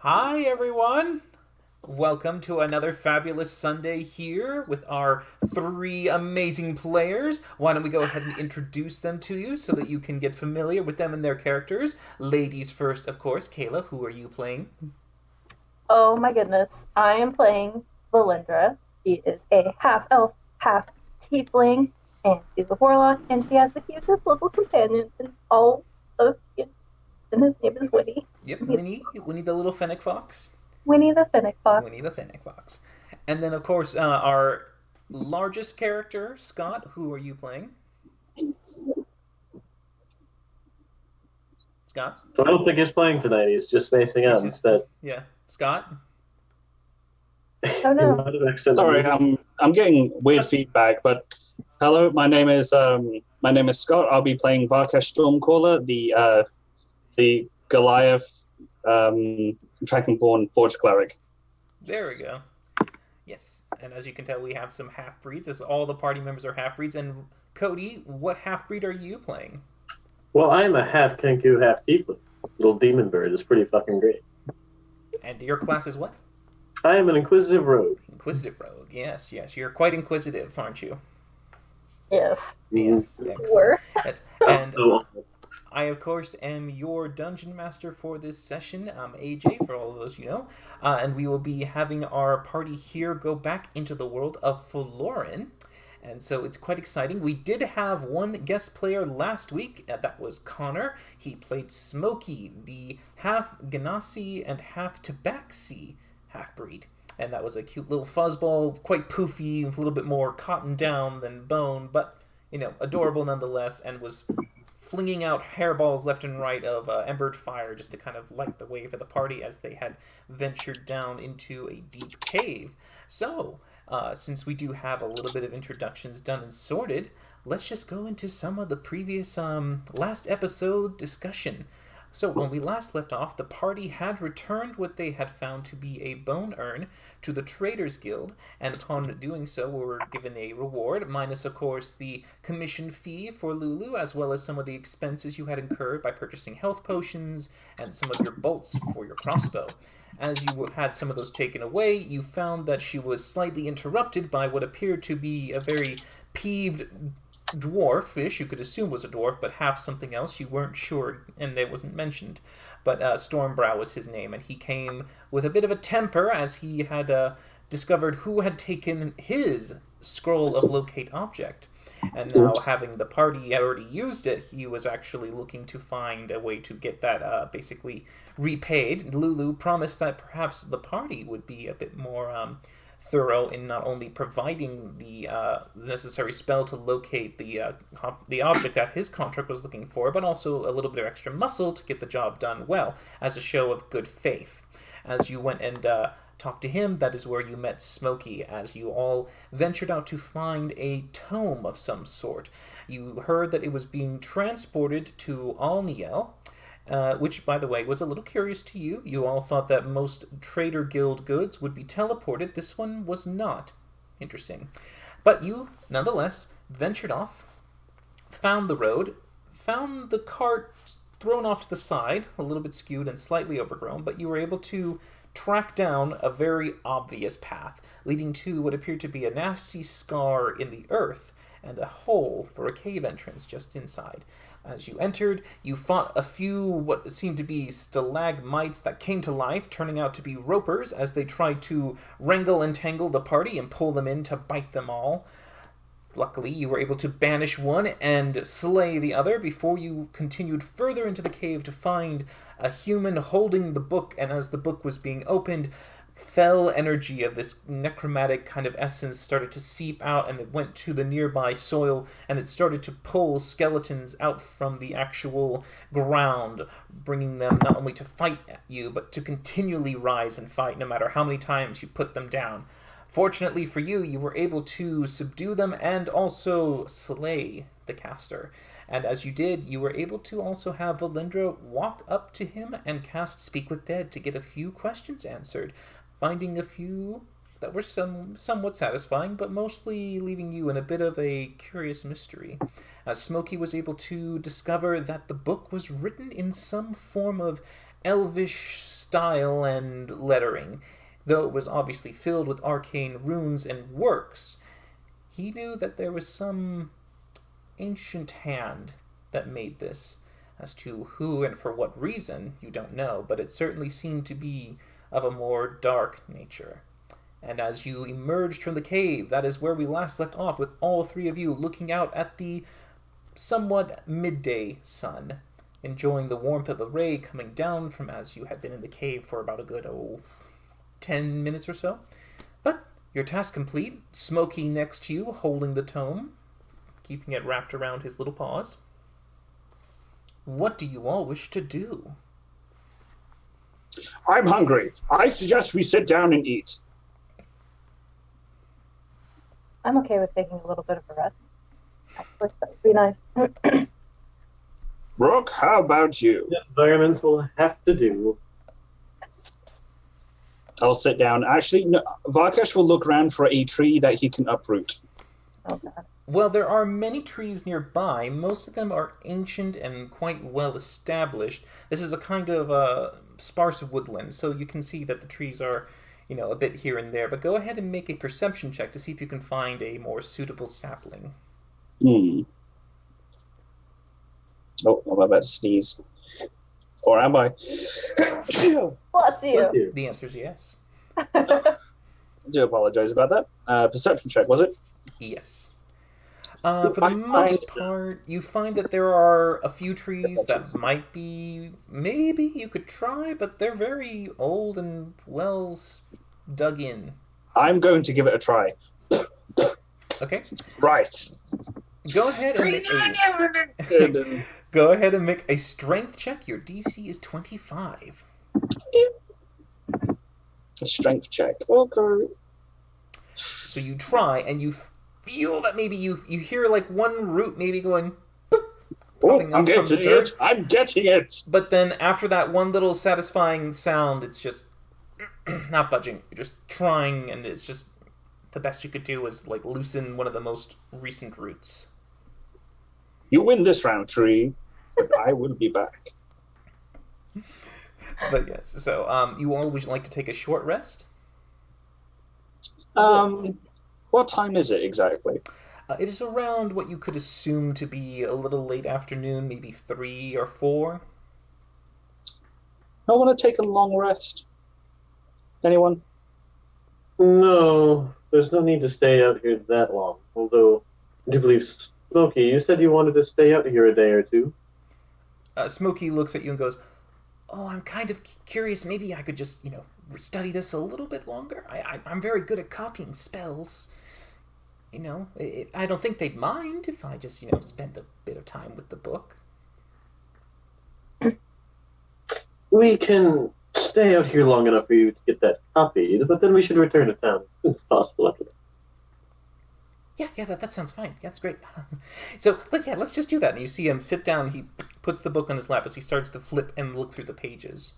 Hi, everyone. Welcome to another fabulous Sunday here with our three amazing players. Why don't we go ahead and introduce them to you so that you can get familiar with them and their characters? Ladies first, of course. Kayla, who are you playing? Oh my goodness. I am playing Valindra. She is a half elf, half tiefling, and she's a warlock, and she has the cutest little companion in all of it, and his name is Winnie. Yep, He's Winnie the little fennec fox. Winnie the Fennec Winnie the Fox. fennec fox. And then, of course, our largest character, Scott, who are you playing? Scott? So I don't think he's playing tonight. He's just facing He's out just, instead. yeah. Scott? Oh He no. might have accidentally. Sorry, I'm getting weird feedback, but hello, my name is Scott. I'll be playing Varkesh Stormcaller, the Goliath Dragonborn Forge Cleric. There we go. Yes, and as you can tell, we have some half breeds, as all the party members are half breeds. And Cody, what half breed are you playing? Well, I'm a half Kenku, half Tiefling. Little demon bird is pretty fucking great. And your class is what? I am an inquisitive rogue. Inquisitive rogue. Yes, yes, you're quite inquisitive, aren't you? Yes. Yes, You excellent. were. Yes, and So, I, of course, am your dungeon master for this session. I'm AJ, for all of those you know, and we will be having our party here go back into the world of Folorin. And so it's quite exciting. We did have one guest player last week. That was Connor. He played Smokey, the half Ganassi and half Tabaxi half breed. And that was a cute little fuzzball, quite poofy, a little bit more cotton down than bone, but adorable nonetheless, and was flinging out hairballs left and right of embered fire just to kind of light the way for the party as they had ventured down into a deep cave. So, since we do have a little bit of introductions done and sorted, let's just go into some of the previous last episode discussion. So, when we last left off, the party had returned what they had found to be a bone urn to the Traders Guild, and upon doing so, were given a reward, minus, of course, the commission fee for Lulu, as well as some of the expenses you had incurred by purchasing health potions and some of your bolts for your crossbow. As you had some of those taken away, you found that she was slightly interrupted by what appeared to be a very peeved dwarfish. You could assume was a dwarf, but half something else. You weren't sure, and it wasn't mentioned. But Stormbrow was his name, and he came with a bit of a temper as he had discovered who had taken his scroll of locate object. And now, Oops. having the party already used it, he was actually looking to find a way to get that basically repaid. Lulu promised that perhaps the party would be a bit more thorough in not only providing the necessary spell to locate the object that his contract was looking for, but also a little bit of extra muscle to get the job done well, as a show of good faith. As you went and talked to him, that is where you met Smokey, as you all ventured out to find a tome of some sort. You heard that it was being transported to Alniel, which, by the way, was a little curious to you. You all thought that most Trader Guild goods would be teleported. This one was not. Interesting. But you, nonetheless, ventured off, found the road, found the cart thrown off to the side, a little bit skewed and slightly overgrown, but you were able to track down a very obvious path, leading to what appeared to be a nasty scar in the earth and a hole for a cave entrance just inside. As you entered, you fought a few what seemed to be stalagmites that came to life, turning out to be ropers as they tried to wrangle and tangle the party and pull them in to bite them all. Luckily, you were able to banish one and slay the other before you continued further into the cave to find a human holding the book, and as the book was being opened, fell energy of this necromantic kind of essence started to seep out, and it went to the nearby soil, and it started to pull skeletons out from the actual ground, bringing them not only to fight you, but to continually rise and fight no matter how many times you put them down. Fortunately for you, you were able to subdue them and also slay the caster. And as you did, you were able to also have Valindra walk up to him and cast Speak with Dead to get a few questions answered, finding a few that were somewhat satisfying, but mostly leaving you in a bit of a curious mystery. As Smokey was able to discover that the book was written in some form of elvish style and lettering. Though it was obviously filled with arcane runes and works, he knew that there was some ancient hand that made this. As to who and for what reason, you don't know, but it certainly seemed to be of a more dark nature. And as you emerged from the cave, that is where we last left off, with all three of you looking out at the somewhat midday sun, enjoying the warmth of the ray coming down from as you had been in the cave for about a good, 10 minutes or so. But your task complete, Smokey next to you, holding the tome, keeping it wrapped around his little paws. What do you all wish to do? I'm hungry. I suggest we sit down and eat. I'm okay with taking a little bit of a rest. Actually, that would be nice. Rook, how about you? Yeah, environments will have to do. I'll sit down. Actually, no, Varkesh will look around for a tree that he can uproot. Oh, God. Well, there are many trees nearby. Most of them are ancient and quite well established. This is a kind of sparse woodland, so you can see that the trees are, a bit here and there. But go ahead and make a perception check to see if you can find a more suitable sapling. Oh, I'm about to sneeze. Or am I? Bless you. The answer is yes. I do apologize about that. Perception check, was it? Yes. For the most part, you find that there are a few trees that might be, maybe you could try, but they're very old and well dug in. I'm going to give it a try. Okay. Right. Go ahead and make a strength check. Your DC is 25. A strength check. Okay. So you try, and you feel that maybe you hear like one root maybe going. Oh, I'm getting it. I'm getting it. But then after that one little satisfying sound, it's just not budging. You're just trying, and it's just the best you could do was like loosen one of the most recent roots. You win this round, tree, but I will be back. But yes, so you all would like to take a short rest? What time is it exactly? It is around what you could assume to be a little late afternoon, maybe 3 or 4. I want to take a long rest. Anyone? No, there's no need to stay out here that long. Although, I do believe, Smokey, you said you wanted to stay out here a day or two. Smokey looks at you and goes, "Oh, I'm kind of curious. Maybe I could just, study this a little bit longer. I'm very good at copying spells. I don't think they'd mind if I just, spend a bit of time with the book." We can stay out here long enough for you to get that copied, but then we should return to town as soon as possible after that. Yeah, that sounds fine. That's great. So, let's just do that. And you see him sit down. He puts the book on his lap as he starts to flip and look through the pages.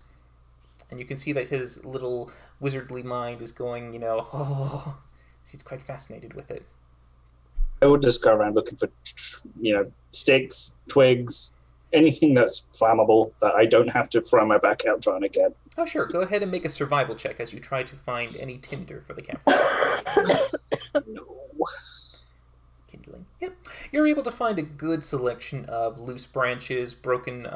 And you can see that his little wizardly mind is going, he's quite fascinated with it. I would just go around looking for, sticks, twigs, anything that's flammable that I don't have to throw my back out trying to get. Oh, sure. Go ahead and make a survival check as you try to find any tinder for the campfire. No. Kindling. Yep. You're able to find a good selection of loose branches, broken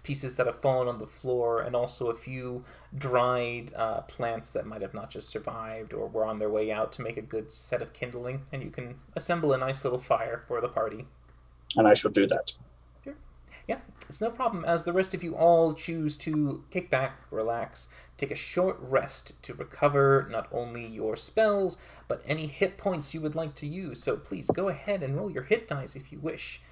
pieces that have fallen on the floor, and also a few dried plants that might have not just survived or were on their way out to make a good set of kindling. And you can assemble a nice little fire for the party. And I shall do that. Sure. Yeah, it's no problem, as the rest of you all choose to kick back, relax, take a short rest to recover not only your spells, but any hit points you would like to use. So please go ahead and roll your hit dice if you wish.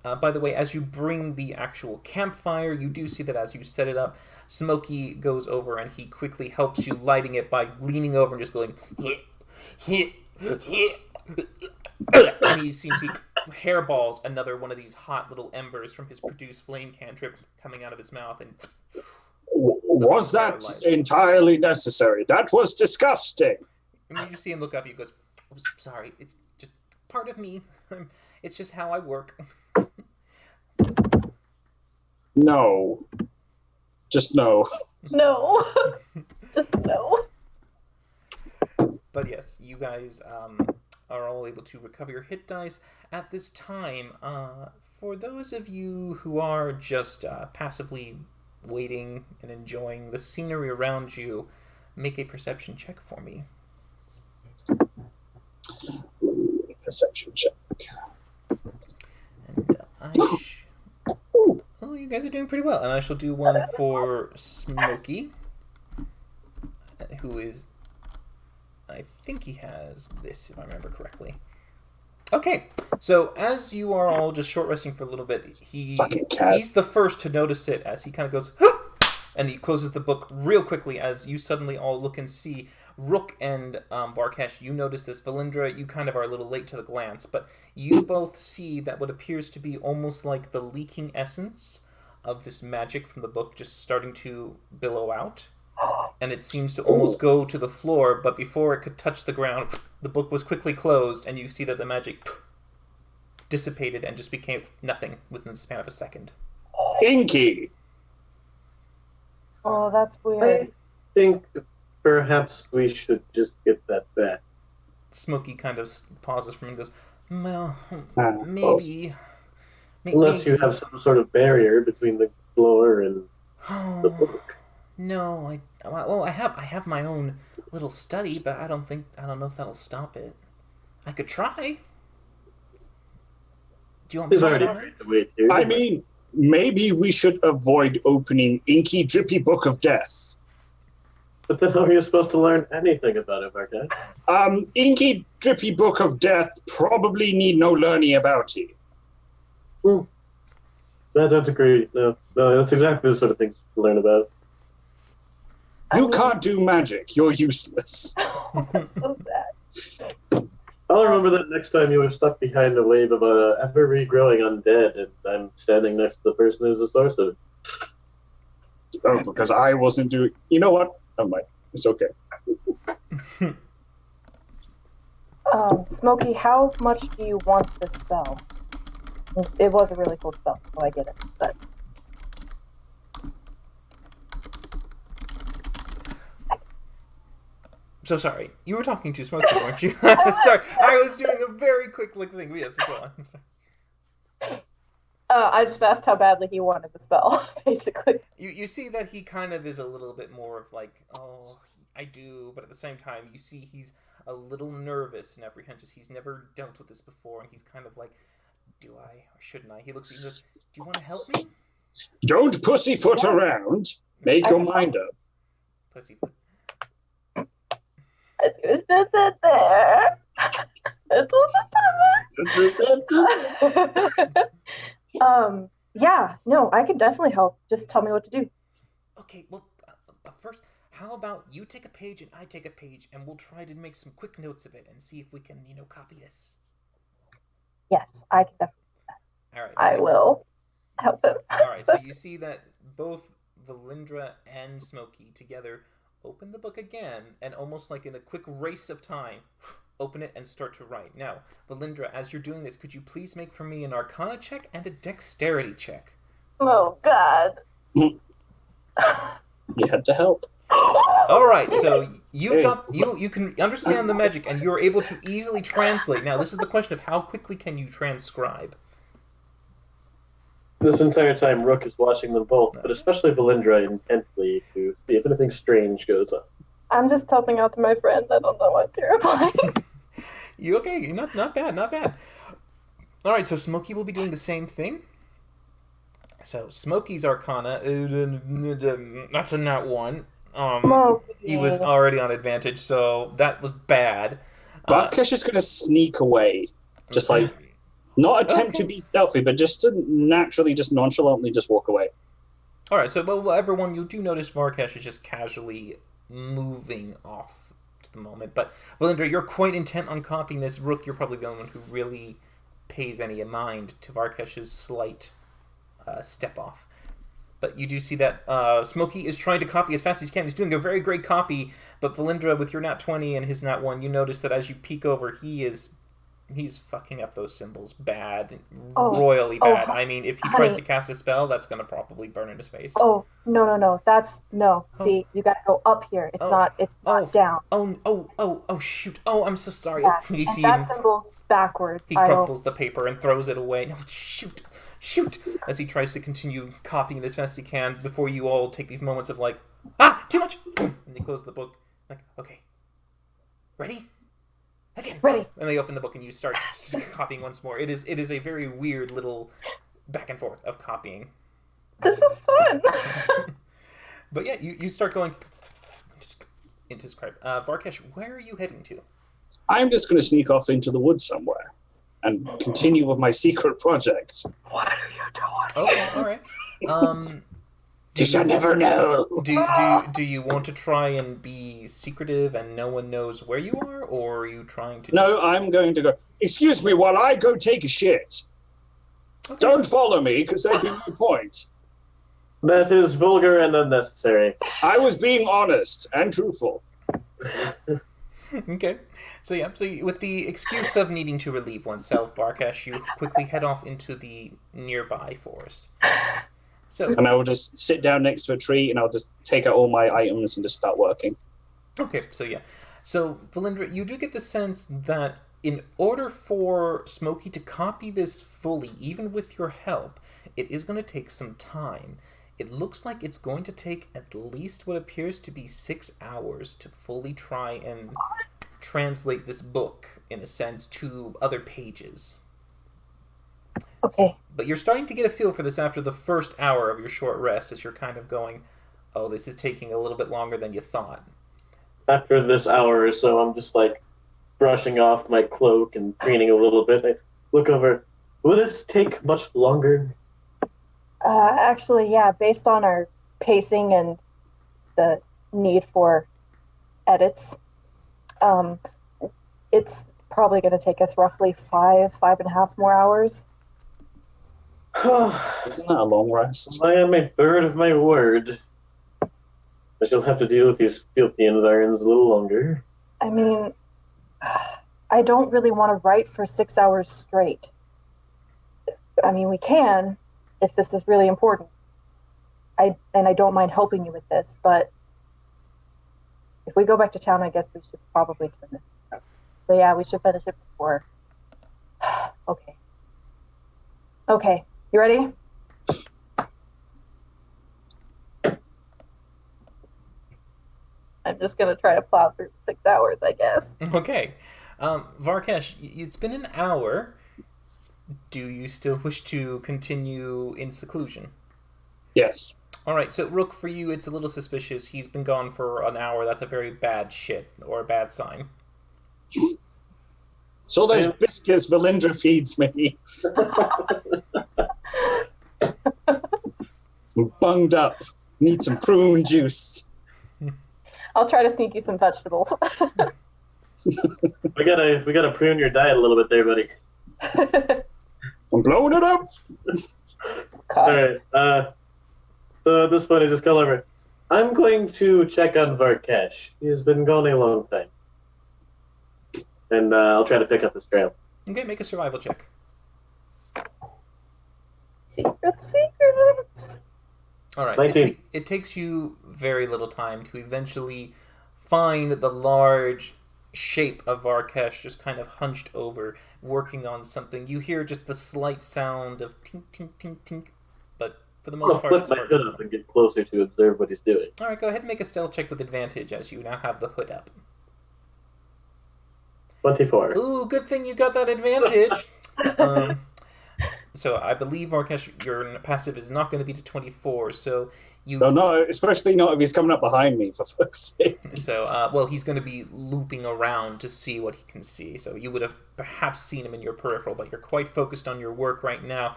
By the way, as you bring the actual campfire, you do see that as you set it up, Smokey goes over and he quickly helps you lighting it by leaning over and just going, hit. And he seems he hairballs another one of these hot little embers from his produce flame cantrip coming out of his mouth. And was that entirely necessary? That was disgusting. And you see him look up, he goes, "I'm sorry, it's just part of me. It's just how I work." No. Just no. No. Just no. But yes, you guys are all able to recover your hit dice. At this time, for those of you who are just passively waiting and enjoying the scenery around you, make a perception check for me. Perception check. And oh, you guys are doing pretty well. And I shall do one for Smokey, who is... I think he has this, if I remember correctly. Okay, so as you are all just short resting for a little bit, he's the first to notice it as he kind of goes, "Huh!" And he closes the book real quickly as you suddenly all look and see Rook and Varkesh. You notice this. Valindra, you kind of are a little late to the glance, but you both see that what appears to be almost like the leaking essence of this magic from the book just starting to billow out. And it seems to almost go to the floor, but before it could touch the ground, the book was quickly closed, and you see that the magic dissipated and just became nothing within the span of a second. Inky! Oh, that's weird. I think perhaps we should just get that back. Smokey kind of pauses for a minute and goes, well, Well, maybe... Unless you have some sort of barrier between the floor and the book. No, I have my own little study, but I don't know if that'll stop it. I could try. Do you want me He's to already try? made the way too. I mean, maybe we should avoid opening Inky Drippy Book of Death. But then how are you supposed to learn anything about it, Varkesh? Inky Drippy Book of Death probably need no learning about it. I don't agree. No, that's exactly the sort of things to learn about. You can't do magic. You're useless. So sad. I'll remember that next time you were stuck behind a wave of ever regrowing undead, and I'm standing next to the person who's the source of it. Oh, because I wasn't doing... You know what? Never mind. It's okay. Smokey, how much do you want this spell? It was a really cool spell, so I get it. But So sorry, you were talking to Smokey, weren't you? Sorry, I was doing a very quick look thing. Yes, go on. Sorry. I just asked how badly he wanted the spell, basically. You see that he kind of is a little bit more of like, oh, I do, but at the same time, you see he's a little nervous and apprehensive. He's never dealt with this before, and he's kind of like, do I or shouldn't I? He looks at you and goes, do you want to help me? Don't pussyfoot around. Make your mind up. Pussyfoot. It's just there. It's also there. Yeah, no, I can definitely help. Just tell me what to do. Okay, well, first, how about you take a page and I take a page, and we'll try to make some quick notes of it and see if we can, copy this. Yes, I can definitely. All right. I will help him. All right, so you see that both Valindra and Smokey together open the book again, and almost like in a quick race of time, open it and start to write. Now, Valindra, as you're doing this, could you please make for me an Arcana check and a Dexterity check? Oh, God. You had to help. All right, so you can understand the magic, and you're able to easily translate. Now, this is the question of how quickly can you transcribe? This entire time, Rook is watching them both, but especially Valindra intently to see if anything strange goes on. I'm just helping out to my friend. I don't know what to reply. You okay? Not bad, not bad. All right, so Smokey will be doing the same thing. So Smokey's Arcana, that's a nat 1. He was already on advantage, so that was bad. Varkesh is going to sneak away. Just like, not attempt to be stealthy, but just to naturally, just nonchalantly just walk away. All right, so well, everyone, you do notice Varkesh is just casually moving off to the moment. But Valindra, you're quite intent on copying this. Rook, you're probably the only one who really pays any mind to Varkesh's slight step off. But you do see that Smokey is trying to copy as fast as he can. He's doing a very great copy, but Valindra, with your nat 20 and his nat 1, you notice that as you peek over, he is He's fucking up those symbols bad, Oh. royally Oh, bad. I mean, if he tries to honey. cast a spell, that's gonna probably burn in his face. Oh, no. That's no. Oh. See, you gotta go up here. It's Oh. not down. Oh, shoot. Oh, I'm so sorry. Yeah. You And see that him, symbol's backwards. he I don't. crumples the paper and throws it away. No, shoot, as he tries to continue copying it as fast as he can before you all take these moments of like, too much! And they close the book. Like, okay. Ready? Again. Ready. And they open the book and you start copying once more. It is a very weird little back and forth of copying. This is fun. But yeah, you start going into script. Varkesh, where are you heading to? I'm just going to sneak off into the woods somewhere and continue with my secret project. What are you doing? Okay, all right. You shall never know. Do you want to try and be secretive and no one knows where you are, or are you trying to? No, I'm going to go. Excuse me while I go take a shit. Okay. Don't follow me, because that'd be no point. That is vulgar and unnecessary. I was being honest and truthful. Okay. So with the excuse of needing to relieve oneself, Varkesh, you quickly head off into the nearby forest. So And I will just sit down next to a tree and I'll just take out all my items and just start working. okay, so Valindra, you do get the sense that in order for Smokey to copy this fully, even with your help, it is going to take some time. It looks like it's going to take at least what appears to be 6 hours to fully try and translate this book, in a sense, to other pages. Okay. But you're starting to get a feel for this after the first hour of your short rest, as you're kind of going, oh, this is taking a little bit longer than you thought. After this hour or so, I'm just like brushing off my cloak and preening a little bit. I look over. Will this take much longer? Actually, yeah. Based on our pacing and the need for edits, it's probably going to take us roughly 5.5 more hours. Isn't that a long rest? I am a bird of my word. I shall have to deal with these filthy environs a little longer. I mean, I don't really want to write for 6 hours straight. I mean, we can, if this is really important. I don't mind helping you with this, but if we go back to town, I guess we should probably turn this up. But yeah, we should finish it before. Okay. You ready? I'm just gonna try to plow through 6 hours, I guess. Okay. Varkesh, it's been an hour. Do you still wish to continue in seclusion? Yes. Alright, so Rook, for you, it's a little suspicious. He's been gone for an hour. That's a very bad shit, or a bad sign. So those biscuits Valindra feeds me. I'm bunged up. Need some prune juice. I'll try to sneak you some vegetables. We gotta prune your diet a little bit there, buddy. I'm blowing it up. Alright, so at this point I just call over. I'm going to check on Varkesh. He's been gone a long time. And I'll try to pick up his trail. Okay, make a survival check. Secret. Alright, 19. it takes you very little time to eventually find the large shape of Varkesh just kind of hunched over, working on something. You hear just the slight sound of tink, tink, tink, tink, but for the most I'll part, flip it's my hard hood to up tell. and get closer to observe what he's doing. Alright, go ahead and make a stealth check with advantage as you now have the hood up. 24. Ooh, good thing you got that advantage. So I believe, Varkesh, your passive is not going to be to 24, so you... No, especially not if he's coming up behind me, for fuck's sake. So, well, he's going to be looping around to see what he can see. So you would have perhaps seen him in your peripheral, but you're quite focused on your work right now.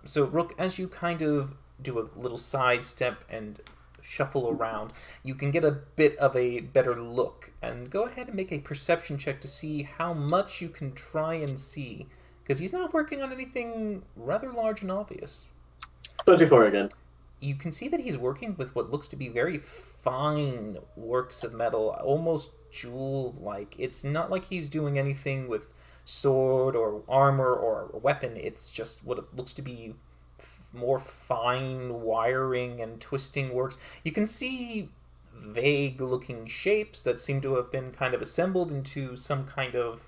So, Rook, as you kind of do a little sidestep and shuffle around, you can get a bit of a better look. And go ahead and make a perception check to see how much you can try and see. Because he's not working on anything rather large and obvious. 24 again. You can see that he's working with what looks to be very fine works of metal, almost jewel-like. It's not like he's doing anything with sword or armor or a weapon. It's just what it looks to be more fine wiring and twisting works. You can see vague looking shapes that seem to have been kind of assembled into some kind of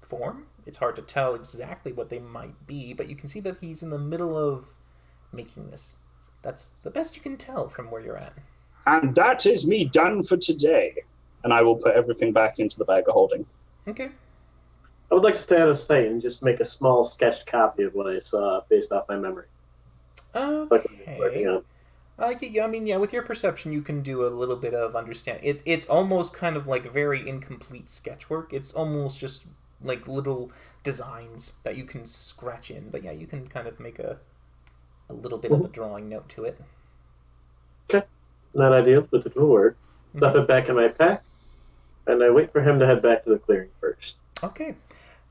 form. It's hard to tell exactly what they might be, but you can see that he's in the middle of making this. That's the best you can tell from where you're at. And that is me done for today. And I will put everything back into the bag of holding. Okay. I would like to stay out of sight and just make a small sketched copy of what I saw based off my memory. Okay. I mean, yeah, with your perception, you can do a little bit of understanding. It's almost kind of like very incomplete sketch work. It's almost just like little designs that you can scratch in. But yeah, you can kind of make a little bit of a drawing note to it. Okay. Not ideal, but it will work. Stuff it back in my pack, and I wait for him to head back to the clearing first. Okay.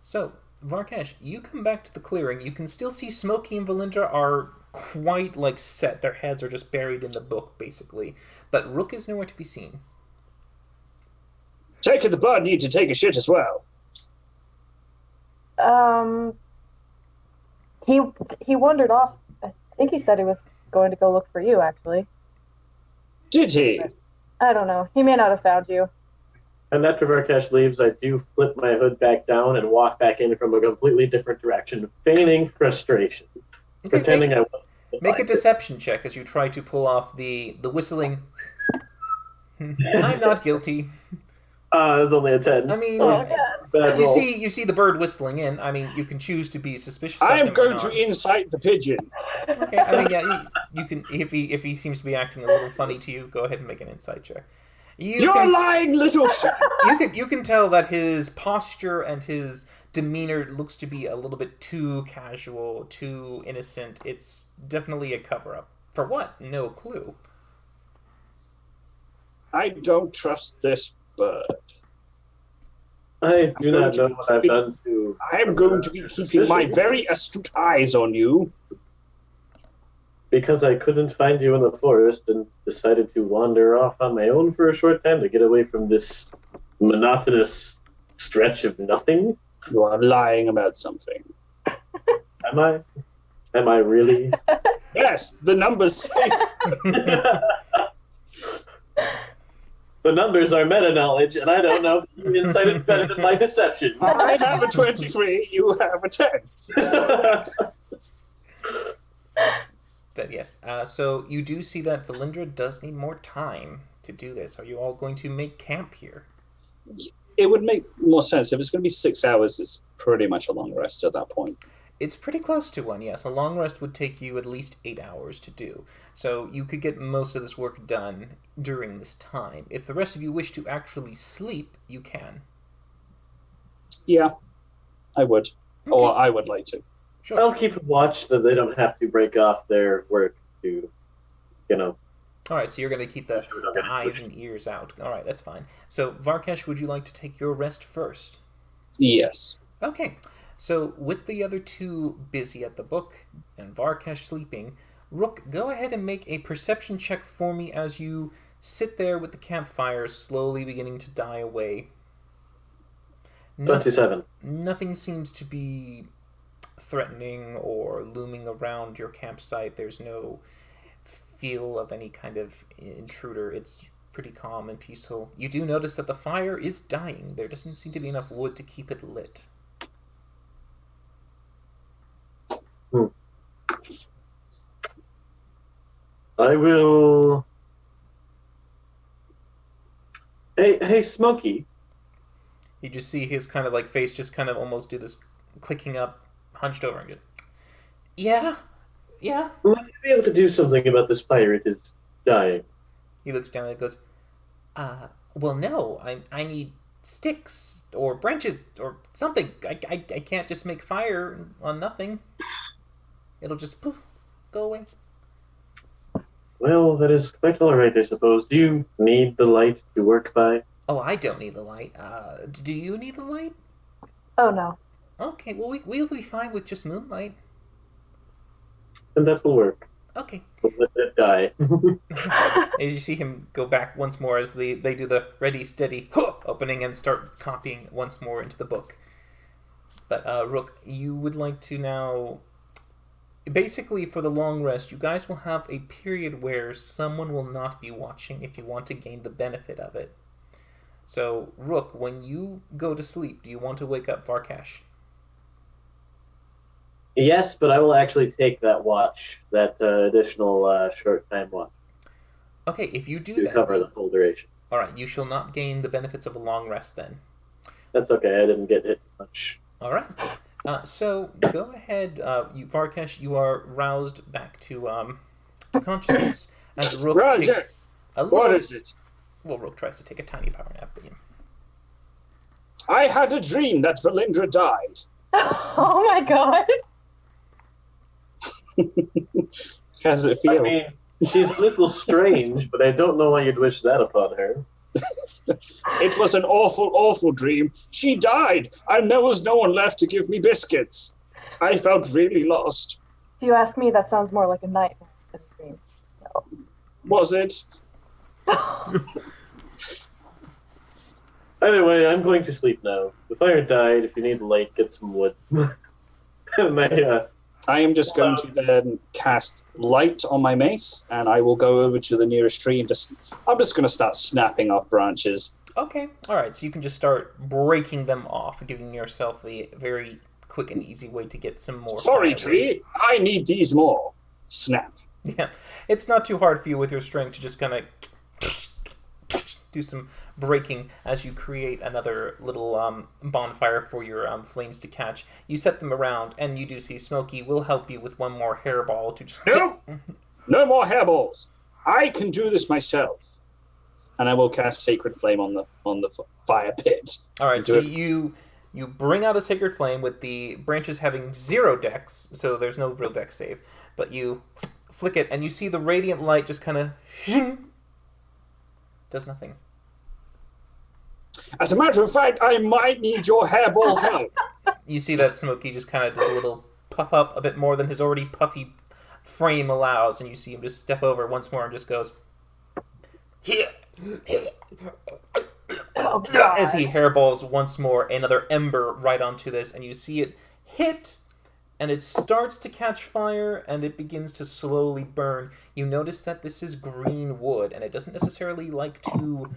So, Varkesh, you come back to the clearing. You can still see Smokey and Valindra are quite, like, set. Their heads are just buried in the book, basically. But Rook is nowhere to be seen. Take it the bird need to take a shit as well. He wandered off. I think he said he was going to go look for you, actually. Did he? I don't know. He may not have found you. And after Varkesh leaves, I do flip my hood back down and walk back in from a completely different direction, feigning frustration, pretending I wasn't. Make a deception check as you try to pull off the whistling. I'm not guilty. It's only a 10. I mean, Bad you roll. see the bird whistling in. I mean, you can choose to be suspicious. I of am him or going not. to incite the pigeon. Okay, I mean, yeah, you can. If he seems to be acting a little funny to you, go ahead and make an insight check. You're lying, little shit. You can tell that his posture and his demeanor looks to be a little bit too casual, too innocent. It's definitely a cover-up. For what? No clue. I don't trust this bird. I do not know what I've done to... I am going to be keeping my very astute eyes on you. Because I couldn't find you in the forest and decided to wander off on my own for a short time to get away from this monotonous stretch of nothing. You are lying about something. Am I? Am I really? Yes, the numbers say. The numbers are meta-knowledge, and I don't know if you incited better than my deception. I have a 23, you have a 10. But yes, so you do see that Valindra does need more time to do this. Are you all going to make camp here? It would make more sense. If it's going to be 6 hours, it's pretty much a long rest at that point. It's pretty close to one, yes. A long rest would take you at least 8 hours to do. So you could get most of this work done during this time. If the rest of you wish to actually sleep, you can. Yeah, I would. Okay. Or I would like to. Sure. I'll keep a watch so they don't have to break off their work to, Alright, so you're going to keep the eyes and ears out. Alright, that's fine. So, Varkesh, would you like to take your rest first? Yes. Okay. So, with the other two busy at the book and Varkesh sleeping, Rook, go ahead and make a perception check for me as you sit there with the campfire slowly beginning to die away. 27. Nothing seems to be threatening or looming around your campsite. There's no feel of any kind of intruder. It's pretty calm and peaceful. You do notice that the fire is dying. There doesn't seem to be enough wood to keep it lit. I will... Hey, Smokey. You just see his kind of like face just kind of almost do this clicking up, hunched over and go, yeah? Might you be able to do something about this fire? It is dying. He looks down and goes, well, no, I need sticks or branches or something. I can't just make fire on nothing. It'll just poof, go away. Well, that is quite all right, I suppose. Do you need the light to work by? Oh, I don't need the light. Do you need the light? Oh, no. Okay, well, we'll be fine with just moonlight. And that will work. Okay. But let it die. As you see him go back once more as they do the ready, steady, opening and start copying once more into the book. But Rook, you would like to now. Basically, for the long rest, you guys will have a period where someone will not be watching if you want to gain the benefit of it. So, Rook, when you go to sleep, do you want to wake up Varkash? Yes, but I will actually take that watch, that additional short time watch, Okay, if you do to that, cover the full duration. all right, you shall not gain the benefits of a long rest then. That's okay. I didn't get hit much. All right. So go ahead, Varkash. You are roused back to consciousness as Rook Roger. takes a little. What is it? Well, Rook tries to take a tiny power nap. But I had a dream that Valindra died. Oh my god. How does it I feel? mean, she's a little strange, but I don't know why you'd wish that upon her. It was an awful, awful dream. She died, and there was no one left to give me biscuits. I felt really lost. If you ask me, that sounds more like a nightmare than a dream. So. Was it? Either way, I'm going to sleep now. The fire died. If you need light, get some wood. I am just going to then cast light on my mace, and I will go over to the nearest tree and I'm just going to start snapping off branches. okay, all right. So you can just start breaking them off, giving yourself a very quick and easy way to get some more. Sorry, firewood. tree. I need these more. Snap. Yeah, it's not too hard for you with your strength to just kind of do some breaking as you create another little bonfire for your flames to catch. You set them around, and you do see Smokey will help you with one more hairball to just. No! No more hairballs. I can do this myself. And I will cast Sacred Flame on the fire pit. All right, Do so it. you bring out a sacred flame with the branches having 0 dex, so there's no real dex save, but you flick it, and you see the radiant light just kind of does nothing. As a matter of fact, I might need your hairball help. You see that Smokey just kind of does a little puff up a bit more than his already puffy frame allows, and you see him just step over once more and just goes here. Oh god. As he hairballs once more another ember right onto this, and you see it hit, and it starts to catch fire, and it begins to slowly burn. You notice that this is green wood, and it doesn't necessarily like to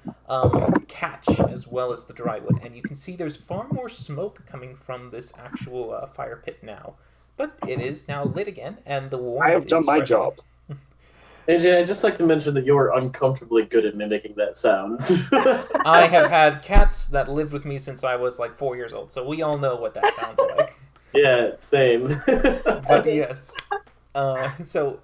catch as well as the dry wood. And you can see there's far more smoke coming from this actual fire pit now. But it is now lit again, and the warmth I have done is my spreading. job. AJ, I'd just like to mention that you're uncomfortably good at mimicking that sound. I have had cats that lived with me since I was like 4 years old, so we all know what that sounds like. Yeah, same. But yes. So,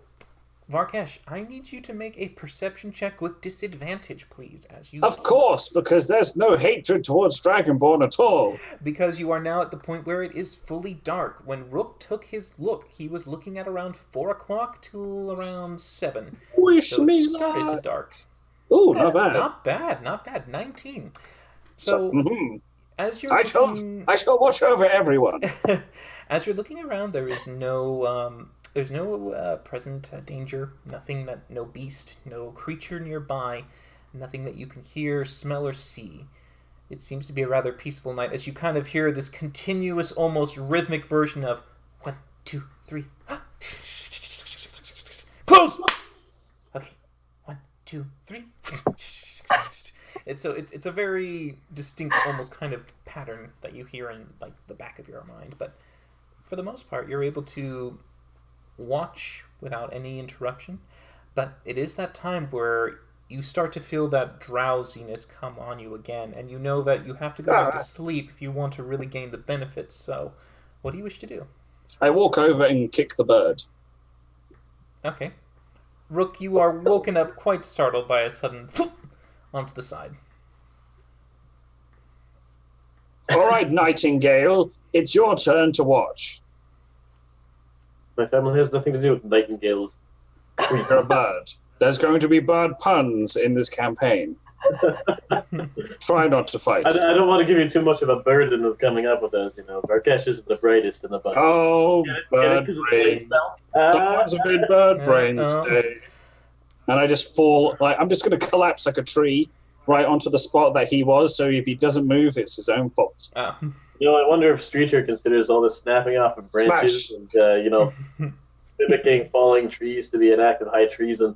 Varkash, I need you to make a perception check with disadvantage, please, as you. Of course, because there's no hatred towards Dragonborn at all. Because you are now at the point where it is fully dark. When Rook took his look, he was looking at around 4 o'clock till around 7. Wish So it me started to luck. dark. Ooh, not bad. Not bad, not bad. 19. So, Mhm. as you're I looking... shall watch over everyone. As you're looking around, there is no present danger. No beast, no creature nearby. Nothing that you can hear, smell, or see. It seems to be a rather peaceful night as you kind of hear this continuous, almost rhythmic version of 1, 2, 3. Close. Okay, 1, 2, 3. It's a very distinct, almost kind of pattern that you hear in like the back of your mind, but for the most part, you're able to watch without any interruption. But it is that time where you start to feel that drowsiness come on you again, and you know that you have to go back to sleep if you want to really gain the benefits. So, what do you wish to do? I walk over and kick the bird. Okay. Rook, you are woken up quite startled by a sudden onto the side. All right, Nightingale, it's your turn to watch. My family has nothing to do with nightingales. You're a bird. There's going to be bird puns in this campaign. Try not to fight. I don't want to give you too much of a burden of coming up with us, Varkash isn't the brightest in the bunch. Oh, Get it? bird 'Cause of the brain. spell? Someone's a bit bird brain Uh-oh. today. And I just fall, I'm just going to collapse like a tree right onto the spot that he was, so if he doesn't move, it's his own fault. I wonder if Streeter considers all the snapping off of branches Smash. and, mimicking falling trees to be an act of high treason.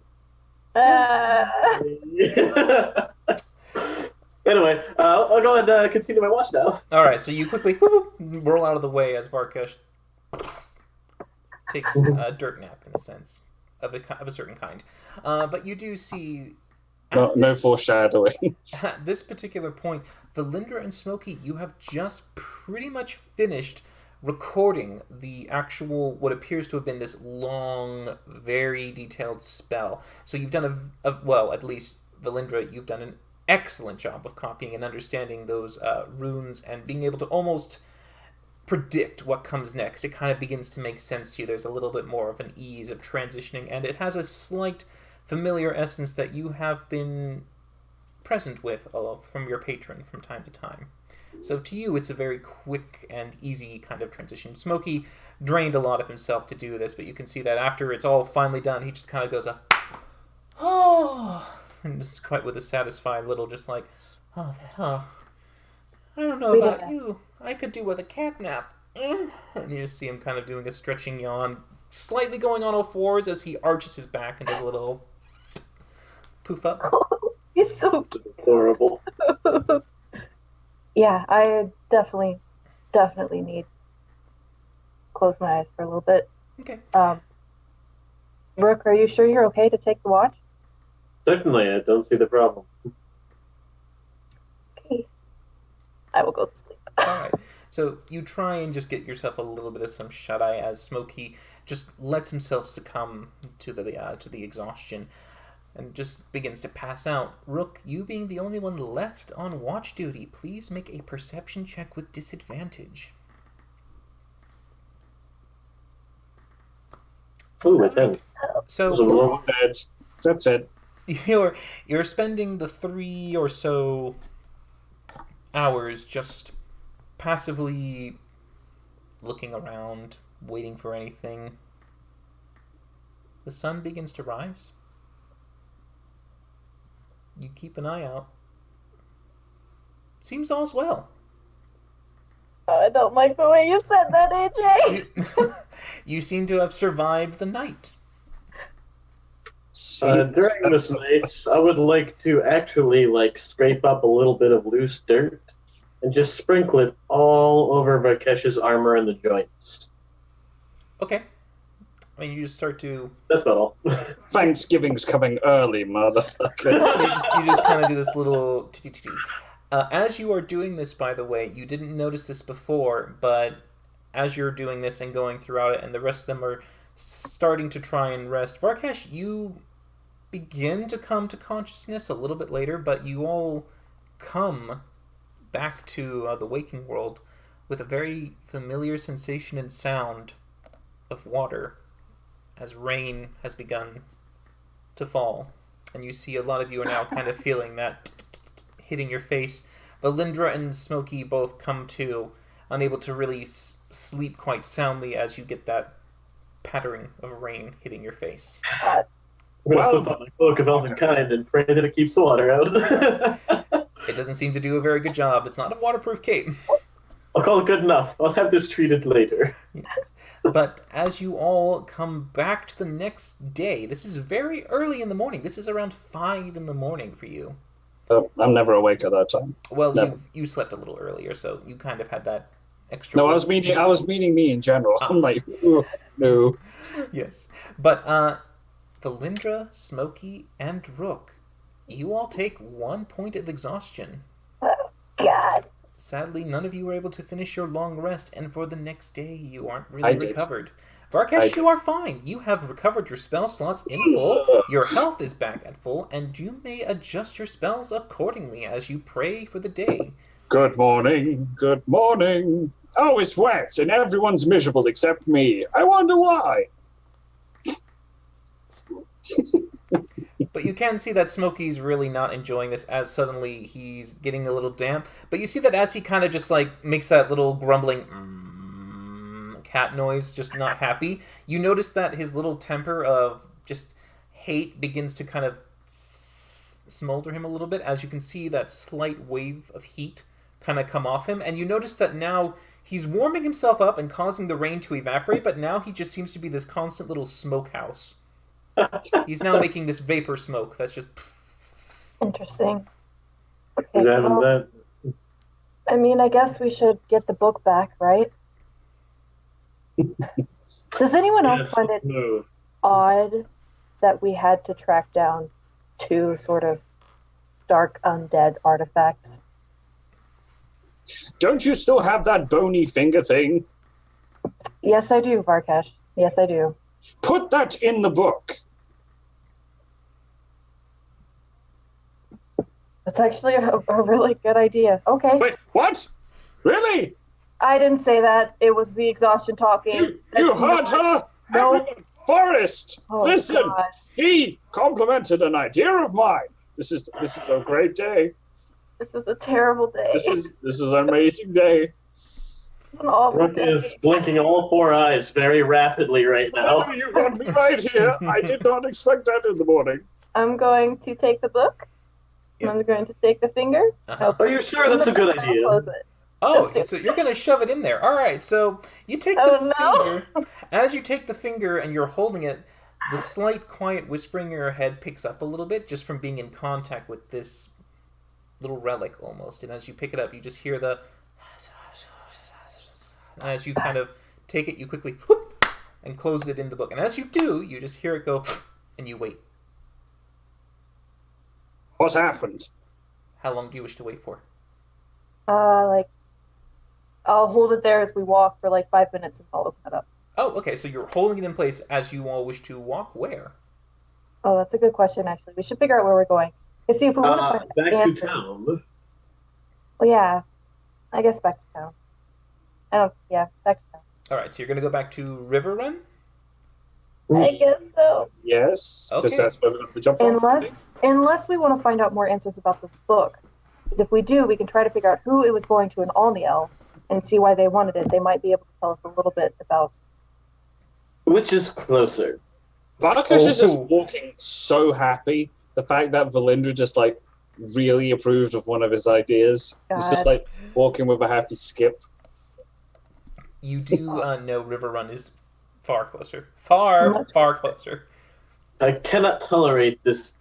Anyway, I'll go and continue my watch now. All right, so you quickly roll out of the way as Varkesh takes a dirt nap, in a sense, of a certain kind. But you do see... No foreshadowing. At this particular point, Valindra and Smokey, you have just pretty much finished recording the actual, what appears to have been this long, very detailed spell. So you've done well, at least Valindra, you've done an excellent job of copying and understanding those runes and being able to almost predict what comes next. It kind of begins to make sense to you. There's a little bit more of an ease of transitioning, and it has a slight familiar essence that you have been present with from your patron from time to time. So to you, it's a very quick and easy kind of transition. Smokey drained a lot of himself to do this, but you can see that after it's all finally done, he just kind of goes oh, and just quite with a satisfied little, just like, oh, I don't know about you. I could do with a cat nap. And you just see him kind of doing a stretching yawn, slightly going on all fours as he arches his back and does a little poof up. He's so cute. Horrible. Yeah, I definitely need to close my eyes for a little bit. Okay. Rook, are you sure you're okay to take the watch? Certainly, I don't see the problem. Okay. I will go to sleep. All right. So you try and just get yourself a little bit of some shut-eye as Smokey just lets himself succumb to the exhaustion and just begins to pass out. Rook, you being the only one left on watch duty, please make a perception check with disadvantage. Ooh, a 10. So That's it. you're spending the 3 or so hours just passively looking around, waiting for anything. The sun begins to rise. You keep an eye out. Seems all's well. I don't like the way you said that, AJ. You seem to have survived the night. During this night, I would like to actually scrape up a little bit of loose dirt and just sprinkle it all over Varkesh's armor and the joints. Okay. I mean, you just start to... That's about all. Thanksgiving's coming early, motherfucker. you just kind of do this little... as you are doing this, by the way, you didn't notice this before, but as you're doing this and going throughout it, and the rest of them are starting to try and rest, Varkesh, you begin to come to consciousness a little bit later, but you all come back to the waking world with a very familiar sensation and sound of water as rain has begun to fall. And you see a lot of you are now kind of feeling that hitting your face. Valindra and Smokey both come to, unable to really sleep quite soundly as you get that pattering of rain hitting your face. I'm going to flip up my cloak of Elvenkind and pray that it keeps the water out. It doesn't seem to do a very good job. It's not a waterproof cape. I'll call it good enough. I'll have this treated later. Yes. But as you all come back to the next day, this is very early in the morning. This is around 5 in the morning for you. I'm never awake at that time. Well, No. you slept a little earlier, so you kind of had that extra... No, I was meaning me in general. I'm like, ooh, no. Yes. But Valindra, Smokey, and Rook, you all take 1 point of exhaustion. God. Sadly, none of you were able to finish your long rest, and for the next day, you aren't really I did. recovered. I Varkesh, did. you are fine. You have recovered your spell slots in full, your health is back at full, and you may adjust your spells accordingly as you pray for the day. Good morning. Good morning. Oh, it's wet, and everyone's miserable except me. I wonder why. But you can see that Smokey's really not enjoying this as suddenly he's getting a little damp. But you see that as he kind of just makes that little grumbling cat noise, just not happy, you notice that his little temper of just hate begins to kind of smolder him a little bit as you can see that slight wave of heat kind of come off him, and you notice that now he's warming himself up and causing the rain to evaporate, but now he just seems to be this constant little smokehouse. He's now making this vapor smoke that's just... Interesting. Okay, Is that, well, that I mean, I guess we should get the book back, right? Does anyone else find it move? odd that we had to track down two sort of dark undead artifacts? Don't you still have that bony finger thing? Yes, I do, Varkash. Yes, I do. Put that in the book. That's actually a really good idea. Okay. Wait, what? Really? I didn't say that. It was the exhaustion talking. You heard her? No. Everyone, Forrest, Oh, listen. God. He complimented an idea of mine. This is a great day. This is a terrible day. This is an amazing day. An awful Rook day. is blinking all 4 eyes very rapidly right now. Oh, you got me right here. I did not expect that in the morning. I'm going to take the book. Yep. I'm going to take the finger. Uh-huh. Are you sure that's a good I'll idea? close it. Oh, so you're going to shove it in there. All right, so you take the Oh, no. finger. As you take the finger and you're holding it, the slight quiet whispering in your head picks up a little bit just from being in contact with this little relic almost. And as you pick it up, you just hear the... And as you kind of take it, you quickly whoop, and close it in the book. And as you do, you just hear it go, and you wait. What happened? How long do you wish to wait for? I'll hold it there as we walk for like 5 minutes and I'll open it up. Oh, okay, so you're holding it in place as you all wish to walk where? Oh, that's a good question, actually. We should figure out where we're going. And see if we want to find Back the to answer. town. Well, yeah. I guess back to town. Back to town. All right, so you're going to go back to River Run? I guess so. Yes, because Okay. that's where we jump from. Unless we want to find out more answers about this book. Because if we do, we can try to figure out who it was going to in Alniel and see why they wanted it. They might be able to tell us a little bit about... Which is closer? Varkash is just Oh. walking so happy. The fact that Valindra just like really approved of one of his ideas. He's just God. like walking with a happy skip. You do know River Run is far closer. Far, Much far closer. I cannot tolerate this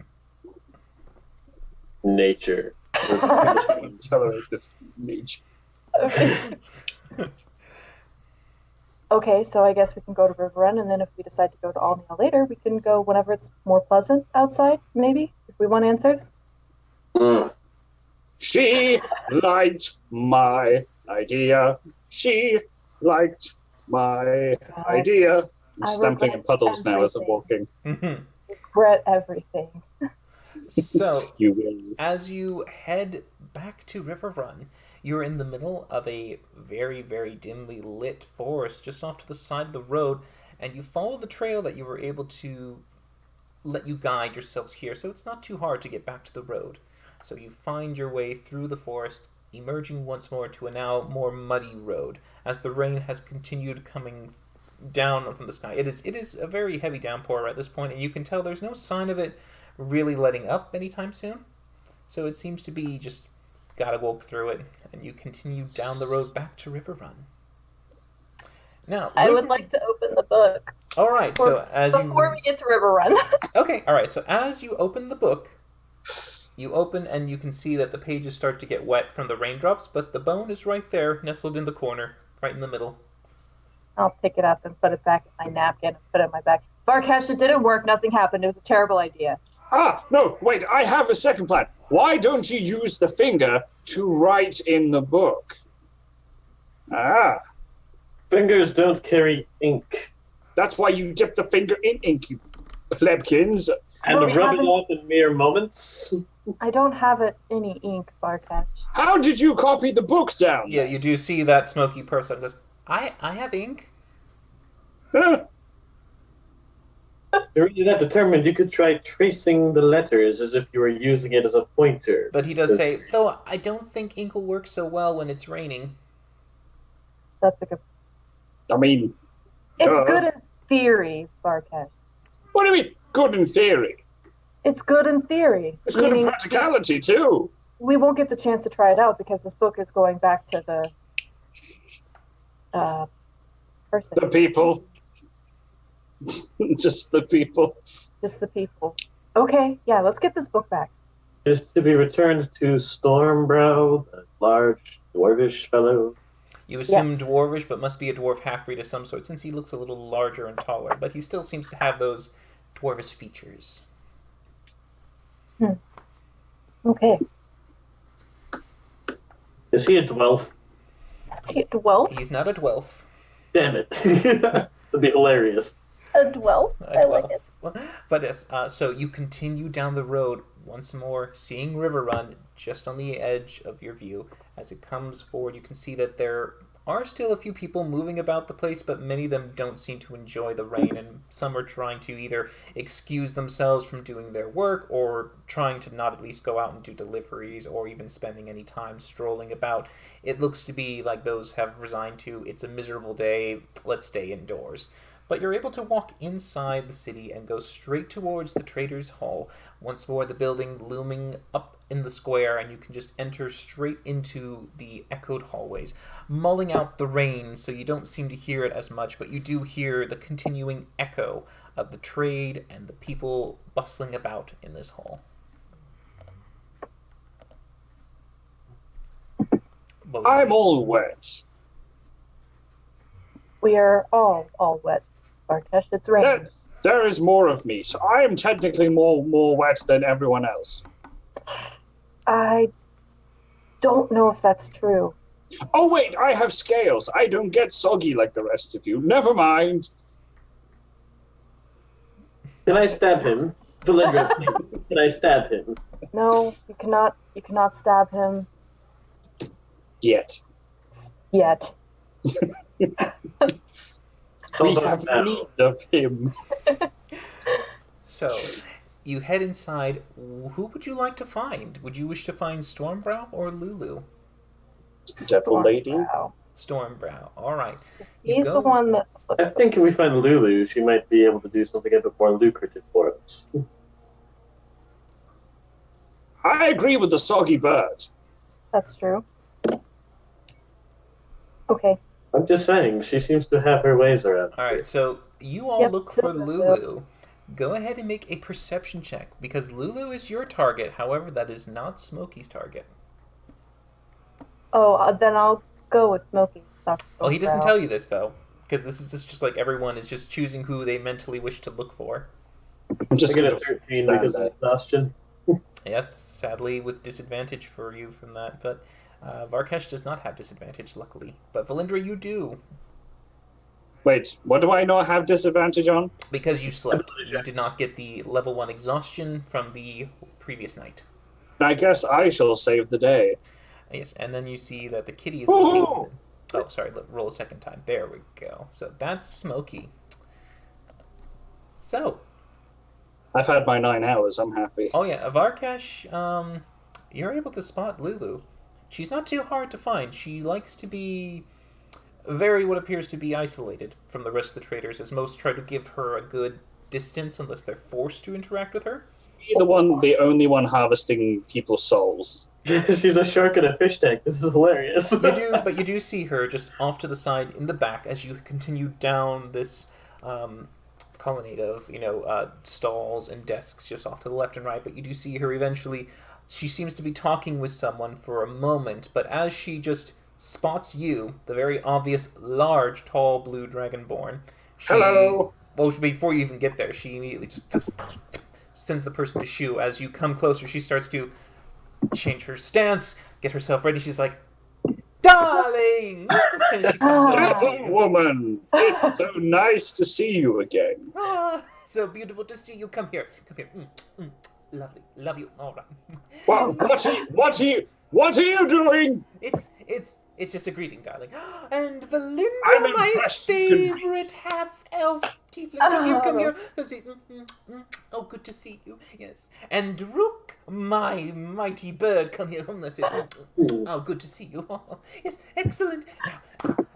nature. Tolerate this niche. Okay, so I guess we can go to River Run, and then if we decide to go to Alniel later, we can go whenever it's more pleasant outside, maybe, if we want answers. Mm. She liked my idea. She liked my idea. I'm I stamping in regret puddles now as I'm everything. walking. Mhm. Regret everything. So, You will. as you head back to River Run, you're in the middle of a very, very dimly lit forest just off to the side of the road, and you follow the trail that you were able to let you guide yourselves here, so it's not too hard to get back to the road. So you find your way through the forest, emerging once more to a now more muddy road, as the rain has continued coming down from the sky. It is a very heavy downpour at this point, and you can tell there's no sign of it really letting up anytime soon. So it seems to be just gotta walk through it, and you continue down the road back to River Run. Now, I would like to open the book All right, so as before we get to River Run. Okay, all right. So as you open the book, you open and you can see that the pages start to get wet from the raindrops, but the bone is right there, nestled in the corner, right in the middle. I'll pick it up and put it back in my napkin and put it in my bag. Varkash, it didn't work. Nothing happened. It was a terrible idea. Ah, no, wait, I have a second plan. Why don't you use the finger to write in the book? Ah, Fingers don't carry ink. that's why you dip the finger in ink, you plebkins. And Well, we rub it haven't- off in mere moments. I don't have any ink, Varkash. How did you copy the book down? Yeah, you do see that smoky person goes, I have ink. Huh? You're really that determined, you could try tracing the letters as if you were using it as a pointer. But he does say, though I don't think ink will work so well when it's raining. That's a good... I mean, It's good in theory, Varkash. what do you mean? Good in theory. It's good in theory. It's good in Meaning- practicality, too. we won't get the chance to try it out because this book is going back to the person. The people. Just the people. Just the people. Okay, yeah, let's get this book back. Is to be returned to Stormbrow, the large dwarvish fellow. You assume Yes. dwarvish, but must be a dwarf half-breed of some sort, since he looks a little larger and taller, but he still seems to have those dwarvish features. Okay. Is he a dwelf? Is he a dwelf? He's not a dwelf. Damn it. That'd be hilarious. A dwelf? I like it. But yes, so you continue down the road once more, seeing River Run just on the edge of your view. As it comes forward, you can see that there are still a few people moving about the place, but many of them don't seem to enjoy the rain, and some are trying to either excuse themselves from doing their work, or trying to not at least go out and do deliveries, or even spending any time strolling about. It looks to be like those have resigned to, it's a miserable day, let's stay indoors. But you're able to walk inside the city and go straight towards the Trader's Hall. Once more, the building looming up in the square, and you can just enter straight into the echoed hallways, mulling out the rain so you don't seem to hear it as much, but you do hear the continuing echo of the trade and the people bustling about in this hall. I'm all wet. We are all wet. Barkesh, it's raining. There is more of me, so I am technically more wet than everyone else. I don't know if that's true. Oh wait, I have scales. I don't get soggy like the rest of you. Never mind. Can I stab him? Valindra, can I stab him? No, you cannot stab him Yet. yet. We have need of him. So, you head inside. Who would you like to find? Would you wish to find Stormbrow or Lulu? Devil lady. Wow. Stormbrow. All right. He's the one that. I think if we find Lulu, she might be able to do something a bit more lucrative for us. I agree with the soggy bird. That's true. Okay. I'm just saying, she seems to have her ways around. All right. So you all Yep. look for Lulu. Go ahead and make a perception check because Lulu is your target. However, that is not Smokey's target. Oh, then I'll go with Smokey. Well, he doesn't tell you this though, because this is just like everyone is just choosing who they mentally wish to look for. I'm just I get going a to 13 stand because there. of exhaustion. Yes, sadly with disadvantage for you from that, but Varkesh does not have disadvantage, luckily. But Valindra, you do. Wait, what do I not have disadvantage on? Because you slept. You did not get the level 1 exhaustion from the previous night. I guess I shall save the day. Yes, and then you see that the kitty is Woohoo! looking... Oh, sorry, roll a second time. There we go. So that's Smokey. So, I've had my 9 hours, I'm happy. oh yeah, Varkesh, you're able to spot Lulu. She's not too hard to find. She likes to be very what appears to be isolated from the rest of the traders, as most try to give her a good distance unless they're forced to interact with her. The only one harvesting people's souls. She's a shark in a fish tank. This is hilarious. But you do see her just off to the side in the back as you continue down this colonnade of stalls and desks just off to the left and right. But you do see her eventually. She seems to be talking with someone for a moment, but as she just spots you, the very obvious large, tall blue dragonborn. Hello. Well, before you even get there, she immediately just sends the person to shoo. As you come closer, she starts to change her stance, get herself ready. She's like, "Darling!" And she comes over to Devil you. woman, it's so nice to see you again. Ah, so beautiful to see you. Come here. Come here. Lovely. Love you. All right. What are you doing? It's just a greeting, darling. And Valindra, I'm my impressed you can favorite half-elf tiefling. Come here, come here. Oh, good to see you. Yes. And Rook, my mighty bird. Come here. That's it. Oh, good to see you. Yes, excellent.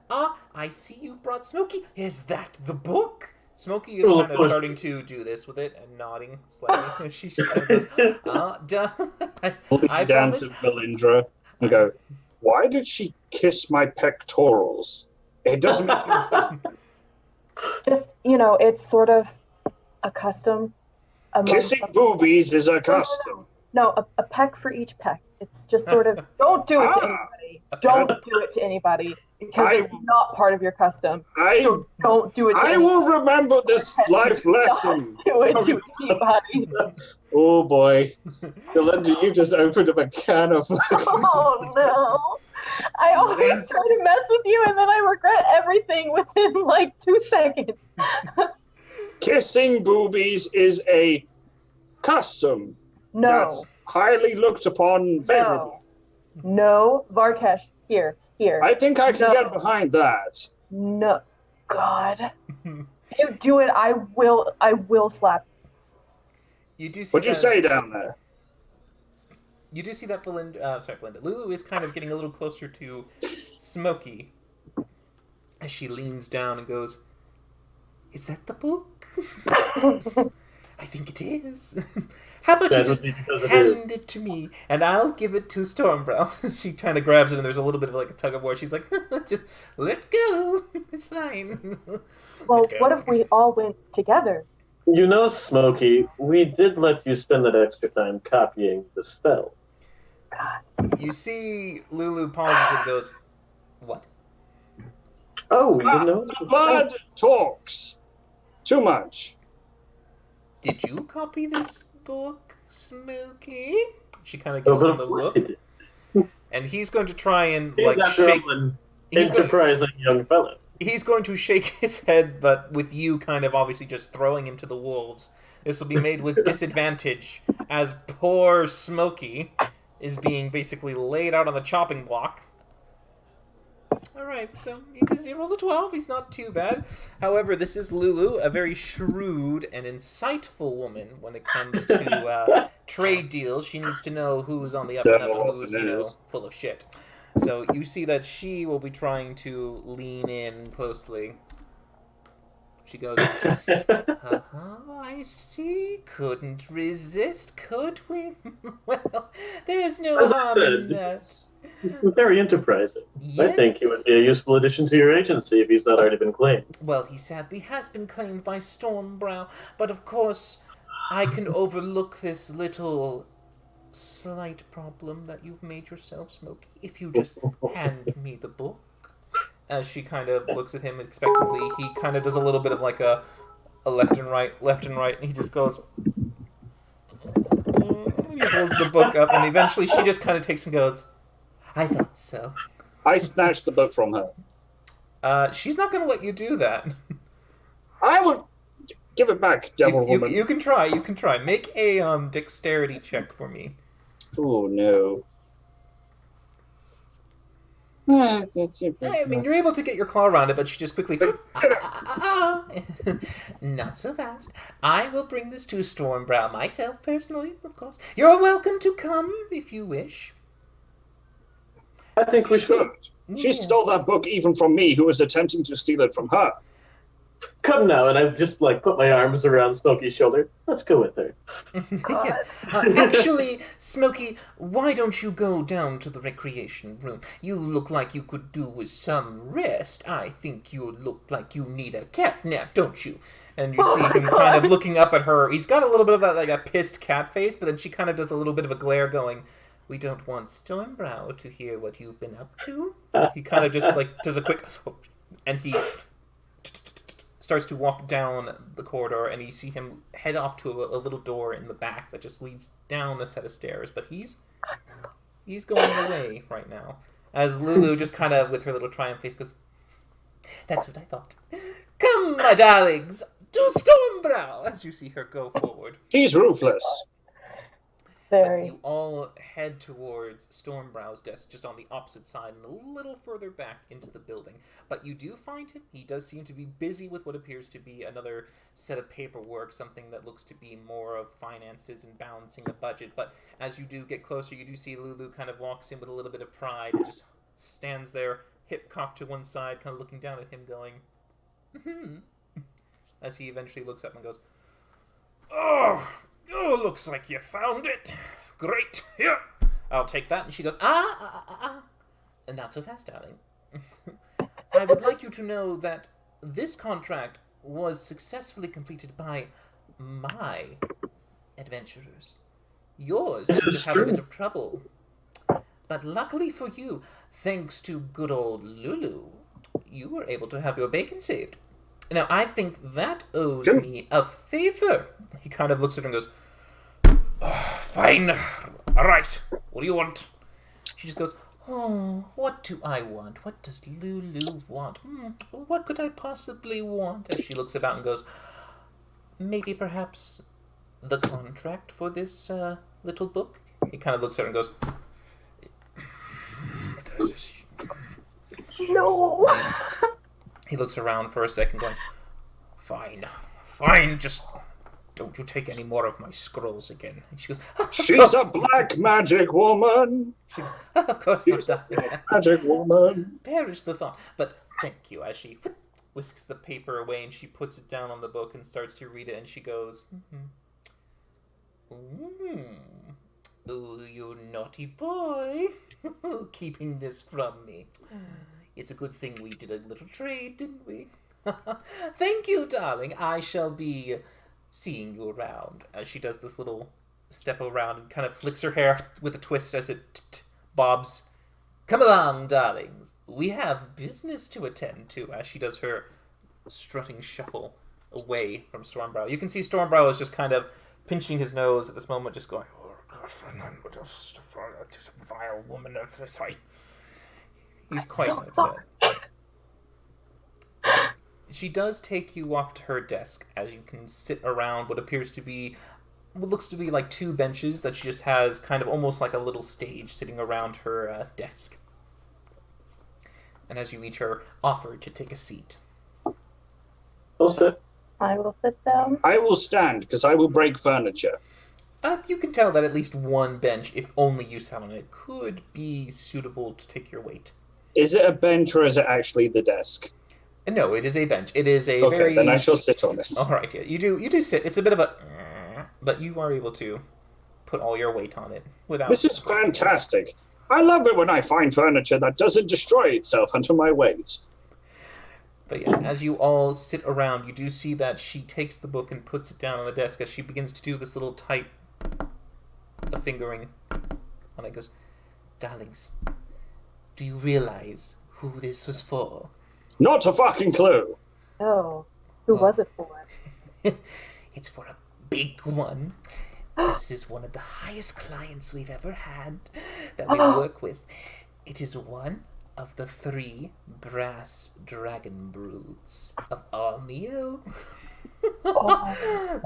Now, I see you brought Smokey. Is that the book? Smokey is Well, kind of of course. starting to do this with it and nodding slightly. She just kind of goes, duh. Lean I down promise. to Valindra and go, why did she kiss my pectorals? It doesn't make any sense. Just, it's sort of a custom. Kissing boobies is a custom. No, a peck for each peck. It's just sort of, don't do it to anybody. Don't do it to anybody. Because it's not part of your custom. So don't do it to I anybody. will remember this life lesson. Do it to anybody. Oh boy. Belinda, you just opened up a can of... Oh no. I always try to mess with you and then I regret everything within like 2 seconds. Kissing boobies is a custom No. that's highly looked upon favorably. No. Varkesh, here. I think I can No. get behind that. No. God. If you do it, I will slap. You do see What'd you that- say down there? You do see that Belinda. Lulu is kind of getting a little closer to Smokey as she leans down and goes, "Is that the book?" I think it is. How about you just hand it to me, and I'll give it to Stormbrow. She kind of grabs it, and there's a little bit of like a tug of war. She's like, "Just let go. It's fine." Well, Let go. what if we all went together? You know, Smokey, we did let you spend that extra time copying the spell. You see, Lulu pauses and goes, "What?" Oh, you know? The blood talks too much. Did you copy this book, Smokey? She kind of Oh, gives but him a of course look, he did. and he's going to try and He's like after shake. all an He's going, enterprising young fellow. he's going to shake his head, but with you kind of obviously just throwing him to the wolves. This will be made with disadvantage, as poor Smokey is being basically laid out on the chopping block. Alright, so he rolls a 12. He's not too bad. However, this is Lulu, a very shrewd and insightful woman when it comes to trade deals. She needs to know who's on the up and up and who's, full of shit. So you see that she will be trying to lean in closely. She goes, I see. Couldn't resist, could we? Well, there's no As I harm in said, that. Very enterprising. I think he Yes. would be a useful addition to your agency if he's not already been claimed. Well, he sadly has been claimed by Stormbrow, but of course, I can overlook this little slight problem that you've made yourself, Smokey, if you just hand me the book. As she kind of looks at him expectantly, he kind of does a little bit of like a left and right, and he just goes... He holds the book up, and eventually she just kind of takes and goes, I thought so. I snatched the book from her. She's not going to let you do that. I will give it back, devil woman. You can try. Make a dexterity check for me. Oh no. I mean, you're able to get your claw around it, but she just quickly... Not so fast. I will bring this to Stormbrow myself, personally, of course. You're welcome to come, if you wish. I think we should. She stole that book even from me, who was attempting to steal it from her. Come now, and I've just put my arms around Smokey's shoulder. Let's go with her. Yes. Actually, Smokey, why don't you go down to the recreation room? You look like you could do with some rest. I think you look like you need a cat nap, don't you? And you see him kind of looking up at her. He's got a little bit of that, like a pissed cat face, but then she kind of does a little bit of a glare going, we don't want Stormbrow to hear what you've been up to. He kind of just does a quick... And he... starts to walk down the corridor, and you see him head off to a little door in the back that just leads down a set of stairs. But he's going away right now. As Lulu just kind of, with her little triumph face, goes, that's what I thought. Come, my darlings, to Stormbrow! As you see her go forward. She's ruthless. Very. You all head towards Stormbrow's desk, just on the opposite side and a little further back into the building. But you do find him. He does seem to be busy with what appears to be another set of paperwork, something that looks to be more of finances and balancing a budget. But as you do get closer, you do see Lulu kind of walks in with a little bit of pride and just stands there, hip cocked to one side, kind of looking down at him going, as he eventually looks up and goes, "Oh, looks like you found it. Great. Here, I'll take that." And she goes, and not so fast, darling. I would like you to know that this contract was successfully completed by my adventurers. Yours seem to have a bit of trouble. But luckily for you, thanks to good old Lulu, you were able to have your bacon saved. Now, I think that owes me a favor. He kind of looks at her and goes, "Oh, fine. All right. What do you want?" She just goes, "Oh, what do I want? What does Lulu want? What could I possibly want?" As she looks about and goes, "Maybe perhaps the contract for this little book?" He kind of looks at her and goes, No. he looks around for a second going, Fine, just don't you take any more of my scrolls again." And she goes, She's a black magic woman. She goes, "Of course She's not, a darling." black magic woman. Perish the thought. But thank you, as she whisks the paper away and she puts it down on the book and starts to read it, and she goes, "Oh, you naughty boy, keeping this from me. It's a good thing we did a little trade, didn't we? Thank you, darling. I shall be seeing you around." As she does this little step around and kind of flicks her hair with a twist as it bobs. "Come along, darlings. We have business to attend to," as she does her strutting shuffle away from Stormbrow. You can see Stormbrow is just kind of pinching his nose at this moment, just going, "Oh, God, just a vile woman of this." He's quite upset. She does take you up to her desk, as you can sit around what appears to be, what looks to be like two benches that she just has kind of almost like a little stage sitting around her desk. And as you each are offered to take a seat. I'll sit. I will sit down. I will stand, because I will break furniture. You can tell that at least one bench, if only you sat on it, could be suitable to take your weight. Is it a bench or is it actually the desk? No, it is a bench. It is a Okay, very... then I shall sit on it. All right, yeah, you do sit. It's a bit of a... But you are able to put all your weight on it without... This is fantastic. I love it when I find furniture that doesn't destroy itself under my weight. But yeah, as you all sit around, you do see that she takes the book and puts it down on the desk as she begins to do this little tight fingering. And it goes, "Darlings, do you realize who this was for?" Not a fucking clue. Oh, who was it for? It's for a big one. This is one of the highest clients we've ever had that we work with. It is one of the 3 brass dragon broods of Almio.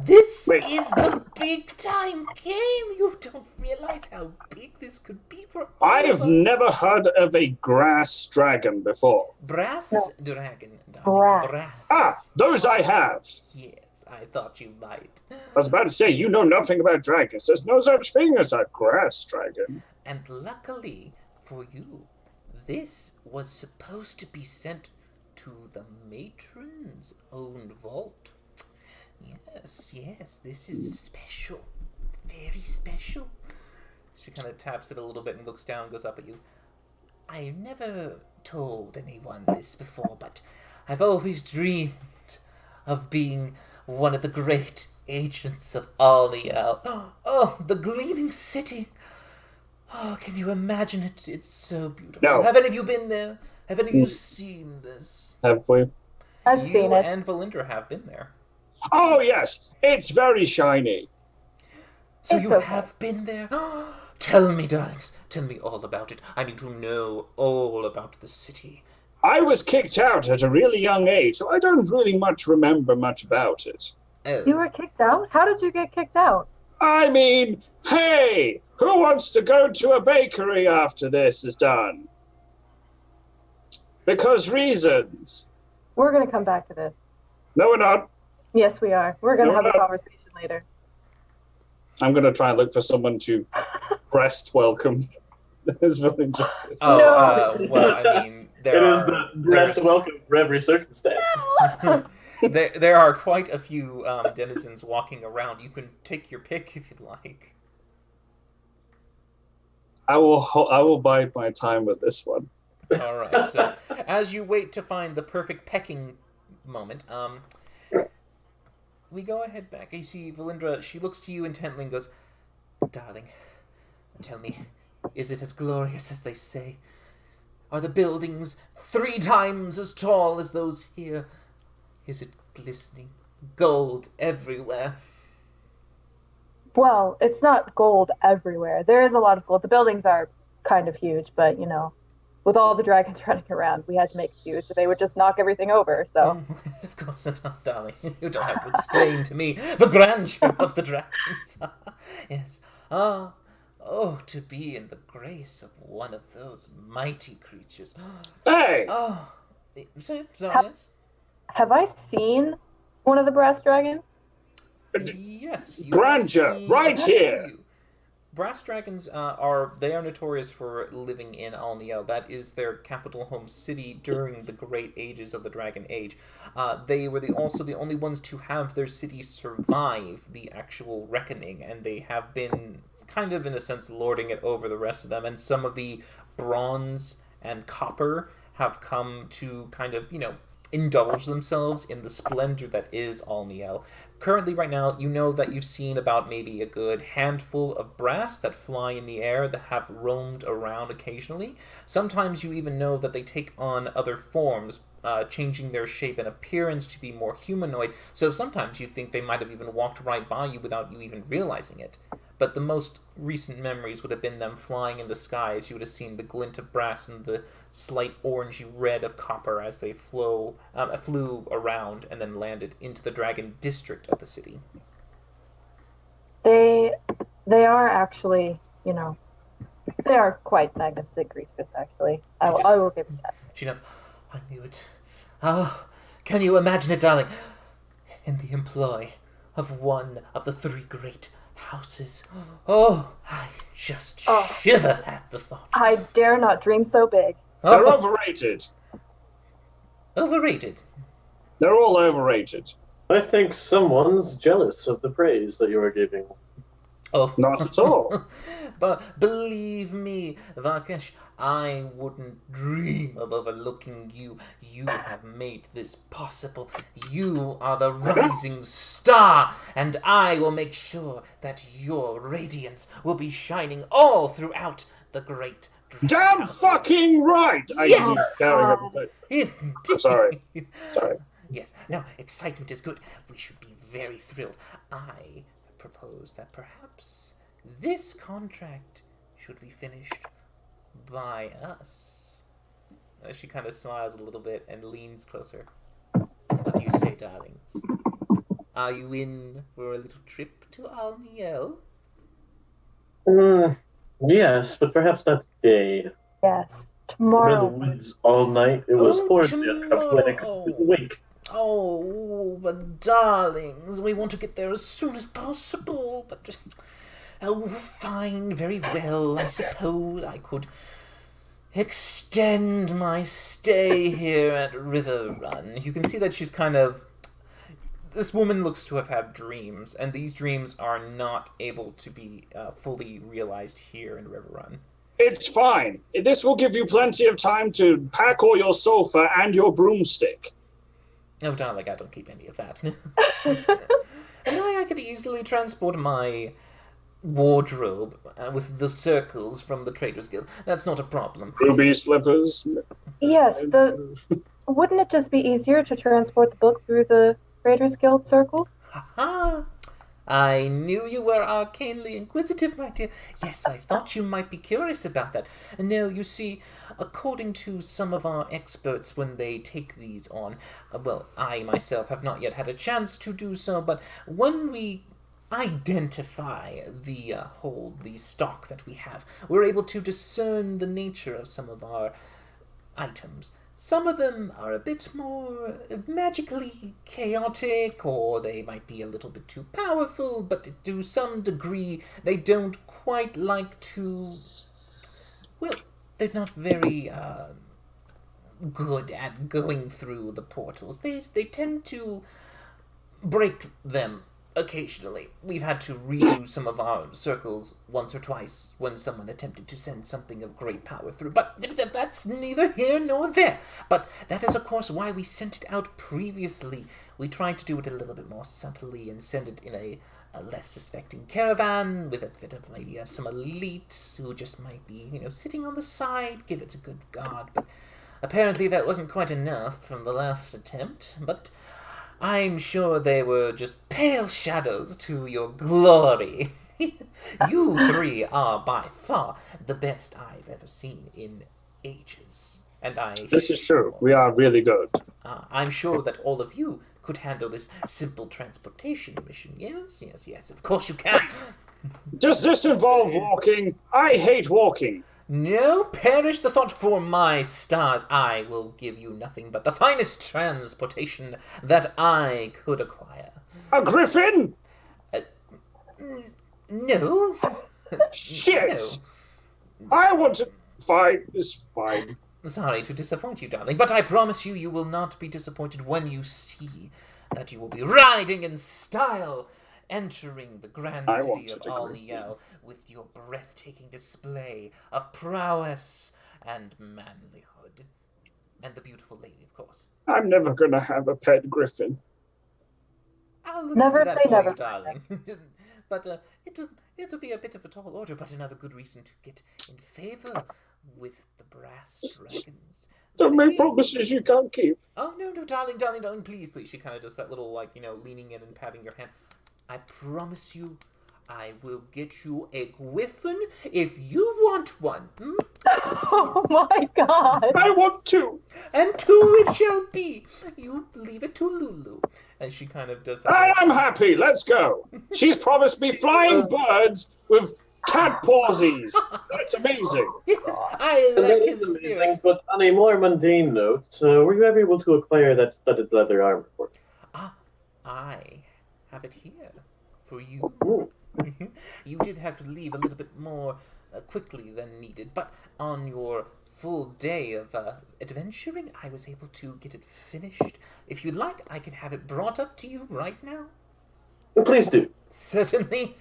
This is the big time game. You don't realize how big this could be for all I've of us. never heard of a grass dragon before. Brass No. dragon, darling. Brass. Brass. Ah, those I have. Yes, I thought you might. I was about to say, you know nothing about dragons. There's no such thing as a grass dragon. And luckily for you, this was supposed to be sent to the matron's own vault. Yes, this is special. Very special. She kind of taps it a little bit and looks down and goes up at you. I've never told anyone this before, but I've always dreamed of being one of the great agents of Alniel. Oh, the Gleaming City. Oh, can you imagine it? It's so beautiful. No. Have any of you been there? Have any of you seen this? Have we? I've You seen it. and Valindra have been there. Oh, yes. It's very shiny. So It's you okay. have been there? Tell me, darlings. Tell me all about it. I need to know all about the city. I was kicked out at a really young age, so I don't really remember much about it. Oh, You were kicked out? How did you get kicked out? I mean, hey, who wants to go to a bakery after this is done? Because reasons. We're going to come back to this. No, we're not. Yes, we are. We're going to No, have a no. conversation later. I'm going to try and look for someone to breast welcome. As Valindra says. Oh, No. well, I mean, there It is are... the breast welcome for every circumstance. There are quite a few denizens walking around. You can take your pick if you'd like. I will bide my time with this one. All right. So as you wait to find the perfect pecking moment, we go ahead back. You see Valindra. She looks to you intently and goes, "Darling, tell me, is it as glorious as they say? Are the buildings 3 times as tall as those here? Is it glistening gold everywhere?" Well, it's not gold everywhere. There is a lot of gold. The buildings are kind of huge, but with all the dragons running around, we had to make it huge, so they would just knock everything over. So, Of course not, darling. You don't have to explain to me the grandeur of the dragons. Yes. Oh, to be in the grace of one of those mighty creatures. Hey! Oh, sorry, yes? have I seen one of the brass dragons? Yes. You Grandeur, have seen right a here! few. Brass dragons are notorious for living in Alniel. That is their capital home city during the great ages of the Dragon Age. They were also the only ones to have their city survive the actual reckoning, and they have been kind of, in a sense, lording it over the rest of them. And some of the bronze and copper have come to kind of, indulge themselves in the splendor that is Alniel. Currently, right now, you know that you've seen about maybe a good handful of brass that fly in the air that have roamed around occasionally. Sometimes you even know that they take on other forms, changing their shape and appearance to be more humanoid. So sometimes you think they might have even walked right by you without you even realizing it. But the most recent memories would have been them flying in the sky, as you would have seen the glint of brass and the slight orangey red of copper as they flew around and then landed into the dragon district of the city. They are actually, they are quite magnificent creatures, actually. I will give you that. She knows. I knew it. Oh, can you imagine it, darling? In the employ of one of the 3 great houses. Oh, I just shiver at the thought. I dare not dream so big. They're overrated. Overrated? They're all overrated. I think someone's jealous of the praise that you are giving. Oh. Not at all. But believe me, Varkesh, I wouldn't dream of overlooking you. You have made this possible. You are the rising star, and I will make sure that your radiance will be shining all throughout the great Damn fucking right! I Yes! keep going up the Indeed. I'm sorry. Sorry. Yes. Now, excitement is good. We should be very thrilled. I propose that perhaps this contract should be finished by us. She kind of smiles a little bit and leans closer. What do you say, darlings? Are you in for a little trip to Alniel? Yes, but perhaps not today. Yes. We're in the Tomorrow. woods all night. It was horribly athletic. tomorrow. Wake. Oh, but darlings, we want to get there as soon as possible. But, fine, very well. I suppose I could extend my stay here at River Run. You can see that she's kind of... This woman looks to have had dreams, and these dreams are not able to be fully realized here in River Run. It's fine. This will give you plenty of time to pack all your sofa and your broomstick. Oh, darling, I don't keep any of that. And I could easily transport my wardrobe with the circles from the Traders Guild. That's not a problem. Ruby slippers. Yes, wouldn't it just be easier to transport the book through the Raiders Guild circle? Ha! I knew you were arcanely inquisitive, my dear. Yes, I thought you might be curious about that. No, you see, according to some of our experts, when they take these on, well, I myself have not yet had a chance to do so, but when we identify the stock that we have, we're able to discern the nature of some of our items. Some of them are a bit more magically chaotic, or they might be a little bit too powerful, but to some degree they don't quite like to... Well, they're not very good at going through the portals. They tend to break them occasionally. We've had to redo some of our circles once or twice when someone attempted to send something of great power through. But that's neither here nor there. But that is, of course, why we sent it out previously. We tried to do it a little bit more subtly and send it in a less suspecting caravan with a bit of maybe some elites who just might be, sitting on the side, give it a good guard. But apparently that wasn't quite enough from the last attempt. But I'm sure they were just pale shadows to your glory. You three are by far the best I've ever seen in ages. And This is true. We are really good. I'm sure that all of you could handle this simple transportation mission. Yes, of course you can. Does this involve walking? I hate walking. No, perish the thought, for my stars. I will give you nothing but the finest transportation that I could acquire. A griffin? No. Shit! No. I want to... Fine, it's fine. Sorry to disappoint you, darling, but I promise you will not be disappointed when you see that you will be riding in style, entering the grand city of Alniel with your breathtaking display of prowess and manlyhood. And the beautiful lady, of course. I'm never going to have a pet griffin. I'll look into that for you, darling. But it'll be a bit of a tall order, but another good reason to get in favor with the brass dragons. Don't make promises you can't keep. Oh, no, darling, please. She kind of does that little, leaning in and patting your hand. I promise you, I will get you a griffin if you want one. Oh my god. I want two. And two it shall be. You leave it to Lulu. And she kind of does that. I'm happy. Let's go. She's promised me flying birds with cat pawsies. That's amazing. Yes, I like his spirit. But on a more mundane note, were you ever able to acquire that studded leather armor for me? I have it here for you. You did have to leave a little bit more quickly than needed, but on your full day of adventuring, I was able to get it finished. If you'd like, I can have it brought up to you right now. Please do. Certainly.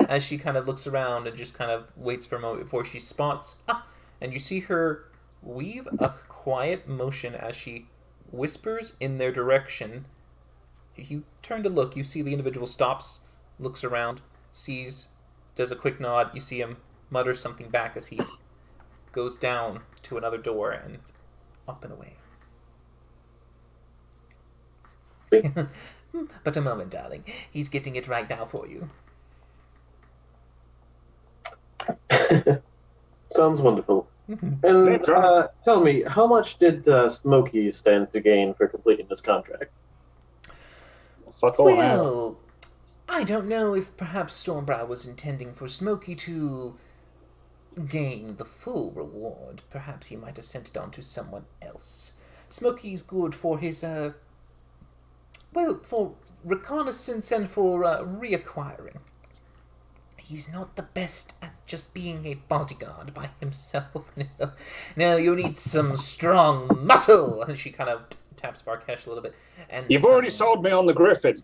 As she kind of looks around and just kind of waits for a moment before she spots. And you see her weave a quiet motion as she whispers in their direction. If you turn to look, you see the individual stops, looks around, sees, does a quick nod. You see him mutter something back as he goes down to another door and up and away. But a moment, darling. He's getting it right now for you. Sounds wonderful. And tell me, how much did Smokey stand to gain for completing this contract? Fuck all well, I don't know if perhaps Stormbrow was intending for Smokey to gain the full reward. Perhaps he might have sent it on to someone else. Smokey's good for his, for reconnaissance and for reacquiring. He's not the best at just being a bodyguard by himself. No, you need some strong muscle. And she kind of taps Varkesh a little bit. And you've already sold me on the griffin.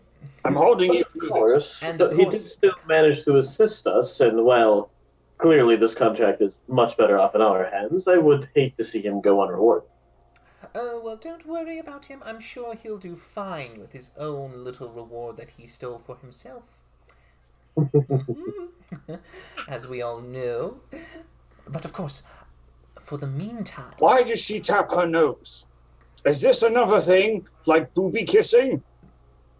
I'm holding you through this. And he did still manage to assist us, and while clearly this contract is much better off in our hands, I would hate to see him go unrewarded. Oh, well, don't worry about him. I'm sure he'll do fine with his own little reward that he stole for himself. As we all know. But of course, for the meantime... Why does she tap her nose? Is this another thing? Like booby kissing?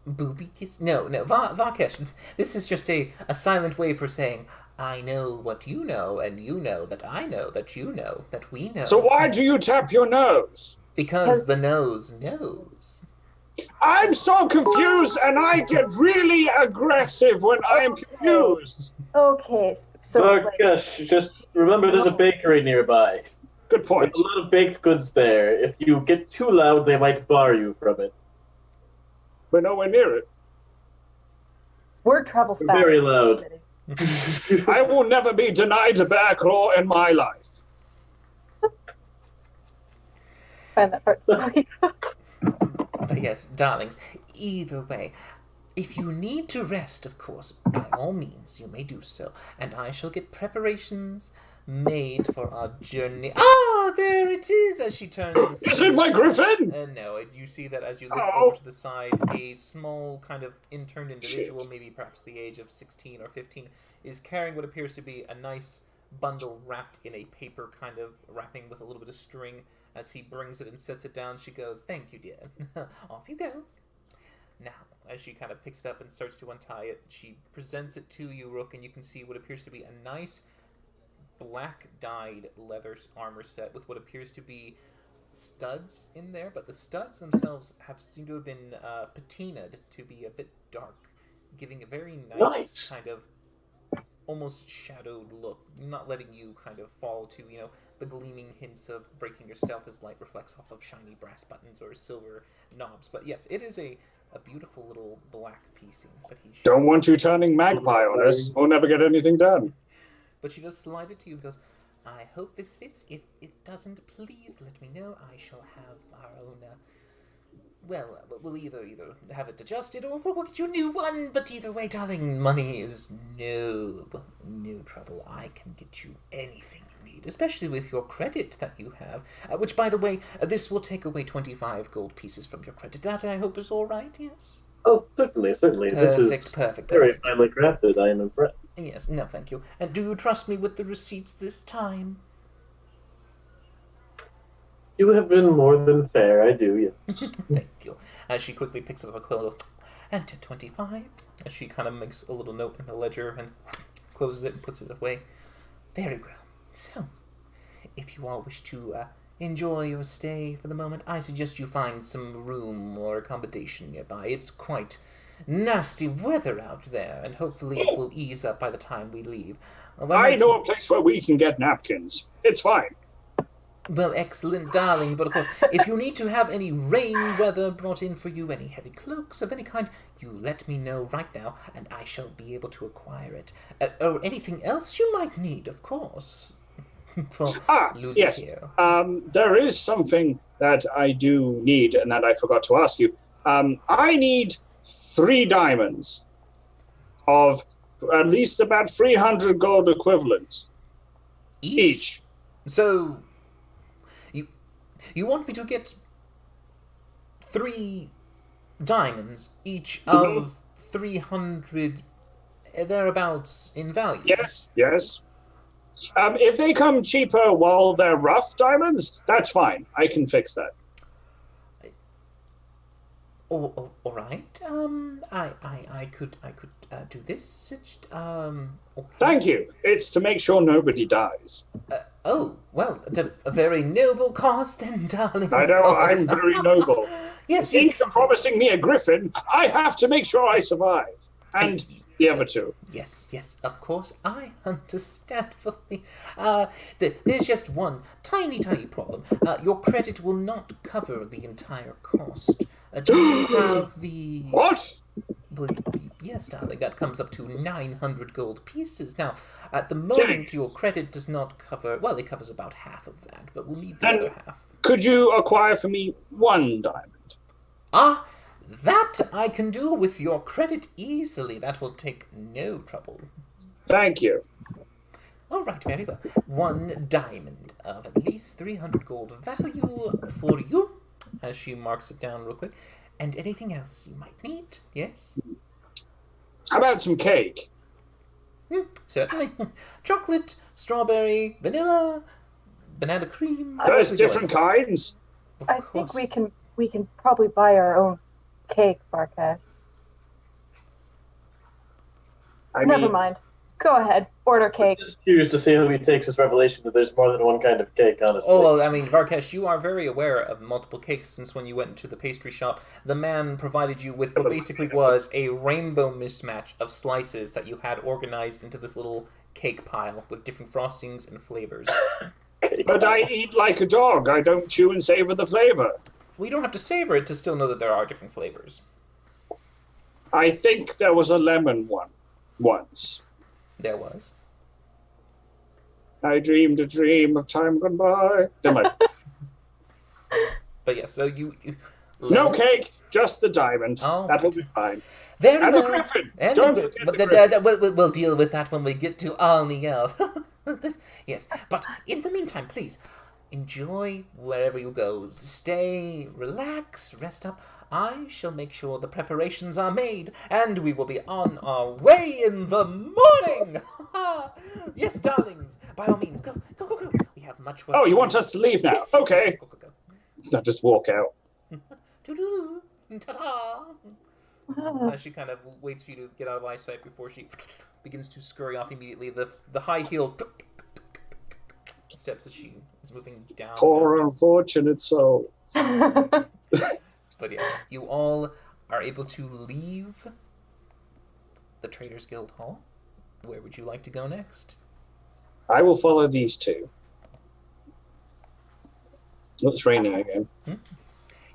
Booby kiss? No. Varkesh, this is just a silent way for saying, I know what you know, and you know that I know that you know that we know. So why do you tap your nose? Because the nose knows. I'm so confused, and I get really aggressive when I am confused. Okay, so... Varkesh, just remember there's a bakery nearby. Good point. There's a lot of baked goods there. If you get too loud, they might bar you from it. We're nowhere near it. Word travels fast. Very loud. I will never be denied a bear claw in my life. find that part funny. But yes, darlings, either way, if you need to rest, of course, by all means, you may do so, and I shall get preparations made for our journey. Ah, there it is! As she turns and Is it my griffin? no, you see that as you look Oh. over to the side, a small kind of interned individual, Shit. maybe perhaps the age of 16 or 15, is carrying what appears to be a nice bundle wrapped in a paper kind of wrapping with a little bit of string. As he brings it and sets it down, she goes, "Thank you, dear." Off you go. Now, as she kind of picks it up and starts to untie it, she presents it to you, Rook, and you can see what appears to be a nice black dyed leather armor set with what appears to be studs in there, but the studs themselves seem to have been patinaed to be a bit dark, giving a very nice kind of almost shadowed look, not letting you kind of fall to, the gleaming hints of breaking your stealth as light reflects off of shiny brass buttons or silver knobs. But yes, it is a beautiful little black piecing. But Don't want you turning magpie on us. We'll never get anything done. But she just slide it to you and goes, "I hope this fits. If it doesn't, please let me know. I shall have our own, we'll either have it adjusted or we'll get you a new one. But either way, darling, money is no trouble. I can get you anything you need, especially with your credit that you have. Which, by the way, this will take away 25 gold pieces from your credit. That, I hope, is all right, yes?" Oh, certainly. This is Perfect. very finely crafted. I am impressed. Yes, no, thank you. And do you trust me with the receipts this time? You have been more than fair. I do, yes. Thank you. As she quickly picks up a quill and goes, "Enter 25. As she kind of makes a little note in the ledger and closes it and puts it away. Very well. So, if you all wish to enjoy your stay for the moment, I suggest you find some room or accommodation nearby. It's quite nasty weather out there, and hopefully it will ease up by the time we leave. I know a place where we can get napkins. It's fine. Well, excellent, darling. But of course, if you need to have any rain weather brought in for you, any heavy cloaks of any kind, you let me know right now, and I shall be able to acquire it. Or anything else you might need, of course. For Lulu yes. here. There is something that I do need, and that I forgot to ask you. I need 3 diamonds of at least about 300 gold equivalent each. So, you want me to get 3 diamonds, each of 300 thereabouts in value? Yes. If they come cheaper while they're rough diamonds, that's fine. I can fix that. All right. I could do this. Okay. Thank you. It's to make sure nobody dies. Well, it's a very noble cause then, darling. I know, I'm very noble. Yes, Think you're promising me a griffin, I have to make sure I survive. And the other 2. Yes, of course, I understand fully. There's just one tiny problem. Your credit will not cover the entire cost. Do you have the... What? Well, yes, darling, that comes up to 900 gold pieces. Now, at the moment, your credit does not cover... Well, it covers about half of that, but we'll need the other half. Could you acquire for me 1 diamond? That I can do with your credit easily. That will take no trouble. Thank you. All right, very well. 1 diamond of at least 300 gold value for you, as she marks it down real quick. And anything else you might need, yes? How about some cake? Certainly. Chocolate, strawberry, vanilla, banana cream. There's different kinds. I think we can probably buy our own cake, Barkesh. Never mind. Go ahead. Order cake. I'm just curious to see how he takes this revelation that there's more than one kind of cake, honestly. Oh, well, I mean, Varkesh, you are very aware of multiple cakes since when you went into the pastry shop. The man provided you with what basically was a rainbow mismatch of slices that you had organized into this little cake pile with different frostings and flavors. But I eat like a dog. I don't chew and savor the flavor. Well, you don't have to savor it to still know that there are different flavors. I think there was a lemon one once. There was. I dreamed a dream of time gone by. Never mind. But yeah, so you No cake, just the diamond. Oh. That will be fine. Very And the well. griffin. And Don't the, forget but the griffin. we'll deal with that when we get to Alniel. Yes, but in the meantime, please enjoy wherever you go. Stay, relax, rest up. I shall make sure the preparations are made, and we will be on our way in the morning. Yes, darlings, by all means, go. We have much work. Oh, you to want do. us to leave now? Yes, Okay. Go. I'll just walk out. Doo-doo. Ta-da. She kind of waits for you to get out of eyesight before she begins to scurry off immediately. The high heel steps as she is moving down. Poor unfortunate souls. But yes, you all are able to leave the Traders Guild Hall. Where would you like to go next? I will follow these two. Oh, it's raining again.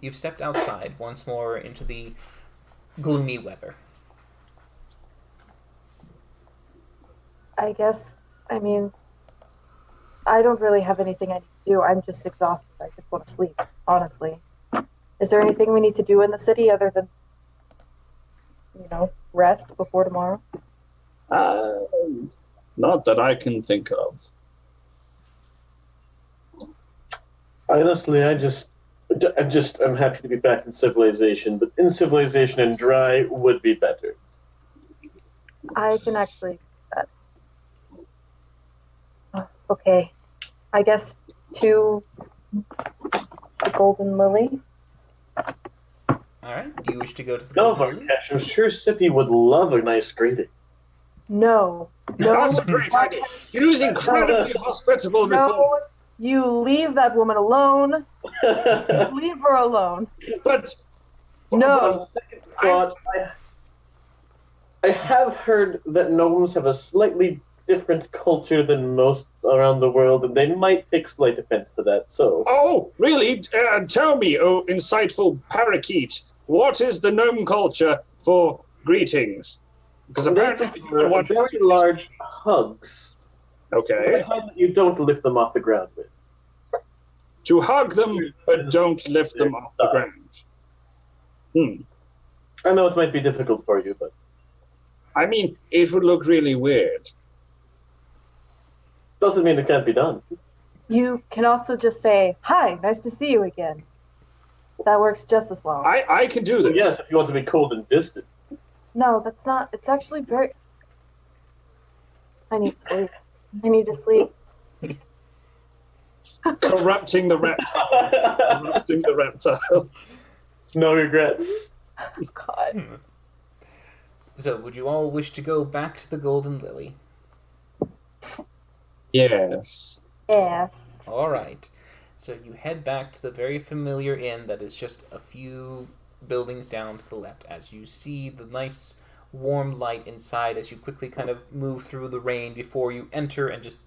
You've stepped outside once more into the gloomy weather. I guess, I mean, I don't really have anything I need to do. I'm just exhausted. I just want to sleep, honestly. Is there anything we need to do in the city other than, rest before tomorrow? Not that I can think of. Honestly, I'm happy to be back in civilization, but in civilization and dry would be better. I can actually do that. Okay. I guess to the Golden Lily. Alright, do you wish to go to the No, Golden Lily? Varkash, I'm sure Sippy would love a nice greeting. No. That's a great idea. He was incredibly hospitable before. No, you leave that woman alone. Leave her alone. But No. Second thought, I have heard that gnomes have a slightly different culture than most around the world, and they might take slight offense to that, so... oh, really? Tell me, oh insightful parakeet, what is the gnome culture for greetings? Because apparently very large hugs. Okay. You don't lift them off the ground with. To hug them, but don't lift them off the ground. I know it might be difficult for you, but... I mean, it would look really weird. Doesn't mean it can't be done. You can also just say, "Hi, nice to see you again." That works just as well. I can do this. Yes, if you want to be cold and distant. No, that's not. It's actually very. I need to sleep. I need to sleep. Corrupting the reptile. Corrupting the reptile. No regrets. God. So, would you all wish to go back to the Golden Lily? Yes. Yes. Alright. So you head back to the very familiar inn that is just a few buildings down to the left as you see the nice warm light inside as you quickly kind of move through the rain before you enter and just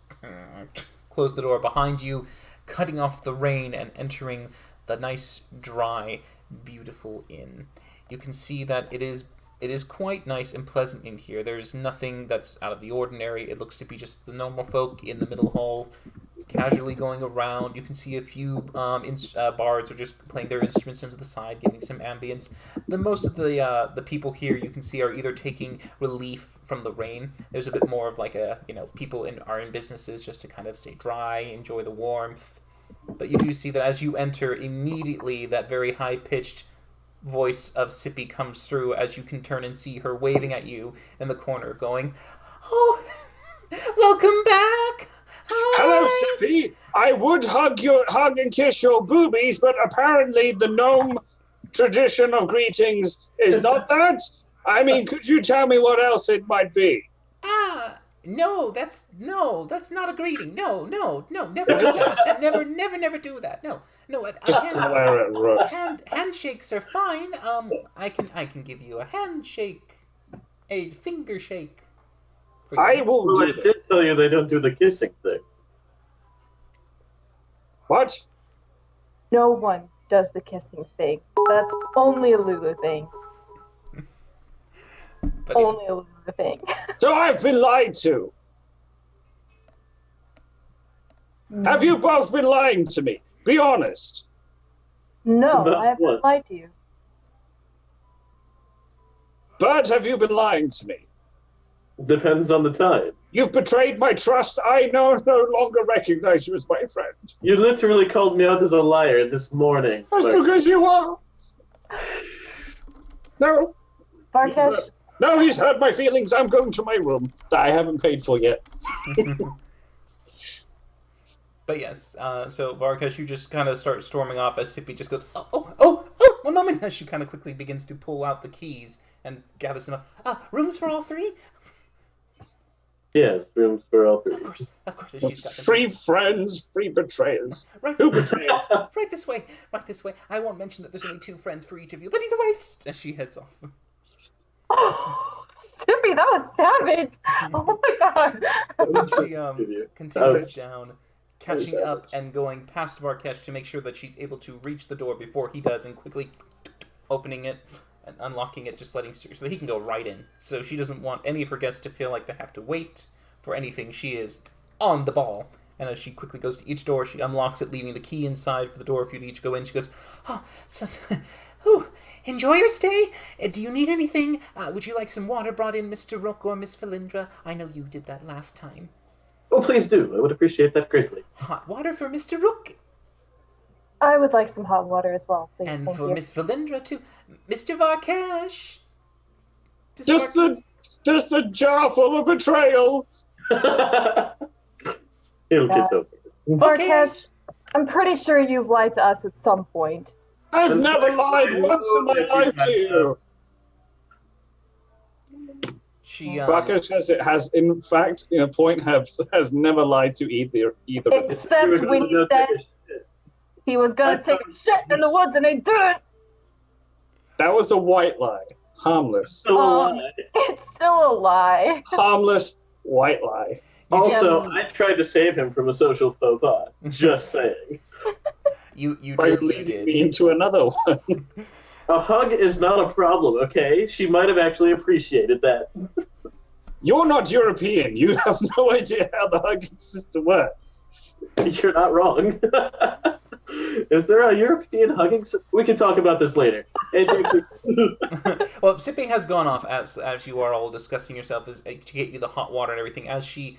close the door behind you, cutting off the rain and entering the nice, dry, beautiful inn. You can see that it is quite nice and pleasant in here. There's nothing that's out of the ordinary. It looks to be just the normal folk in the middle hall, casually going around. You can see a few bards are just playing their instruments into the side, giving some ambience. Most of the people here you can see are either taking relief from the rain. There's a bit more of like people are in businesses just to kind of stay dry, enjoy the warmth. But you do see that as you enter, immediately that very high-pitched voice of Sippy comes through as you can turn and see her waving at you in the corner, going, "Oh, welcome back! Hi. Hello, Sippy. I would hug and kiss your boobies, but apparently the gnome tradition of greetings is not that. I mean, could you tell me what else it might be?" No, that's not a greeting. No, never do that. Never do that. No. Handshakes are fine. I can give you a handshake, a finger shake. I will Well, do I that. did tell you they don't do the kissing thing. What? No one does the kissing thing. That's only a Lulu thing. But Only yes. a Lulu thing. So I've been lied to. Have you both been lying to me? Be honest. No, About I haven't what? lied to you. But have you been lying to me? Depends on the time. You've betrayed my trust. I no longer recognize you as my friend. You literally called me out as a liar this morning. That's Like, because you are. No. Varkesh, No, he's hurt my feelings. I'm going to my room that I haven't paid for yet. But yes, so Varkesh, you just kind of start storming off as Sippy just goes, one moment, as she kind of quickly begins to pull out the keys and gathers them up. Rooms for all three? yes, rooms for all three. Of course, she's got them. Free friends, free betrayers. Right, Who betrays? right this way. I won't mention that there's only 2 friends for each of you, but either way, as she heads off. Sippy, that was savage. Oh my god. She continues down, catching savage. up and going past Varkesh to make sure that she's able to reach the door before he does, and quickly opening it and unlocking it, just letting so that he can go right in. So she doesn't want any of her guests to feel like they have to wait for anything. She is on the ball. And as she quickly goes to each door, she unlocks it, leaving the key inside for the door for you to each go in. She goes, enjoy your stay. Do you need anything? Would you like some water brought in, Mr. Rook or Miss Valindra? I know you did that last time. Oh, please do. I would appreciate that greatly. Hot water for Mr. Rook. I would like some hot water as well, please. And Thank for you. Miss Valindra, too. Mr. Varkesh. Just a jar full of betrayal. It'll get over. Varkesh, I'm pretty sure you've lied to us at some point. I've never lied once in my life to you. She, Rakesh has in fact, in a point, has never lied to either of us. Except when he said he was gonna take a shit in the woods and he didn't. That was a white lie. Harmless. Still a lie. It's still a lie. Harmless white lie. Also, I tried to save him from a social faux pas. Just saying. You By did. leading me into another one. A hug is not a problem, okay? She might have actually appreciated that. You're not European. You have no idea how the hugging system works. You're not wrong. Is there a European hugging? We can talk about this later. AJ, Well, Sippy has gone off as you are all discussing yourself to get you the hot water and everything. As she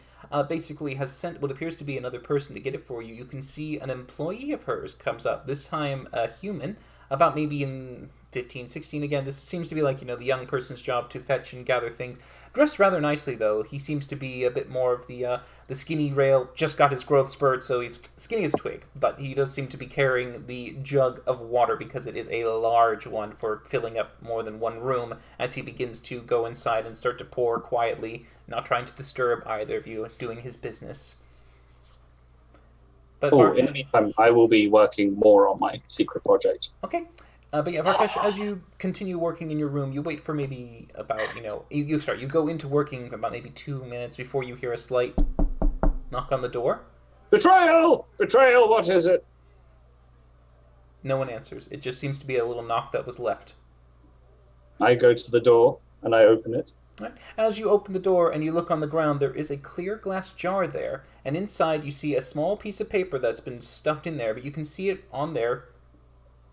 basically has sent what appears to be another person to get it for you, you can see an employee of hers comes up. This time a human, about maybe in 15, 16 again. This seems to be like, the young person's job to fetch and gather things. Dressed rather nicely, though. He seems to be a bit more of the skinny rail, just got his growth spurt, so he's skinny as a twig. But he does seem to be carrying the jug of water because it is a large one for filling up more than one room as he begins to go inside and start to pour quietly, not trying to disturb either of you, doing his business. But In the meantime, I will be working more on my secret project. Okay. But yeah, Varkesh, as you continue working in your room, you wait for maybe about, you go into working about maybe 2 minutes before you hear a slight knock on the door. Betrayal! Betrayal, what is it? No one answers. It just seems to be a little knock that was left. I go to the door and I open it. Right. As you open the door and you look on the ground, there is a clear glass jar there, and inside you see a small piece of paper that's been stuffed in there, but you can see it on there.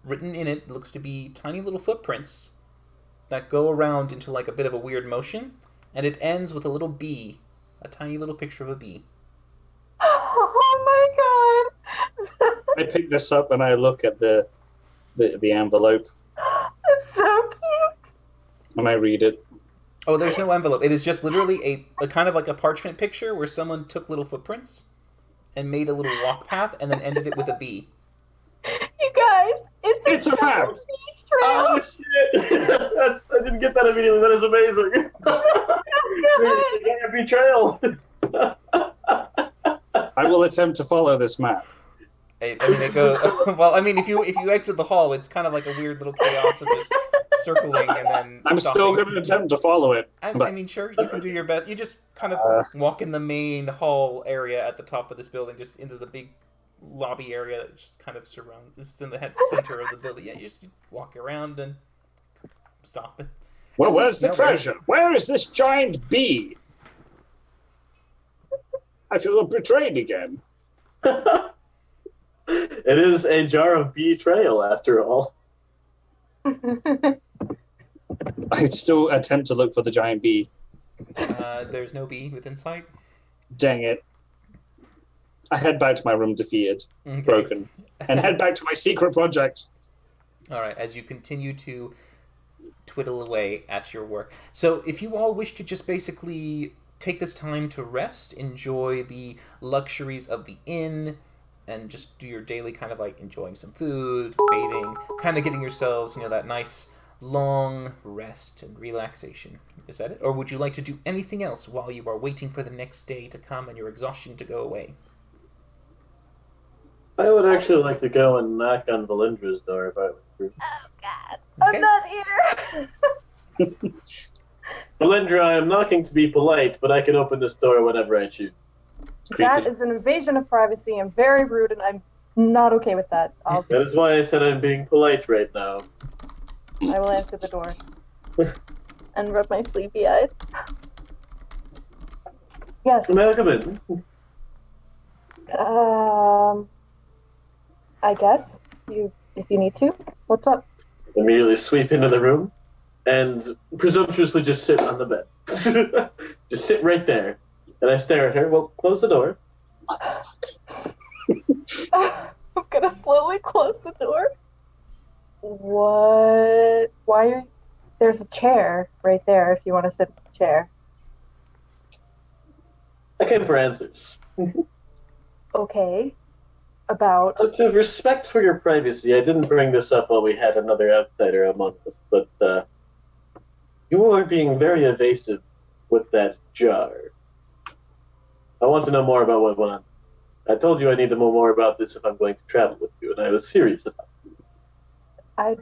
Written in it looks to be tiny little footprints that go around into like a bit of a weird motion, and it ends with a little bee, a tiny little picture of a bee. Oh my god. I pick this up and I look at the envelope It's so cute. and I read it. Oh, there's no envelope. It is just literally a kind of like a parchment picture where someone took little footprints and made a little walk path and then ended it with a bee. You guys, It's a map. beach trail. oh, shit! I didn't get that immediately. That is amazing. Betrayal. I will attempt to follow this map. I mean, it goes. Well, I mean, if you exit the hall, it's kind of like a weird little chaos of just circling and then. I'm still going to attempt to follow it. I mean, sure, you can do your best. You just kind of walk in the main hall area at the top of this building, just into the big lobby area that just kind of surrounds. This is in the center of the building. Yeah, you walk around and stop it. Well, where's the No, treasure? Where is this giant bee? I feel betrayed again. It is a jar of betrayal, after all. I still attempt to look for the giant bee. There's no bee within sight. Dang it. I head back to my room defeated, Okay. broken, and head back to my secret project. All right, as you continue to twiddle away at your work. So if you all wish to just basically take this time to rest, enjoy the luxuries of the inn, and just do your daily kind of like enjoying some food, bathing, kind of getting yourselves, that nice long rest and relaxation. Is that it? Or would you like to do anything else while you are waiting for the next day to come and your exhaustion to go away? I would actually like to go and knock on Valindra's door if I were through. Oh God, Okay. I'm not here. Valindra, I am knocking to be polite, but I can open this door whenever I choose. That is an invasion of privacy and very rude, and I'm not okay with that. That is why I said I'm being polite right now. I will answer the door and rub my sleepy eyes. Yes. May I come in? I guess if you need to. What's up? Immediately sweep into the room and presumptuously just sit on the bed. Just sit right there. And I stare at her. Well, close the door. I'm gonna slowly close the door. What? Why are? There's a chair right there if you want to sit in the chair. I came for answers. Okay. About. Out of respect for your privacy, I didn't bring this up while we had another outsider among us, but you are being very evasive with that jar. I want to know more about what went on. I told you I need to know more about this if I'm going to travel with you, and I was serious about it. I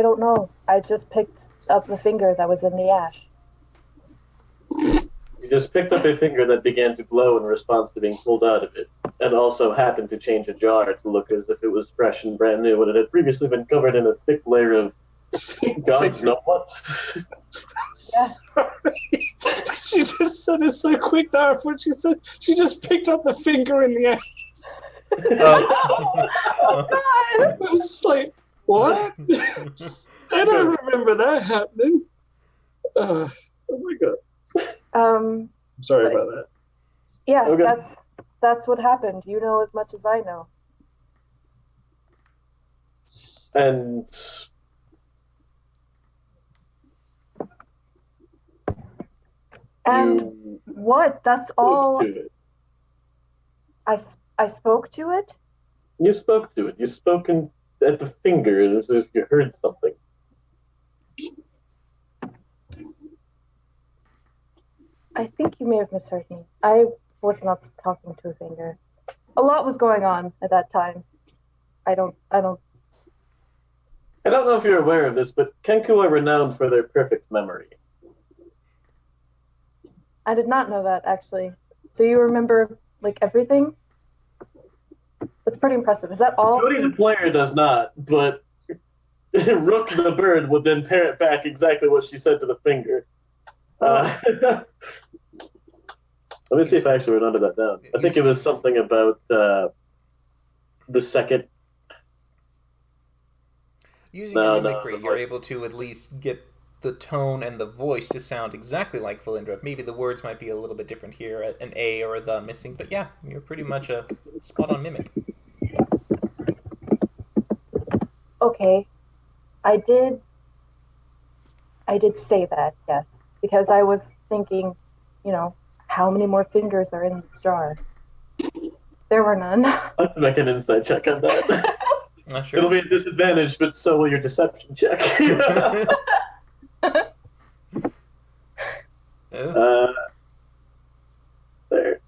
don't know. I just picked up the finger that was in the ash. You just picked up a finger that began to glow in response to being pulled out of it, and also happened to change a jar to look as if it was fresh and brand new when it had previously been covered in a thick layer of God's know what. Yeah. Sorry. She just said it so quick there when she said she just picked up the finger in the ass. Oh God! I was just like, what? I don't remember that happening. Oh my God. I'm sorry about that. Yeah, Okay. that's what happened. You know as much as I know. And And you what? That's all. spoke to it. I spoke to it. You spoke to it. You spoke at the finger as if you heard something. I think you may have misheard me. I was not talking to a finger. A lot was going on at that time. I don't. I don't know if you're aware of this, but Kenku are renowned for their perfect memory. I did not know that actually. So you remember like everything? That's pretty impressive. Is that all? Cody the player does not, but Rook the bird would then parrot back exactly what she said to the finger. Let me see if I actually wrote under that down. I think it was something about the second. Using No, your no, mimicry, no. you're able to at least get the tone and the voice to sound exactly like Valindra. Maybe the words might be a little bit different here, an A or a the missing, but yeah, you're pretty much a spot-on mimic. Okay. I did say that, yes. Because I was thinking, how many more fingers are in this jar? There were none. I'll have to make an insight check on that. Not sure. It'll be a disadvantage, but so will your deception check. Oh, There.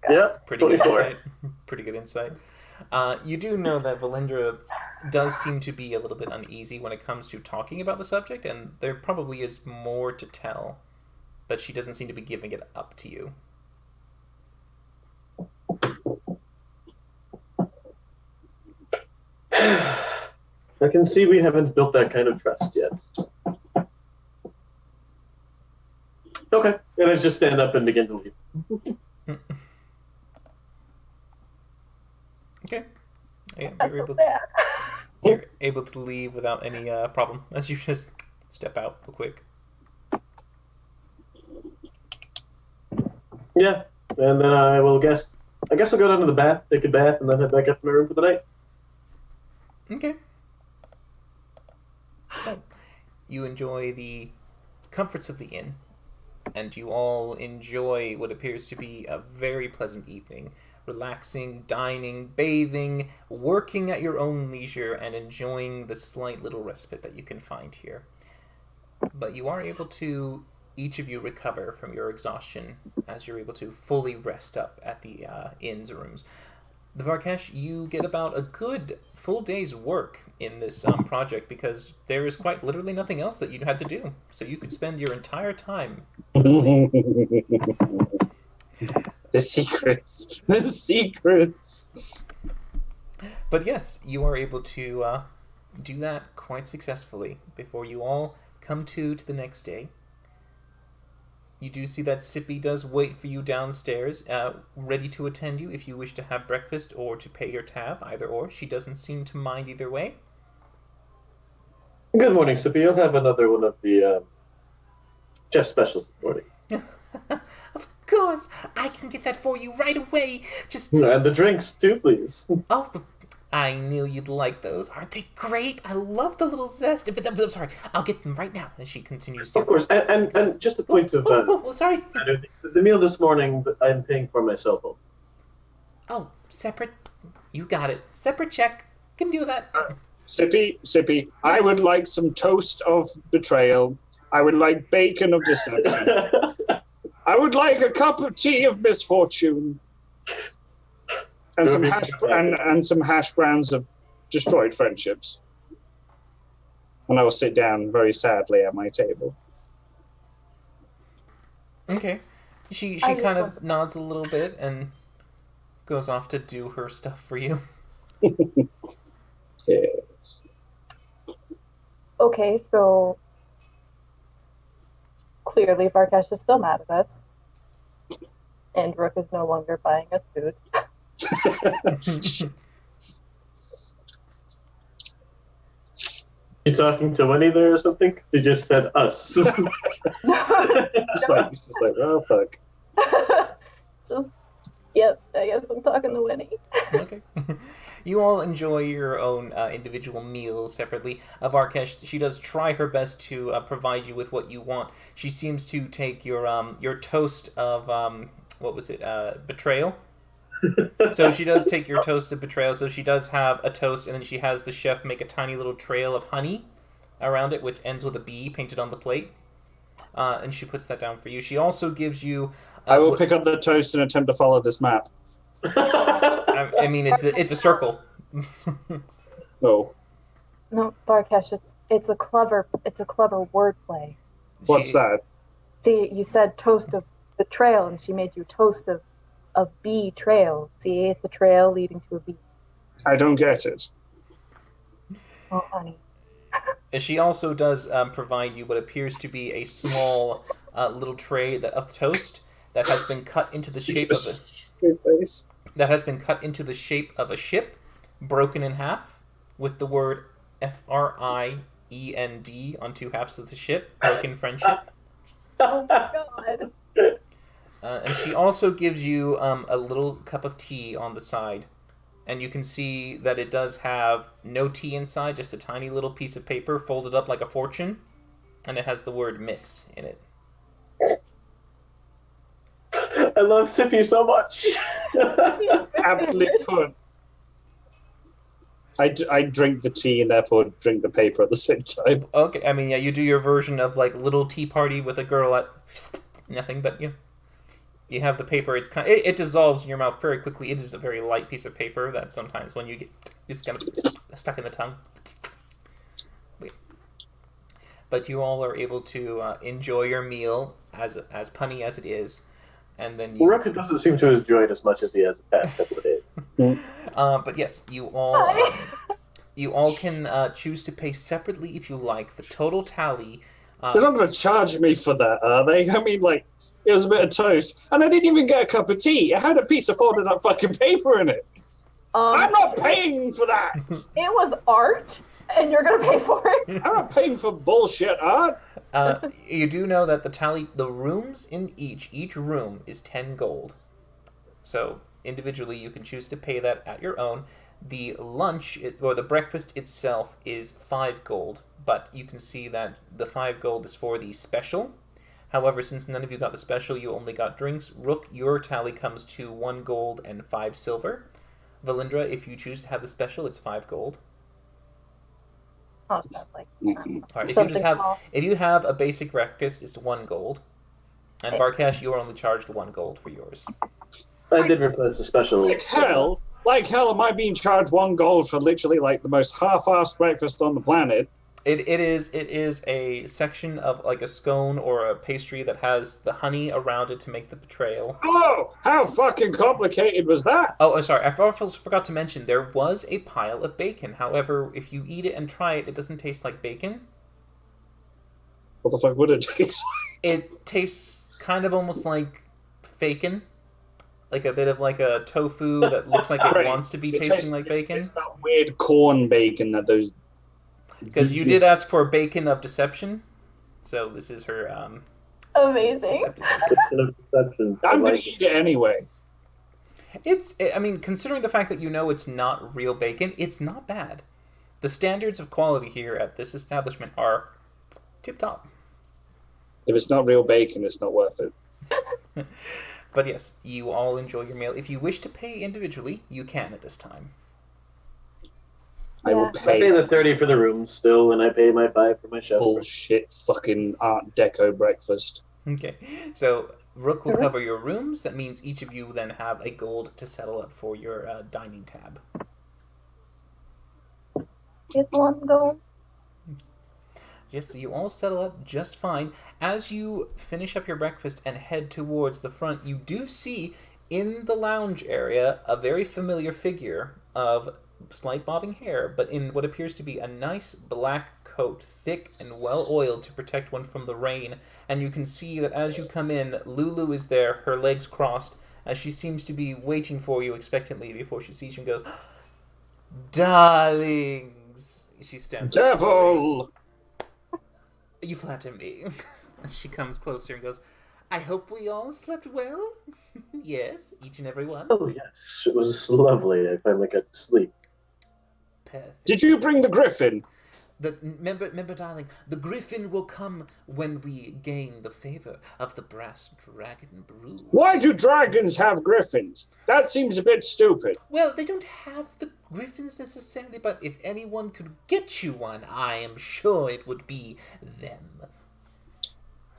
Yep, pretty good 24. insight. Pretty good insight. You do know that Valindra does seem to be a little bit uneasy when it comes to talking about the subject, and there probably is more to tell, but she doesn't seem to be giving it up to you. I can see we haven't built that kind of trust yet. Okay, and I just stand up and begin to leave. Okay. Yeah, I feel bad. you're able to leave without any problem as you just step out real quick. Yeah, and then I guess I'll go down to the bath, take a bath, and then head back up to my room for the night. Okay. So, you enjoy the comforts of the inn, and you all enjoy what appears to be a very pleasant evening. Relaxing, dining, bathing, working at your own leisure, and enjoying the slight little respite that you can find here. But you are able to, each of you, recover from your exhaustion as you're able to fully rest up at the inn's rooms. The Varkesh, you get about a good full day's work in this project because there is quite literally nothing else that you had to do. So you could spend your entire time. The secrets. The secrets. But yes, you are able to do that quite successfully before you all come to the next day. You do see that Sippy does wait for you downstairs, ready to attend you if you wish to have breakfast or to pay your tab, either or. She doesn't seem to mind either way. Good morning, Sippy. You'll have another one of the chef specials this morning. Of course, I can get that for you right away. Just And the drinks, too, please. Oh, I knew you'd like those. Aren't they great? I love the little zest. But I'm sorry, I'll get them right now. And she continues to... Of course, and just a point of... sorry. The meal this morning, I'm paying for myself. Oh, separate... You got it. Separate check. Can do that. Sippy, I would like some toast of betrayal. I would like bacon of deception. I would like a cup of tea of misfortune. And some hash browns of destroyed friendships. And I will sit down very sadly at my table. Okay. She kind of nods a little bit and goes off to do her stuff for you. Yes. Okay, so clearly Varkesh is still mad at us. And Rook is no longer buying us food. You talking to Winnie there or something? You just said us. Just like, oh fuck. Yep, I guess I'm talking to Winnie. Okay. You all enjoy your own individual meals separately. Varkesh, she does try her best to provide you with what you want. She seems to take your toast of betrayal. So she does take your toast of betrayal. So she does have a toast, and then she has the chef make a tiny little trail of honey around it, which ends with a bee painted on the plate. And she puts that down for you. She also gives you... I will pick up the toast and attempt to follow this map. I mean, it's a circle. Oh. No, Varkesh, it's a clever wordplay. What's that? See, you said toast of betrayal, and she made you toast of bee trail. See, it's a trail leading to a bee. I don't get it. Oh, honey. She also does provide you what appears to be a small little tray of toast that has been cut into the shape of a ship, broken in half, with the word FRIEND on two halves of the ship, broken friendship. Oh my god. And she also gives you a little cup of tea on the side. And you can see that it does have no tea inside, just a tiny little piece of paper folded up like a fortune. And it has the word miss in it. I love Sippy so much. Aptly put. I drink the tea and therefore drink the paper at the same time. Okay, I mean, yeah, you do your version of like little tea party with a girl at nothing, but you have the paper. It's it dissolves in your mouth very quickly. It is a very light piece of paper that sometimes when you get it's kind of stuck in the tongue. But you all are able to enjoy your meal as punny as it is, and then Rook doesn't seem to enjoy it as much as he has the past couple of days. But yes, you all can choose to pay separately if you like. The total tally. They're not going to charge me for that, are they? I mean, like, it was a bit of toast, and I didn't even get a cup of tea. It had a piece of folded up fucking paper in it. I'm not paying for that! It was art, and you're gonna pay for it. I'm not paying for bullshit art! You do know that the rooms in each room is 10 gold. So individually, you can choose to pay that at your own. The lunch or the breakfast itself is 5 gold, but you can see that the 5 gold is for the special. However, since none of you got the special, you only got drinks. Rook, your tally comes to 1 gold and 5 silver. Valindra, if you choose to have the special, it's 5 gold. Oh, sounds like All right, something small. if you have a basic breakfast, it's 1 gold. And Varkash, you are only charged 1 gold for yours. I did replace the special. Like hell am I being charged 1 gold for literally like the most half-assed breakfast on the planet? It is a section of like a scone or a pastry that has the honey around it to make the betrayal. Oh, how fucking complicated was that? Oh, sorry, I also forgot to mention there was a pile of bacon. However, if you eat it and try it, it doesn't taste like bacon. What the fuck would it taste like? It tastes kind of almost like bacon. Like a bit of like a tofu that looks like it Right. wants to be It tasting tastes- like bacon. It's that weird corn bacon that those... Because you did ask for bacon of deception. So this is her Amazing. deceptive. Deception. I'm gonna eat it anyway. I mean, considering the fact that you know it's not real bacon, it's not bad. The standards of quality here at this establishment are tip-top. If it's not real bacon, it's not worth it. But yes, you all enjoy your meal. If you wish to pay individually, you can at this time. I will I pay pay the 30 for the room still, and I pay my 5 for my chef. bullshit fucking Art Deco breakfast. Okay, so Rook will cover your rooms. That means each of you then have a gold to settle up for your dining tab. It's 1 gold. Yes, so you all settle up just fine. As you finish up your breakfast and head towards the front, you do see in the lounge area a very familiar figure of slight bobbing hair, but in what appears to be a nice black coat, thick and well oiled to protect one from the rain. And you can see that as you come in, Lulu is there, her legs crossed, as she seems to be waiting for you expectantly before she sees you and goes, "Darlings!" She stands up. Devil! You flatter me. She comes closer and goes, "I hope we all slept well." Yes, each and every one. Oh, yes. It was lovely. I finally got to sleep. Perfect. Did you bring the griffin? Remember, darling, the griffin will come when we gain the favor of the brass dragon brood. Why do dragons have griffins? That seems a bit stupid. Well, they don't have the griffins necessarily, but if anyone could get you one, I am sure it would be them.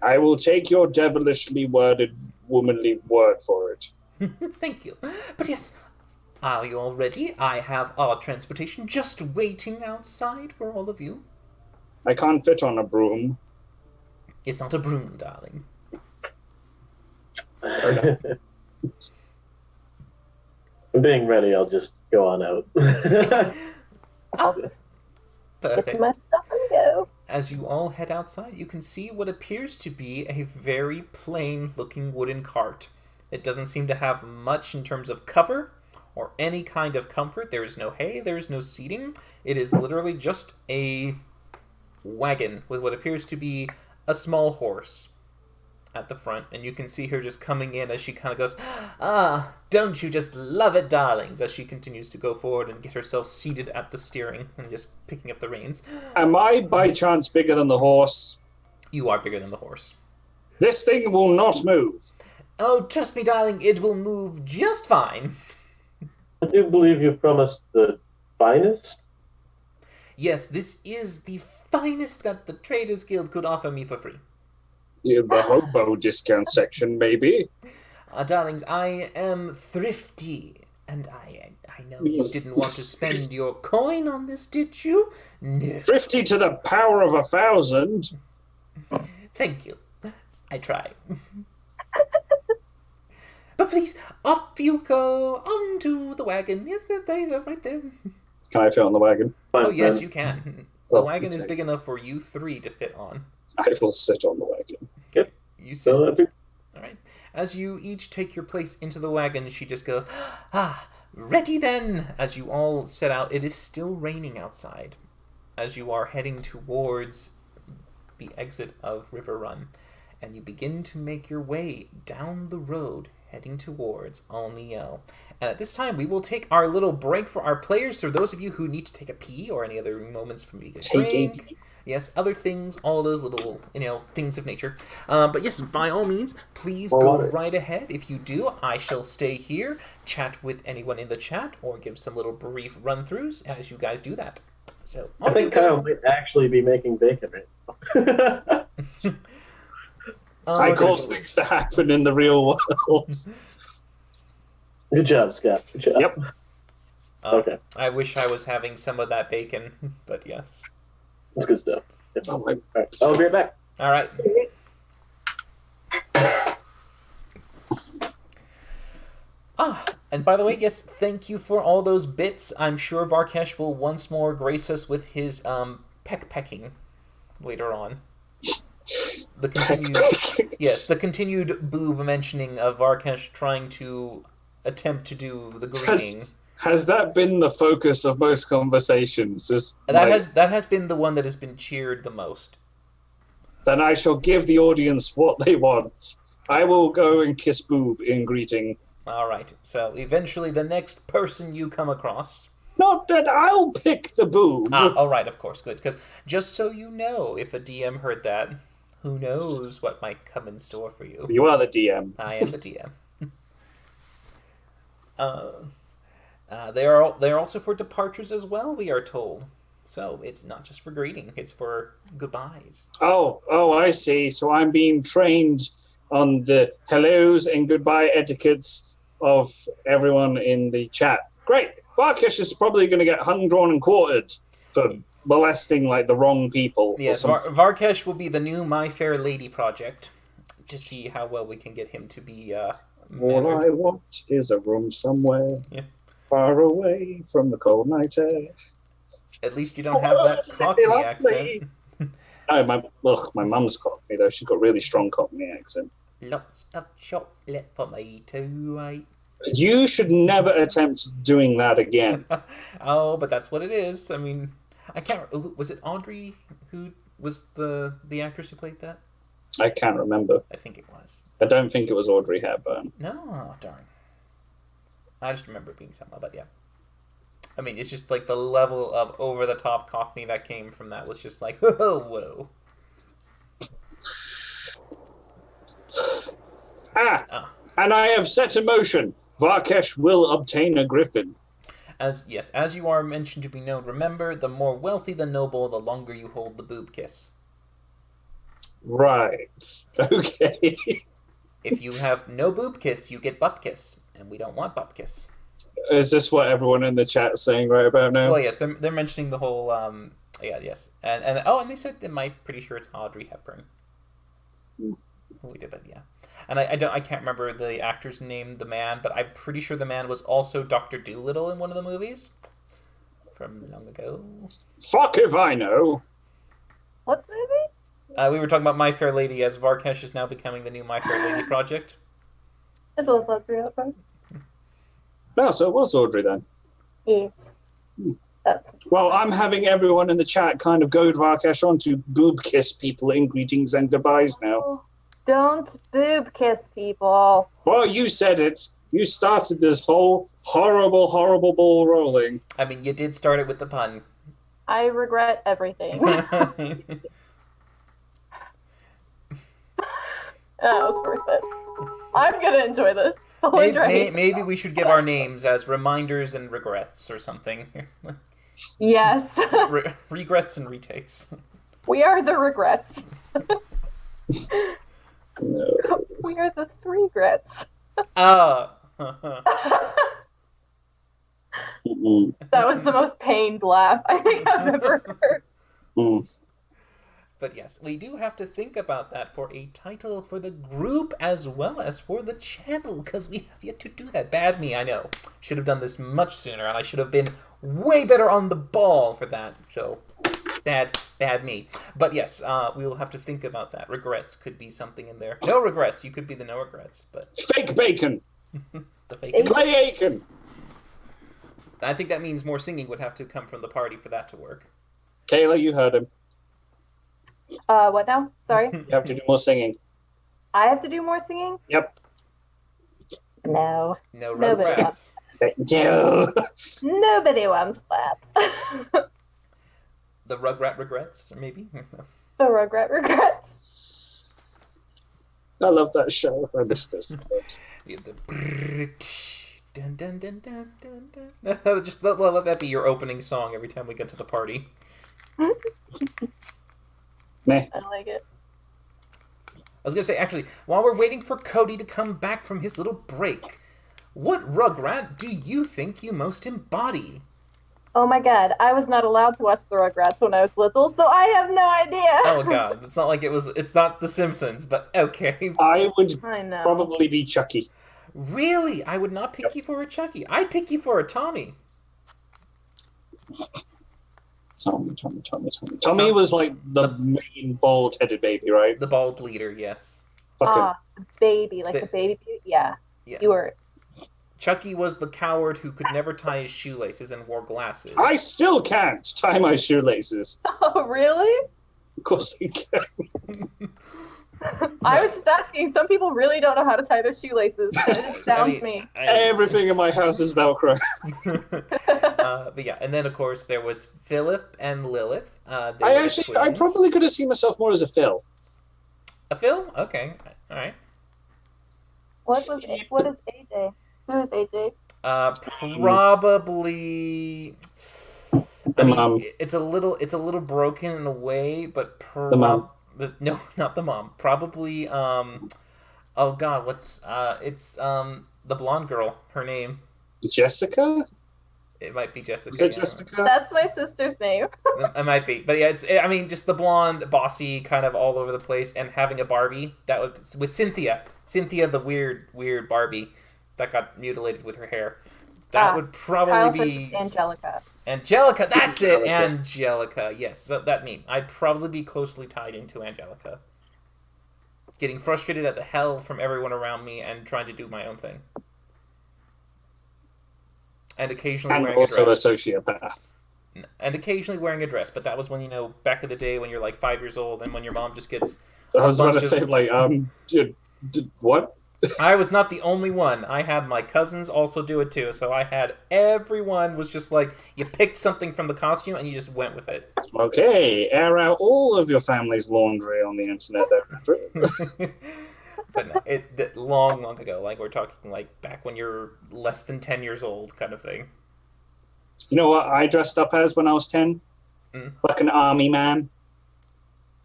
I will take your devilishly worded womanly word for it. Thank you. But yes, are you all ready? I have our transportation just waiting outside for all of you. I can't fit on a broom. It's not a broom, darling. Being ready, I'll just go on out. I'll just get Perfect. my stuff and go. As you all head outside, you can see what appears to be a very plain-looking wooden cart. It doesn't seem to have much in terms of cover or any kind of comfort. There is no hay, there is no seating. It is literally just a wagon with what appears to be a small horse at the front. And you can see her just coming in as she kind of goes, "Ah, don't you just love it, darlings?" as she continues to go forward and get herself seated at the steering and just picking up the reins. Am I by chance bigger than the horse? You are bigger than the horse. This thing will not move. Oh, trust me, darling, it will move just fine. I do believe you promised the finest. Yes, this is the finest that the Traders Guild could offer me for free. Yeah, the hobo discount section, maybe. Darlings, I am thrifty, and I know you didn't want to spend your coin on this, did you? No. Thrifty to the power of 1,000. Thank you. I try. But please, up you go, onto the wagon. Yes, there you go, right there. Can I fit on the wagon? Fine, Oh, yes, then. you can. The Oh, wagon is okay. big enough for you 3 to fit on. I will sit on the wagon. You sit. So, All right. As you each take your place into the wagon, she just goes, "Ah, Ready then! As you all set out, it is still raining outside. As you are heading towards the exit of River Run, and you begin to make your way down the road heading towards Alniel. And at this time, we will take our little break for our players. For those of you who need to take a pee or any other moments for me to drink, yes, other things, all those little, things of nature. But yes, by all means, please go right ahead. If you do, I shall stay here, chat with anyone in the chat, or give some little brief run-throughs as you guys do that. So I think Kyle might actually be making bacon right now. I cause things to happen in the real world. Good job, Scott. Good job. Yep. Okay. I wish I was having some of that bacon, but yes. That's good stuff. Yeah. Oh my. All right. I'll be right back. All right. And by the way, yes, thank you for all those bits. I'm sure Varkesh will once more grace us with his pecking later on. The continued boob mentioning of Varkesh trying to attempt to do the greeting. Has that been the focus of most conversations? That has been the one that has been cheered the most. Then I shall give the audience what they want. I will go and kiss boob in greeting. All right. So eventually, the next person you come across. Not that I'll pick the boob. All right. Of course, good. Because just so you know, if a DM heard that, who knows what might come in store for you? You are the DM. I am the DM. They are also for departures as well, we are told. So it's not just for greeting; it's for goodbyes. Oh, I see. So I'm being trained on the hellos and goodbye etiquettes of everyone in the chat. Great. Varkesh is probably going to get hung, drawn, and quartered for molesting the wrong people. Yes, Varkesh will be the new My Fair Lady project to see how well we can get him to be. All I want is a room somewhere far away from the cold night air. At least you don't have that Cockney accent. No, my mum's Cockney though. She's got really strong Cockney accent. Lots of chocolate for me to eat. You should never attempt doing that again. Oh, but that's what it is. I mean, I can't. Was it Audrey who was the actress who played that? I can't remember. I think it was. I don't think it was Audrey Hepburn. No, darn. I just remember it being somehow, but yeah. I mean, it's just the level of over-the-top Cockney that came from that was just whoa. And I have set in motion. Varkesh will obtain a griffin. As you are mentioned to be known, remember, the more wealthy the noble, the longer you hold the boob kiss. Right. Okay. If you have no boob kiss, you get butt kiss, and we don't want butt kiss. Is this what everyone in the chat's saying right about now? Well, yes, they're mentioning the whole yes, and they said pretty sure it's Audrey Hepburn. We did, but yeah, and I can't remember the actor's name, the man, but I'm pretty sure the man was also Dr. Dolittle in one of the movies from long ago. Fuck if I know. What movie? We were talking about My Fair Lady, as Varkesh is now becoming the new My Fair Lady project. It was Audrey Hepburn. No, so it was Audrey then. Yes. Well, I'm having everyone in the chat kind of goad Varkesh on to boob kiss people in greetings and goodbyes now. Don't boob kiss people. Well, you said it. You started this whole horrible ball rolling. I mean, you did start it with the pun. I regret everything. That was worth it. I'm gonna enjoy this. Maybe we should give our names as reminders and regrets or something. Yes. Regrets and retakes. We are the regrets. No. We are the three regrets. That was the most pained laugh I think I've ever heard. But yes, we do have to think about that for a title for the group as well as for the channel, because we have yet to do that. Bad me, I know. Should have done this much sooner, and I should have been way better on the ball for that. So, bad me. But yes, we'll have to think about that. Regrets could be something in there. No regrets. You could be the no regrets, but fake bacon. The fake. Clay Aiken. I think that means more singing would have to come from the party for that to work. Kayla, you heard him. What now? Sorry. You have to do more singing. I have to do more singing? Yep. No. No Nobody Rugrats. wants- Thank you. Nobody wants that. The Rugrat regrets, or maybe. The Rugrat regrets. I love that show. I miss this. Yeah, the dun dun dun dun dun dun. Just let that be your opening song every time we get to the party. Meh. I like it. I was gonna say, actually, while we're waiting for Cody to come back from his little break, what Rugrat do you think you most embody? Oh my god, I was not allowed to watch the Rugrats when I was little, so I have no idea. Oh god, it's not like it's not The Simpsons, but okay. I would I know. probably be Chucky. Really? I would not pick you for a Chucky. I'd pick you for a Tommy. Tommy. Tommy was like the main bald-headed baby, right? The bald leader, yes. Fuck him. Ah, baby, like The- the baby. Yeah, Yeah. you were. Chucky was the coward who could never tie his shoelaces and wore glasses. I still can't tie my shoelaces. Oh, really? Of course I can. I was just asking. Some people really don't know how to tie their shoelaces. It just astounds me. Everything in my house is Velcro. But yeah, and then of course there was Philip and Lilith. They I were twins. probably could have seen myself more as a Phil. A Phil? Okay, all right. What is AJ? Who is AJ? Probably. The mom. It's a little broken in a way, but The mom. No, not the mom. Probably. Oh God, it's the blonde girl. Her name. Jessica? It might be Jessica. Is it yeah. Jessica? That's my sister's name. It might be, but yeah, just the blonde, bossy, kind of all over the place, and having a Barbie that would with Cynthia, the weird Barbie that got mutilated with her hair. That would probably Kyle be says Angelica. Angelica. That's it, Angelica. Angelica. Yes, so that means I'd probably be closely tied into Angelica, getting frustrated at the hell from everyone around me and trying to do my own thing, and occasionally And wearing also a a dress. sociopath. And occasionally wearing a dress, but that was when, back in the day when you're like 5 years old and when your mom just gets... I was about to bunch say, of- like, what? I was not the only one. I had my cousins also do it too, so I had everyone was just like, you picked something from the costume and you just went with it. Okay, air out all of your family's laundry on the internet. But no, long ago, like we're talking like back when you're less than 10 years old kind of thing. You know what I dressed up as when I was 10? Mm. Like an army man.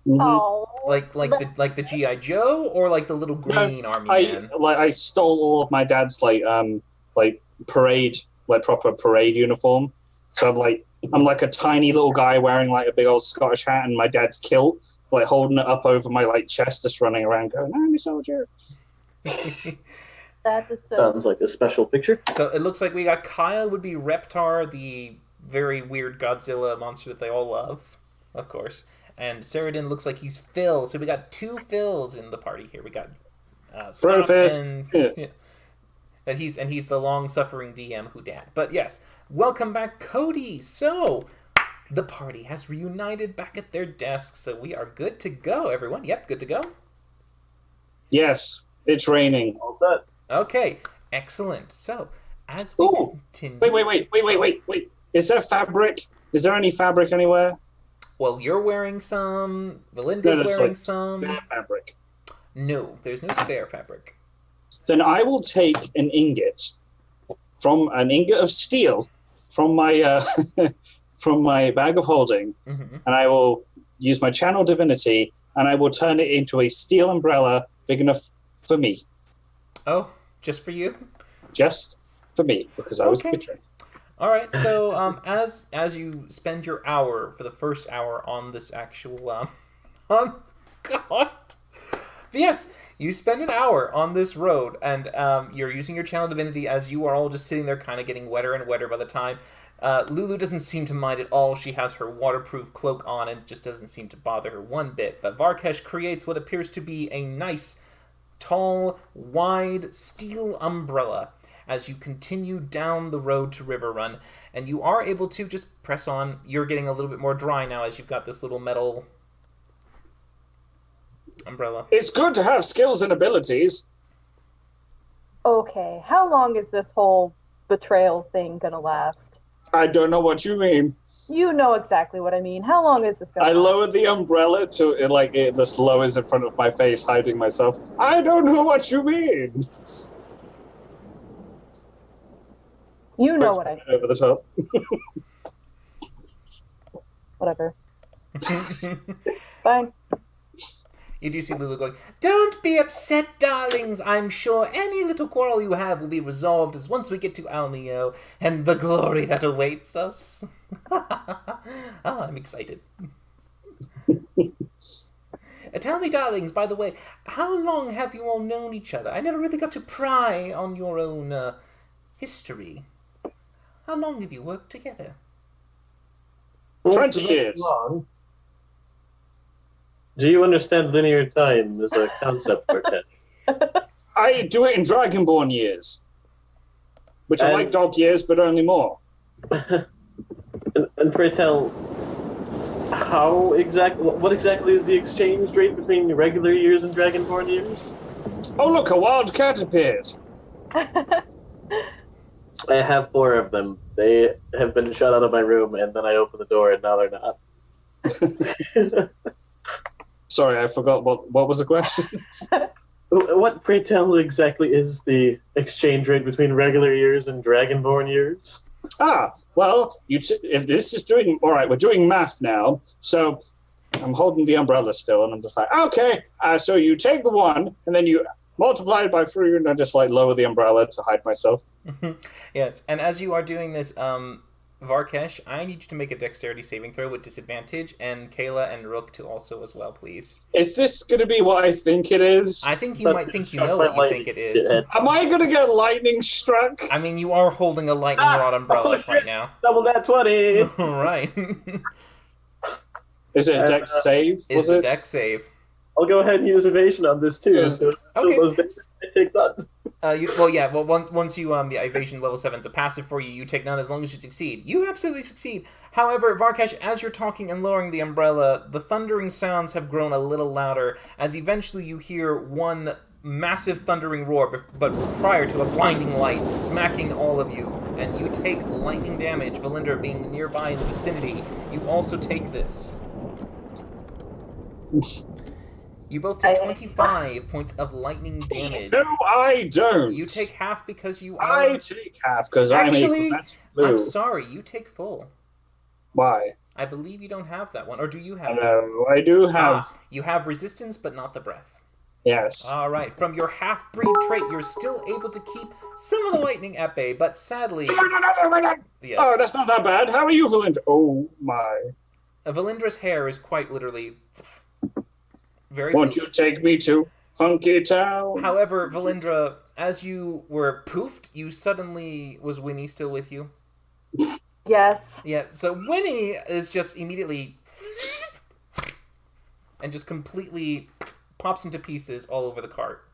Mhm. Oh. Like the G.I. Joe or like the little green army man? I stole all of my dad's parade, like proper parade uniform. So I'm like a tiny little guy wearing like a big old Scottish hat and my dad's kilt, like holding it up over my like chest, just running around going, "I'm a soldier." That is so. Sounds like a special picture. So it looks like we got Kyle would be Reptar, the very weird Godzilla monster that they all love, of course. And Saradin looks like he's Phil. So we got two Phils in the party here. We got Scott Brofist. and Yeah. that he's the long-suffering DM who dad. But yes, welcome back, Cody. So the party has reunited back at their desks, so we are good to go, everyone. Yep, good to go. Yes, it's raining. All set. Okay, excellent. So as we Ooh, continue, Wait. Is there fabric? Is there any fabric anywhere? well, you're wearing some. Belinda's that's wearing like some. spare fabric. No, there's no spare fabric. Then I will take an ingot of steel from my from my bag of holding, Hmm. and I will use my channel divinity, and I will turn it into a steel umbrella big enough for me, Oh, just for you? just for me, because I was Okay. betrayed. All right. So as you spend your hour for the first hour on this actual God. But yes, you spend an hour on this road, and you're using your channel divinity as you are all just sitting there, kind of getting wetter and wetter by the time. Lulu doesn't seem to mind at all. She has her waterproof cloak on, and it just doesn't seem to bother her one bit. But Varkesh creates what appears to be a nice, tall, wide steel umbrella. as you continue down the road to Riverrun, and you are able to just press on. You're getting a little bit more dry now as you've got this little metal umbrella. It's good to have skills and abilities. Okay, how long is this whole betrayal thing gonna last? I don't know what you mean. You know exactly what I mean. How long is this gonna I last? lowered the umbrella to it just lowers in front of my face, hiding myself. I don't know what you mean. You know what I mean. Over the top. Whatever. Fine. You do see Lulu going, "Don't be upset, darlings. I'm sure any little quarrel you have will be resolved as once we get to Alneo and the glory that awaits us." I'm excited. Tell me, darlings, by the way, how long have you all known each other? I never really got to pry on your own history. How long have you worked together? 20 years. Long. Do you understand linear time as a concept, Varkesh? I do it in Dragonborn years. Which are like dog years, but only more. And pray tell, what exactly is the exchange rate between regular years and Dragonborn years? Oh, look, a wild cat appeared. I have 4 of them. They have been shut out of my room, and then I opened the door, and now they're not. Sorry, I forgot what was the question. What, pray tell, exactly is the exchange rate between regular years and Dragonborn years? Well, if this is doing... All right, we're doing math now. So I'm holding the umbrella still, and I'm just like, okay. So you take the 1, and then you multiply it by 3, and I just lower the umbrella to hide myself. Yes, and as you are doing this, Varkesh, I need you to make a dexterity saving throw with disadvantage, and Kayla and Rook to also as well, please. Is this going to be what I think it is? I think you might think you know what you think it is. Am I going to get lightning struck? I mean, you are holding a lightning rod umbrella right now. Double that 20! Right. Is it a dex save? It's a dex save. I'll go ahead and use evasion on this too. So Okay. those days I take none. Once you the evasion level 7 is a passive for you, you take none as long as you succeed. You absolutely succeed. However, Varkesh, as you're talking and lowering the umbrella, the thundering sounds have grown a little louder, as eventually you hear one massive thundering roar, but prior to a blinding light smacking all of you, and you take lightning damage. Valindra, being nearby in the vicinity, you also take this. You both take 25 points of lightning damage. No, I don't. You take half because you are... I take half because I'm Actually, equal. That's blue. I'm sorry, you take full. Why? I believe you don't have that one. Or do you have it? No, I do have... You have resistance, but not the breath. Yes. Alright, from your half-breed trait, you're still able to keep some of the lightning at bay, but sadly... Yes. Oh, that's not that bad. How are you, Valindra? Oh, my. Valindra's hair is quite literally... very Won't blue. you take me to Funky Town? However, Valindra, as you were poofed, you suddenly... Was Winnie still with you? Yes. Yeah, so Winnie is just immediately... and just completely pops into pieces all over the cart.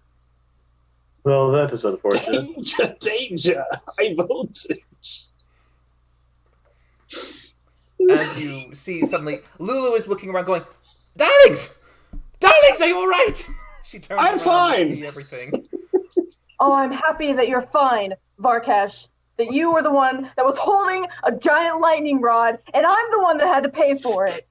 Well, that is unfortunate. Danger, danger, high voltage. As you see suddenly, Lulu is looking around going, Darlings! Darlings, are you alright? She turns I'm around fine. to see everything. Oh, I'm happy that you're fine, Varkesh. That you were the one that was holding a giant lightning rod, and I'm the one that had to pay for it.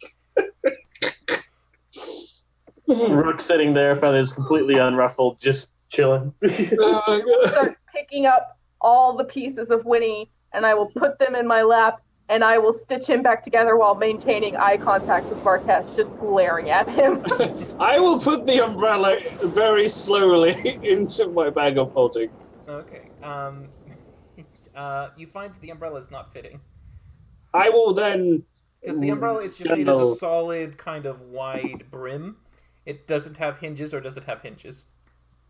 Rook sitting there, feathers completely unruffled, just chilling. Start picking up all the pieces of Winnie, and I will put them in my lap, and I will stitch him back together while maintaining eye contact with Varkesh, just glaring at him. I will put the umbrella very slowly into my bag of holding. Okay, you find that the umbrella is not fitting. I will then... Because the umbrella is just made as a solid, kind of wide brim. It doesn't have hinges, or does it have hinges?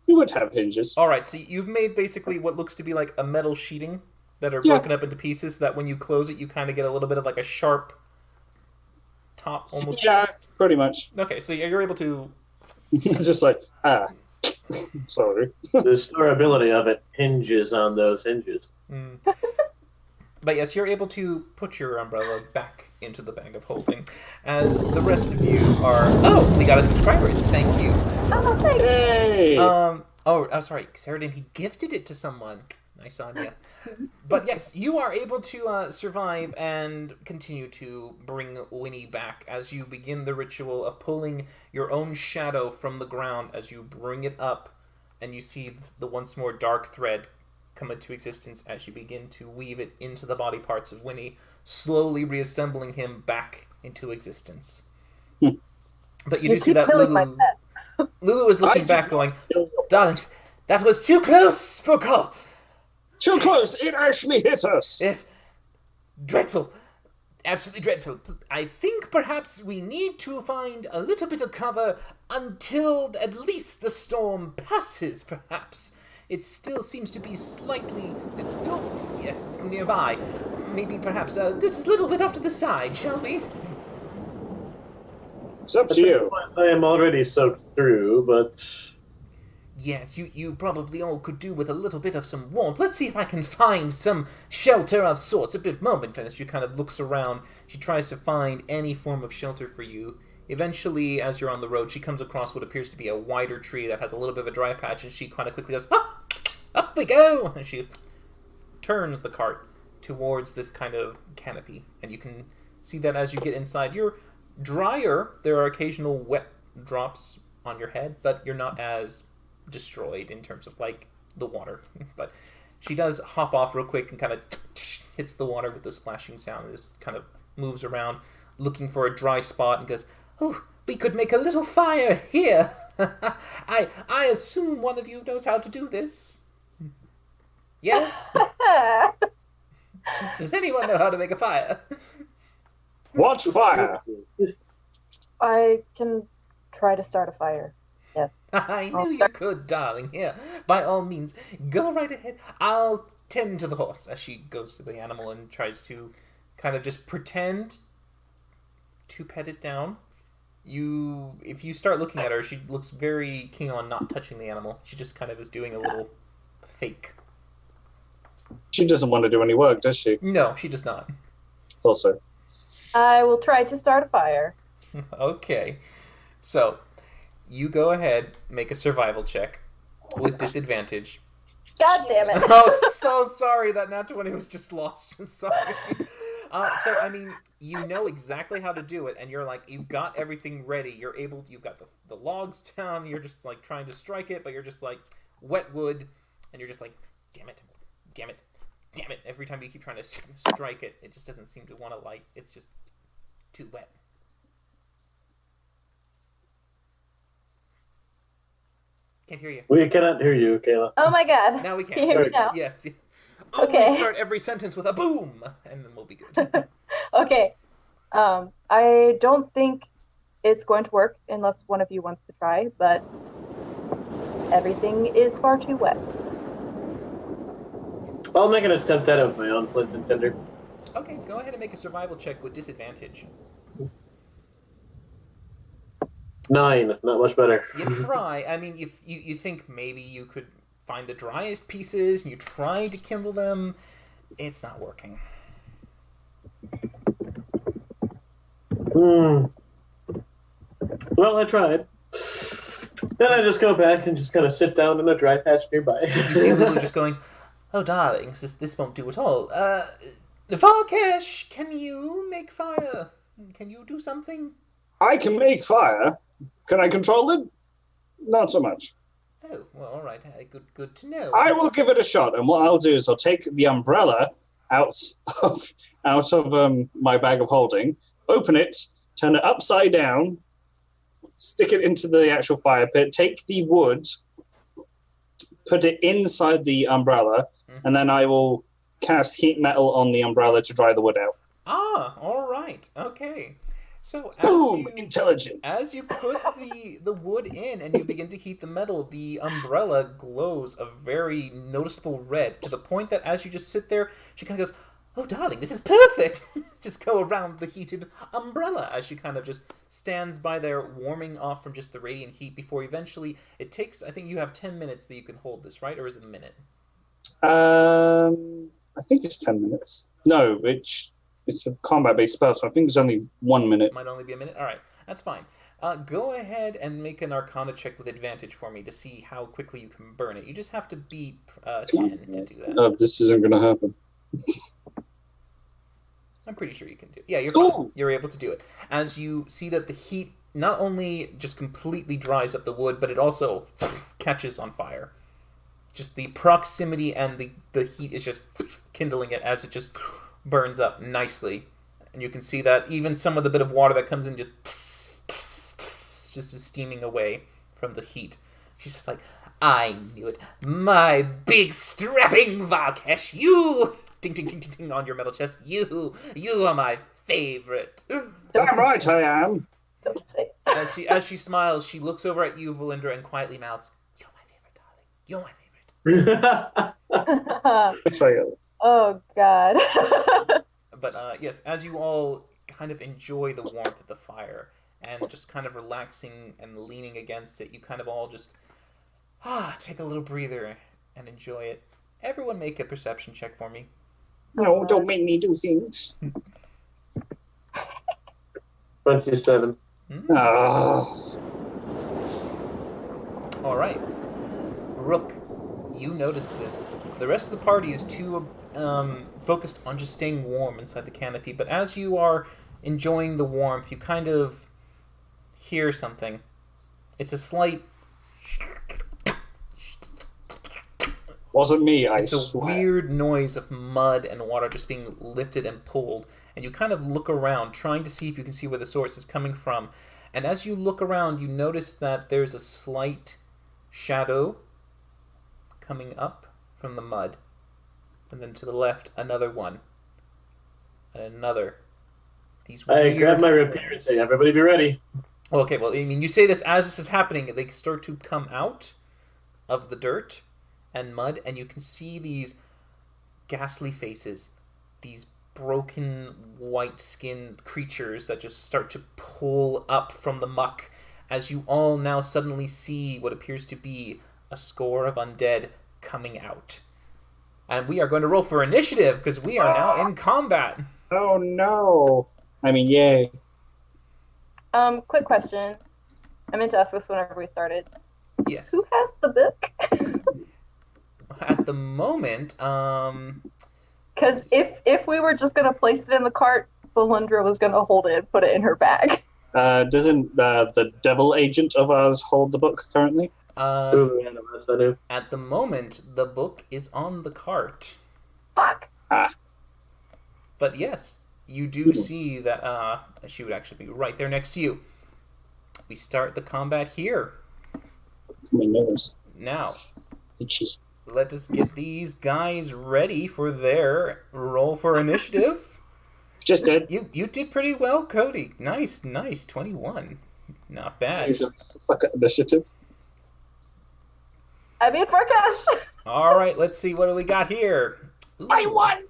You would have hinges. Alright, so you've made basically what looks to be like a metal sheeting that are broken up into pieces, so that when you close it, you kind of get a little bit of like a sharp top, almost. Yeah, pretty much. Okay, so you're able to... It's just like, Sorry. The storability of it hinges on those hinges. Mm. But yes, you're able to put your umbrella back into the bag of holding, as the rest of you are. Oh, we got a subscriber. Thank you. Oh, thanks. Hey! Sorry, Saradin. He gifted it to someone. Nice on you. But yes, you are able to survive and continue to bring Winnie back as you begin the ritual of pulling your own shadow from the ground as you bring it up, and you see the once more dark thread come into existence as you begin to weave it into the body parts of Winnie, slowly reassembling him back into existence. But you do see that Lulu is looking back going, darlings, that was too close for call. Too close! It actually hit us! Yes. Dreadful. Absolutely dreadful. I think perhaps we need to find a little bit of cover until at least the storm passes, perhaps. It still seems to be slightly... Oh, yes, nearby. Maybe perhaps just a little bit off to the side, shall we? It's up to you. I am already soaked through, but... Yes, you probably all could do with a little bit of some warmth. Let's see if I can find some shelter of sorts. A bit moment, as she kind of looks around. She tries to find any form of shelter for you. Eventually, as you're on the road, she comes across what appears to be a wider tree that has a little bit of a dry patch, and she kind of quickly goes, ah, up we go! And she turns the cart towards this kind of canopy. And you can see that as you get inside, you're drier. There are occasional wet drops on your head, but you're not as destroyed in terms of like the water. But she does hop off real quick and kind of hits the water with the splashing sound and just kind of moves around looking for a dry spot and goes, oh, we could make a little fire here. I assume one of you knows how to do this. Yes? Does anyone know how to make a fire? What fire? I can try to start a fire. Yes. I knew you could, darling. Here, by all means, go right ahead. I'll tend to the horse as she goes to the animal and tries to kind of just pretend to pet it down. If you start looking at her, she looks very keen on not touching the animal. She just kind of is doing a little fake. She doesn't want to do any work, does she? No, she does not. Also. I will try to start a fire. Okay. So, you go ahead, make a survival check with disadvantage. God damn it. Oh, so sorry that nat 20 was just lost. Sorry. So, I mean, you know exactly how to do it, and you're like, you've got everything ready. You've got the logs down, you're just like trying to strike it, but you're just like wet wood, and you're just like, damn it, damn it, damn it. Every time you keep trying to strike it, it just doesn't seem to want to light. It's just too wet. Can't hear you. We cannot hear you, Kayla. Oh my god. Now we can. Can you hear me now? Yes. Okay. We start every sentence with a boom, and then we'll be good. Okay. I don't think it's going to work unless one of you wants to try, but everything is far too wet. I'll make an attempt at it with my own flint and tinder. Okay, go ahead and make a survival check with disadvantage. 9, not much better. You try. I mean, you think maybe you could find the driest pieces, and you try to kindle them. It's not working. Well, I tried. Then I just go back and just kind of sit down in a dry patch nearby. You see Lulu just going, oh, darlings, this won't do at all. Varkesh, can you make fire? Can you do something? I can make fire. Can I control it? Not so much. Oh, well, all right. Good to know. I will give it a shot, and what I'll do is I'll take the umbrella out of my bag of holding, open it, turn it upside down, stick it into the actual fire pit, take the wood, put it inside the umbrella, and then I will cast heat metal on the umbrella to dry the wood out. Ah, all right. Okay. So boom! Intelligence. As you put the wood in and you begin to heat the metal, the umbrella glows a very noticeable red, to the point that as you just sit there, she kind of goes, "Oh, darling, this is perfect!" Just go around the heated umbrella as she kind of just stands by there, warming off from just the radiant heat before eventually it takes, I think you have 10 minutes that you can hold this, right? Or is it a minute? I think it's 10 minutes. No, it's a combat-based spell, so I think it's only 1 minute. Might only be a minute? Alright, that's fine. Go ahead and make an Arcana check with advantage for me to see how quickly you can burn it. You just have to beat 10 to do that. This isn't going to happen. I'm pretty sure you can do it. Yeah, you're fine. Ooh. You're able to do it. As you see that the heat not only just completely dries up the wood, but it also catches on fire. Just the proximity and the heat is just kindling it as it just burns up nicely. And you can see that even some of the bit of water that comes in just is steaming away from the heat. She's just like, I knew it. My big strapping Varkesh, you... Ding, ding, ding, ding, ding on your metal chest. You are my favorite. Damn right I am. Don't say it. As she smiles, she looks over at you, Valindra, and quietly mouths, "You're my favorite, darling. You're my favorite." Betrayal. Oh, God. But yes, as you all kind of enjoy the warmth of the fire and just kind of relaxing and leaning against it, you kind of all just take a little breather and enjoy it. Everyone make a perception check for me. No, don't make me do things. 27. All right. Rook, you notice this. The rest of the party is too focused on just staying warm inside the canopy, but as you are enjoying the warmth, you kind of hear something. It's a slight... Wasn't me, I It's a swear. weird noise of mud and water just being lifted and pulled, and you kind of look around, trying to see if you can see where the source is coming from. And as you look around, you notice that there's a slight shadow coming up from the mud. And then to the left, another one. And another. These I weird grab my forms. rapier and say, everybody be ready. Okay, well, I mean, you say this as this is happening, they start to come out of the dirt and mud, and you can see these ghastly faces, these broken white-skinned creatures that just start to pull up from the muck as you all now suddenly see what appears to be a score of undead coming out. And we are going to roll for initiative because we are now in combat. Oh no. I mean, yay. Quick question. I meant to ask this whenever we started. Yes. Who has the book? At the moment, Because if we were just gonna place it in the cart, Valindra was gonna hold it and put it in her bag. Doesn't the devil agent of ours hold the book currently? Ooh, yeah, no, that's I knew. At the moment, the book is on the cart. Fuck. But yes, you do see that she would actually be right there next to you. We start the combat here. My nose. Now, Itchy. let us get these guys ready for their roll for initiative. Just did. You did pretty well, Cody. Nice, 21. Not bad. Suck at initiative. I mean, Varkesh. All right, let's see. What do we got here? Ooh. I won!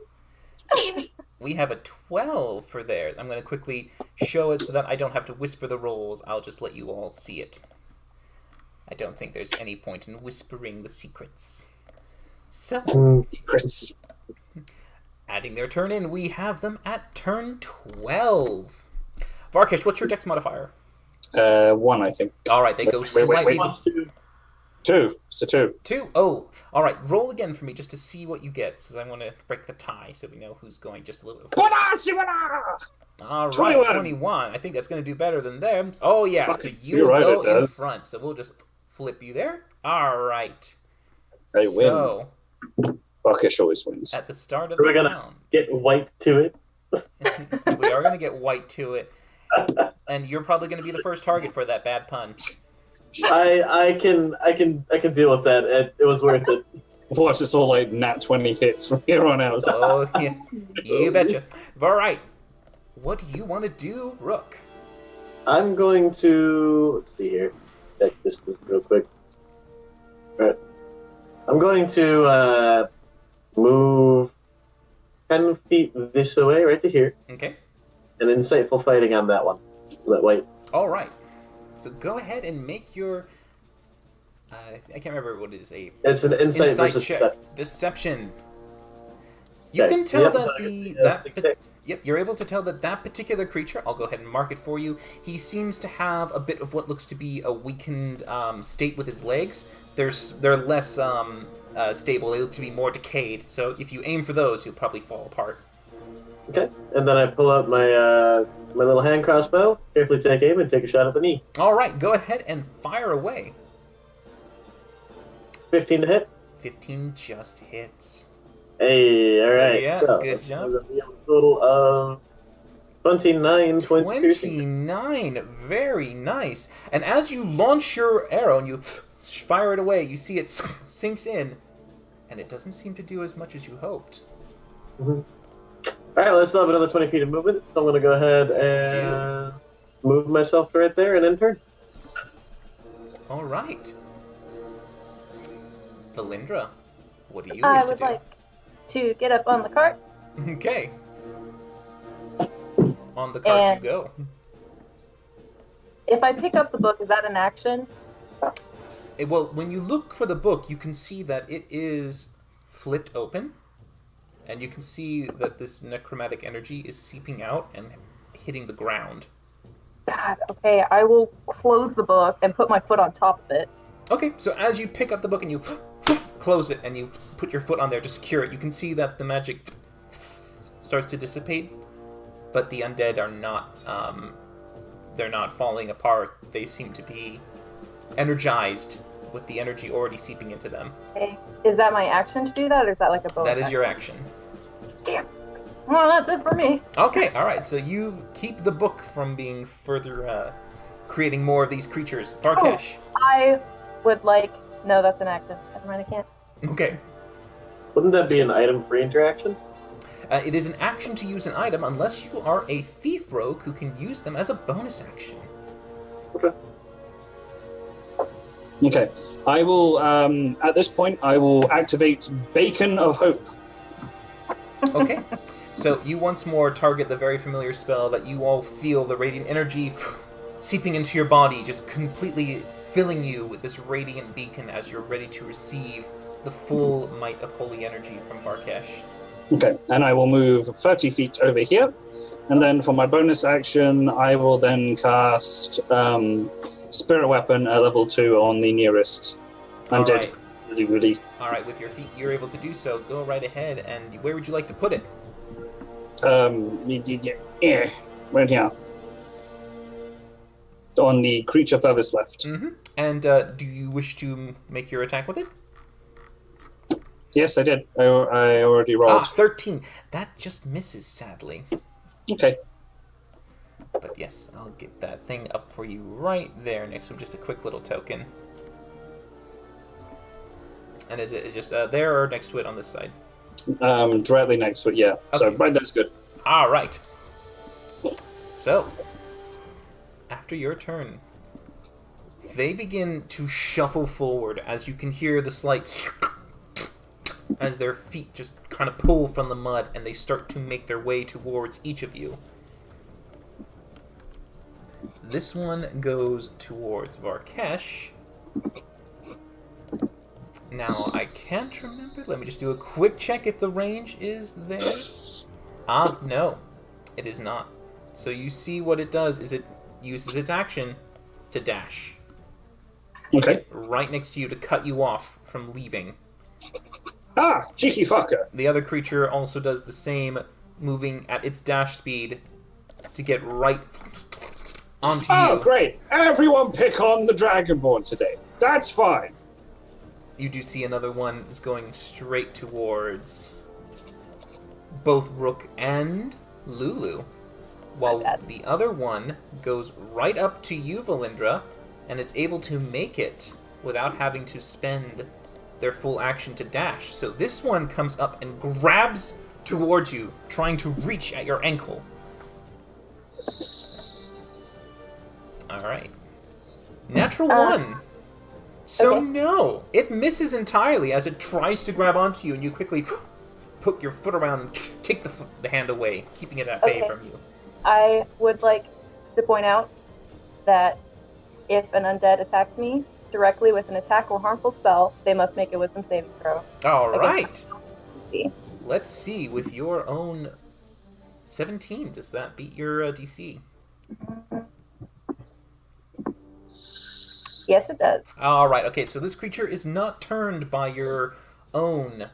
Damn it! We have a 12 for theirs. I'm going to quickly show it so that I don't have to whisper the rolls. I'll just let you all see it. I don't think there's any point in whispering the secrets. So, Secrets. adding their turn in, we have them at turn 12. Varkesh, what's your dex modifier? 1, I think. All right, they go Wait, slightly... Plus 2. 2. So 2. 2. Oh, all right. Roll again for me just to see what you get, since I want to break the tie so we know who's going just a little bit. All right, 21. 21. I think that's going to do better than them. Oh, yeah. So Fucking- you you're right, go it in does. front. So we'll just flip you there. All right. I win. So, Barkish always wins. at the start of We're the gonna- round, Get white to it. we are going to get white to it. And you're probably going to be the first target for that bad pun. I can deal with that. It was worth it. Watch, it's all like nat 20 hits from here on out. It's like, Oh, yeah. You betcha. All right. What do you want to do, Rook? I'm going to let's see here. Check this real quick. All right. I'm going to move 10 feet this way, right to here. Okay. And insightful fighting on that one. That white. All right. So go ahead and make your. I can't remember what it is. It's an insight versus check. Deception. You can tell Yep, that Yep, you're able to tell that particular creature. I'll go ahead and mark it for you. He seems to have a bit of what looks to be a weakened state with his legs. They're less stable. They look to be more decayed. So if you aim for those, you'll probably fall apart. Okay, and then I pull out my my little hand crossbow, carefully take aim, and take a shot at the knee. All right, go ahead and fire away. 15 to hit. 15 just hits. Hey, all right. Yeah, so, good job. A total of 29 points of piercing. 29, very nice. And as you launch your arrow and you fire it away, you see it sinks in, and it doesn't seem to do as much as you hoped. Mm-hmm. All right, let's have another 20 feet of movement. So I'm going to go ahead and move myself to right there and then turn. All right. Valindra, what do you wish I to would do? like to get up on the cart. Okay. On the cart And- you go. If I pick up the book, is that an action? Well, when you look for the book, you can see that it is flipped open, and you can see that this necromantic energy is seeping out and hitting the ground. God, okay, I will close the book and put my foot on top of it. Okay, so as you pick up the book and you close it and you put your foot on there to secure it, you can see that the magic starts to dissipate, but the undead are not, they're not falling apart. They seem to be energized with the energy already seeping into them. Okay. Is that my action to do that, or is that like a bonus? That is your action. Damn. Well, that's it for me. Okay, alright, so you keep the book from being further, creating more of these creatures. Barkesh. I would like... No, that's an action. Never mind, I can't. Okay. Wouldn't that be an item-free interaction? It is an action to use an item unless you are a thief rogue who can use them as a bonus action. Okay. Okay. I will, at this point, I will activate Beacon of Hope. Okay. So you once more target the very familiar spell that you all feel the radiant energy seeping into your body, just completely filling you with this radiant beacon as you're ready to receive the full might of holy energy from Barkesh. Okay, and I will move 30 feet over here. And then for my bonus action, I will then cast Spirit Weapon at level 2 on the nearest undead. Really. Alright, with your feet, you're able to do so. Go right ahead, and where would you like to put it? Yeah, right here. On the creature furthest left. Mm-hmm. And do you wish to make your attack with it? Yes, I did. I already rolled. 13. That just misses, sadly. Okay. But yes, I'll get that thing up for you right there next to just a quick little token. And is it just there or next to it on this side? Directly next to it, yeah. So Okay. right there's good. All right. So, after your turn, they begin to shuffle forward as you can hear the slight as their feet just kind of pull from the mud and they start to make their way towards each of you. This one goes towards Varkesh. Now, I can't remember. Let me just do a quick check if the range is there. No. It is not. So you see what it does is it uses its action to dash. Okay. Right next to you to cut you off from leaving. Ah, cheeky fucker. The other creature also does the same, moving at its dash speed to get right onto you. Oh, great. Everyone pick on the Dragonborn today. That's fine. You do see another one is going straight towards both Rook and Lulu, while the other one goes right up to you, Valindra, and is able to make it without having to spend their full action to dash. So this one comes up and grabs towards you, trying to reach at your ankle. Alright. Natural one. So okay. no, it misses entirely as it tries to grab onto you, and you quickly put your foot around and kick the hand away, keeping it at bay Okay. from you. I would like to point out that if an undead attacks me directly with an attack or harmful spell, they must make a wisdom saving throw. All Okay. right. See. Let's see, with your own 17, does that beat your DC? Yes, it does. All right. Okay. So this creature is not turned by your own,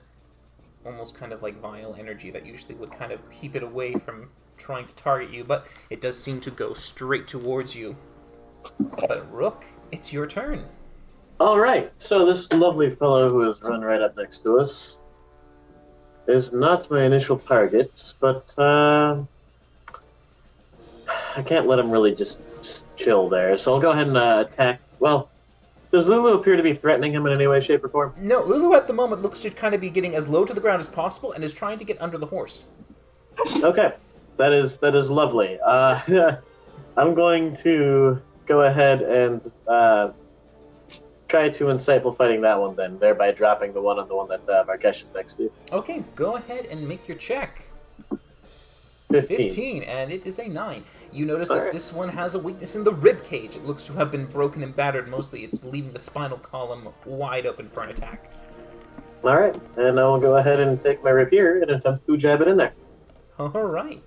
almost kind of like vile energy that usually would kind of keep it away from trying to target you, but it does seem to go straight towards you. But Rook, it's your turn. All right. So this lovely fellow who has run right up next to us is not my initial target, but I can't let him really just chill there. So I'll go ahead and attack. Well, does Lulu appear to be threatening him in any way, shape, or form? No, Lulu at the moment looks to kind of be getting as low to the ground as possible and is trying to get under the horse. Okay, that is lovely. I'm going to go ahead and try to insightful fighting that one then, thereby dropping the one on the one that Varkesh is next to. Okay, go ahead and make your check. 15. 15, and it is a 9. You notice that Alright. this one has a weakness in the rib cage. It looks to have been broken and battered mostly. It's leaving the spinal column wide open for an attack. All right, and I will go ahead and take my rapier and attempt to jab it in there. Alright.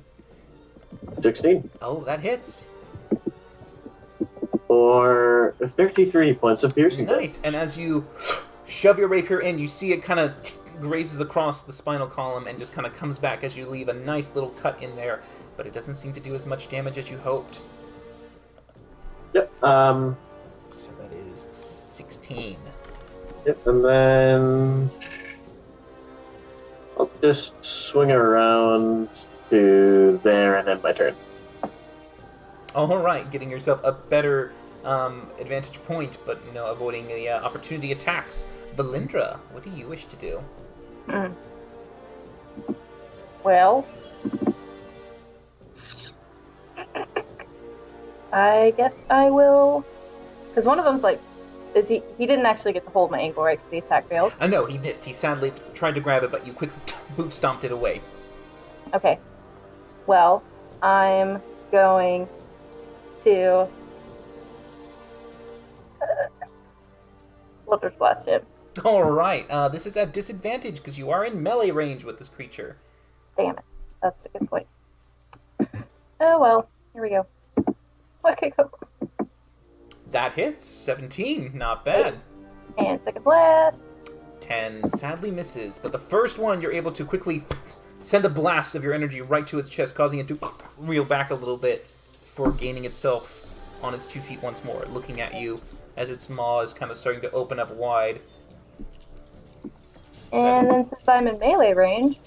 16 Oh, that hits. for 33 points of piercing. Nice. And as you shove your rapier in, you see it kind of grazes across the spinal column and just kind of comes back as you leave a nice little cut in there, but it doesn't seem to do as much damage as you hoped. Yep. So that is 16. Yep. And then I'll just swing around to there and end my turn. Alright, getting yourself a better advantage point, but avoiding the opportunity attacks. Valindra, what do you wish to do? Well, I guess I will. Because one of them's like, he didn't actually get to hold my ankle, right? Because the attack failed. No, he missed. He sadly tried to grab it, but you quickly boot stomped it away. Okay. Well, I'm going to Eldritch Blast him. Alright, this is at disadvantage because you are in melee range with this creature. Damn it. That's a good point. Oh well. Here we go. Okay, go. That hits. 17, not bad. And second blast. 10 sadly misses, but the first one you're able to quickly send a blast of your energy right to its chest, causing it to reel back a little bit before gaining itself on its 2 feet once more, looking at you as its maw is kind of starting to open up wide. And then since I'm in melee range,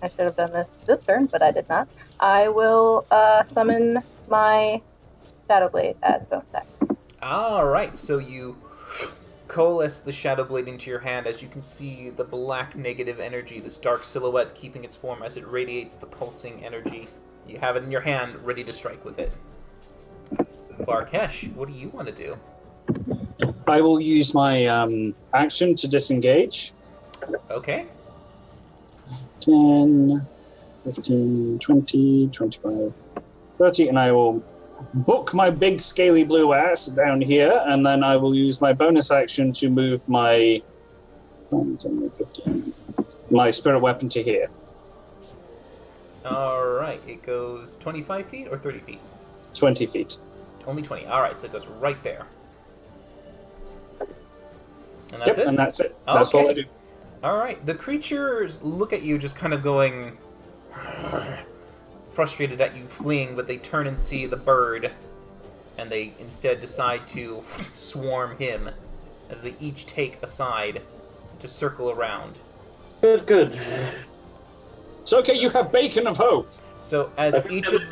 I should have done this turn, but I did not. I will summon my Shadow Blade as bonus attack. Alright, so you coalesce the Shadow Blade into your hand as you can see the black negative energy, this dark silhouette keeping its form as it radiates the pulsing energy. You have it in your hand, ready to strike with it. Varkesh, what do you want to do? I will use my action to disengage. Okay. 10, 15, 20, 25, 30, and I will book my big scaly blue ass down here, and then I will use my bonus action to move my 10, 15, my spirit weapon to here. Alright, it goes 25 feet or 30 feet? 20 feet. Only 20. Alright, so it goes right there. And that's Yep, it? and that's it. That's all I do. Alright, the creatures look at you just kind of going frustrated at you fleeing, but they turn and see the bird, and they instead decide to swarm him as they each take a side to circle around. Good. It's okay, you have bacon of hope. So as each of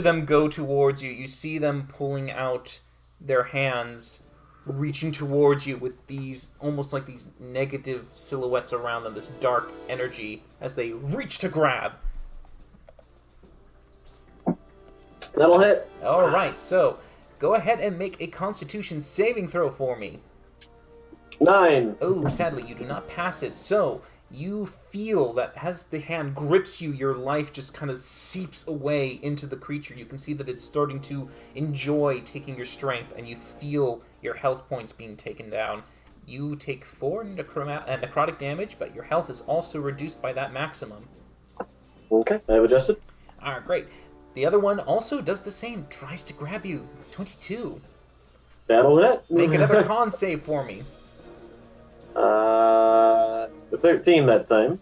them go towards you, you see them pulling out their hands, reaching towards you with these almost like these negative silhouettes around them, this dark energy as they reach to grab. That'll hit. All right, so go ahead and make a Constitution saving throw for me. 9. Oh, sadly, you do not pass it. So you feel that as the hand grips you, your life just kind of seeps away into the creature. You can see that it's starting to enjoy taking your strength, and you feel your health points being taken down. You take 4 necrotic damage, but your health is also reduced by that maximum. Okay, I have adjusted. Alright, great. The other one also does the same, tries to grab you. 22. That'll hit. Make another con save for me. 13 that time.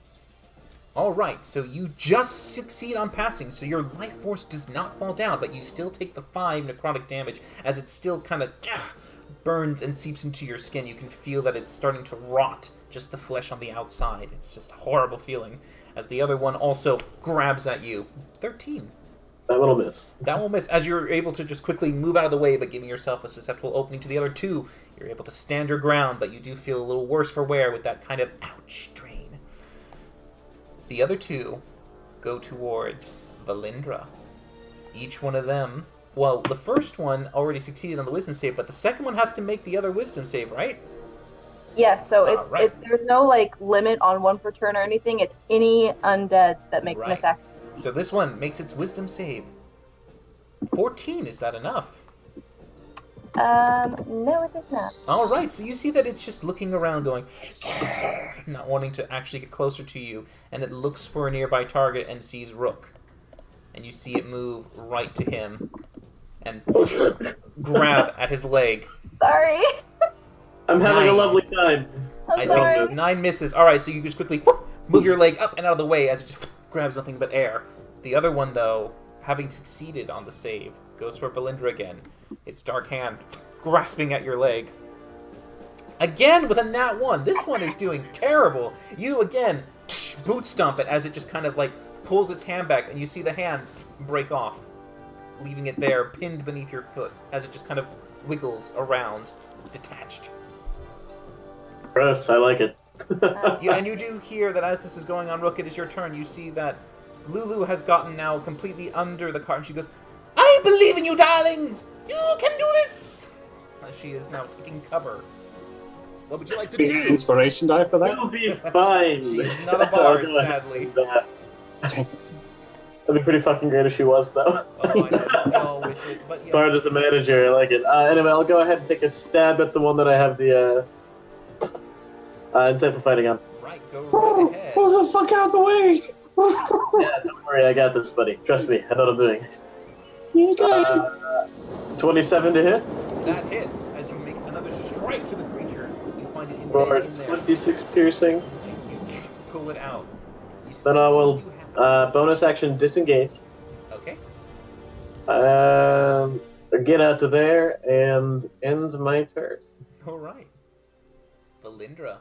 Alright, so you just succeed on passing, so your life force does not fall down, but you still take the 5 necrotic damage as it still kind of burns and seeps into your skin. You can feel that it's starting to rot, just the flesh on the outside. It's just a horrible feeling, as the other one also grabs at you. 13. That one will miss. That will miss, as you're able to just quickly move out of the way, but giving yourself a susceptible opening to the other 2. You're able to stand your ground, but you do feel a little worse for wear with that kind of ouch drain. The other 2 go towards Valindra. Each one of them... Well, the first one already succeeded on the wisdom save, but the second one has to make the other wisdom save, right? Yes, so it's Right. there's no limit on one per turn or anything. It's any undead that makes an Right. attack. So this one makes its wisdom save. 14, is that enough? No, it is not. Alright, so you see that it's just looking around going, not wanting to actually get closer to you, and it looks for a nearby target and sees Rook. And you see it move right to him and grab at his leg. Sorry. I'm having a 9. lovely time. I'm I sorry. think 9 misses. Alright, so you just quickly move your leg up and out of the way as it just grabs nothing but air. The other one, though, having succeeded on the save, goes for Valindra again. Its dark hand grasping at your leg. Again with a nat 1. This one is doing terrible. You, again, boot stomp it as it just kind of, pulls its hand back, and you see the hand break off, leaving it there, pinned beneath your foot, as it just kind of wiggles around, detached. Gross, I like it. Yeah, and you do hear that as this is going on, Rook, it is your turn. You see that Lulu has gotten now completely under the cart, and she goes, "I believe in you, darlings! You can do this!" As she is now taking cover. What would you like to Be an do? inspiration die for that? You'll be fine. She's not a bard, I'll go ahead sadly. and do that. That'd be pretty fucking great if she was, though. Oh, I know. We all wish it, but yes. Bard as a manager, I like it. Anyway, I'll go ahead and take a stab at the one that I have the insight for fighting on. Right, go right ahead. Move the fuck out the way! Yeah, don't worry, I got this, buddy. Trust me, I know what I'm doing. Okay. 27 to hit That hits as you make another strike to the creature. You find it for embedded in there. 26 piercing. Nice, you pull it out. You Then I will do have- bonus action disengage. Okay. Get out to there and end my turn. All right. Valindra,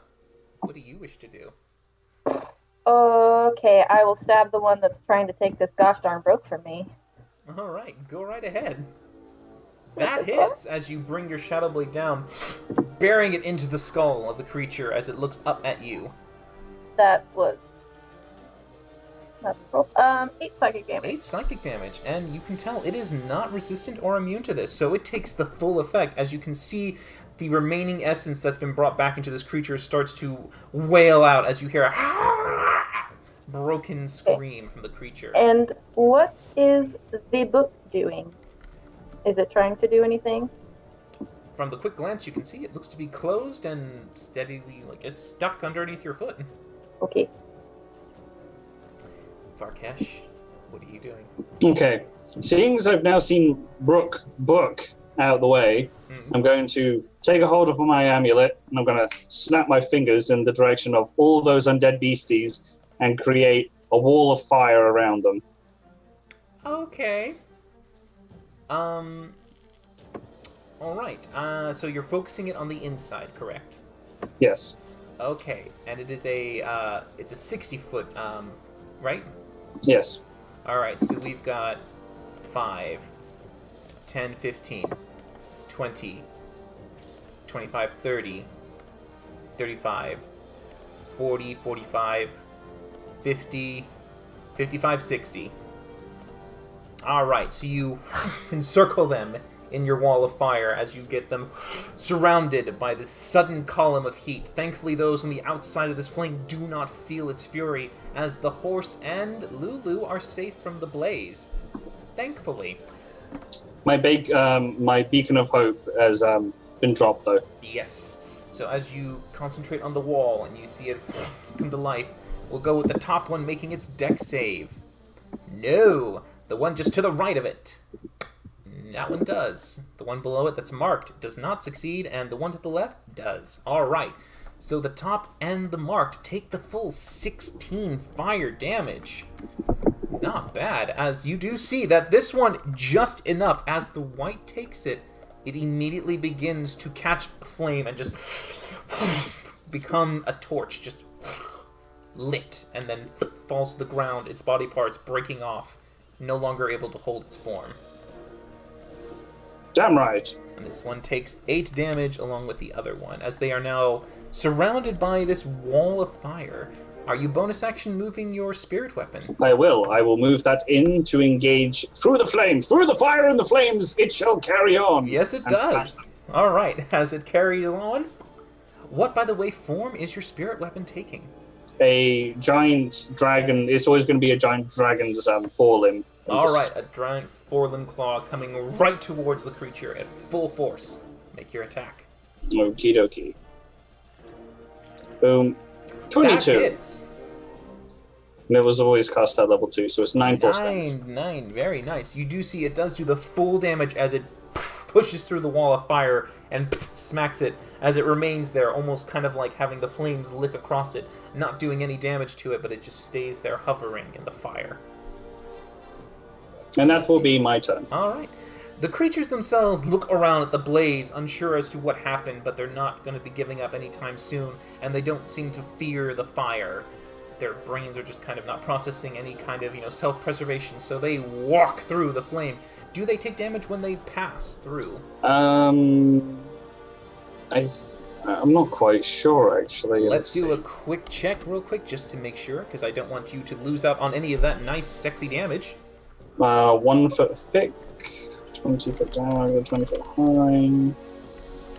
what do you wish to do? Okay, I will stab the one that's trying to take this gosh darn broke from me. All right, go right ahead. That hits as you bring your Shadow Blade down, bearing it into the skull of the creature as it looks up at you. That was... That's 8 psychic damage. 8 psychic damage, and you can tell it is not resistant or immune to this, so it takes the full effect. As you can see, the remaining essence that's been brought back into this creature starts to wail out as you hear a broken scream from the creature. And what is the book doing? Is it trying to do anything? From the quick glance you can see, it looks to be closed and steadily, it's stuck underneath your foot. Okay. Varkesh, what are you doing? Okay. Seeing as I've now seen Book out of the way, I'm going to take a hold of my amulet, and I'm going to snap my fingers in the direction of all those undead beasties and create a wall of fire around them. Okay. Alright, so you're focusing it on the inside, correct? Yes. Okay, and it is it's a 60-foot, right? Yes. Alright, so we've got 5, 10, 15, 20, 25, 30, 35, 40, 45, 50, 55, 60. Alright, so you encircle them in your wall of fire as you get them surrounded by this sudden column of heat. Thankfully, those on the outside of this flame do not feel its fury, as the horse and Lulu are safe from the blaze. Thankfully. My beacon of hope has been dropped, though. Yes. So as you concentrate on the wall and you see it come to life, we'll go with the top one making its dex save. No! The one just to the right of it. That one does. The one below it that's marked does not succeed, and the one to the left does. Alright. So the top and the marked take the full 16 fire damage. Not bad, as you do see that this one, just enough, as the white takes it, it immediately begins to catch flame and just become a torch, just lit, and then falls to the ground, its body parts breaking off, no longer able to hold its form. Damn right. And this one takes 8 damage along with the other one, as they are now surrounded by this wall of fire. Are you bonus action moving your spirit weapon? I will. I will move that in to engage through the flames. Through the fire and the flames, it shall carry on. Yes, it does. All right, as it carries on. What, by the way, form is your spirit weapon taking? A giant dragon. It's always going to be a giant dragon's forelimb. All right, a giant forelimb claw coming right towards the creature at full force. Make your attack. Okie dokie. Boom. 22. That hits. And it was always cast at level 2, so it's 9 force damage. 9, very nice. You do see it does do the full damage as it pushes through the wall of fire and smacks it as it remains there, almost kind of like having the flames lick across it, not doing any damage to it, but it just stays there hovering in the fire. And that will be my turn. Alright. The creatures themselves look around at the blaze, unsure as to what happened, but they're not going to be giving up anytime soon, and they don't seem to fear the fire. Their brains are just kind of not processing any kind of, self-preservation, so they walk through the flame. Do they take damage when they pass through? I'm not quite sure, actually. Let's do a quick check real quick, just to make sure, because I don't want you to lose out on any of that nice, sexy damage. 1 foot thick. 20 foot down, 20 foot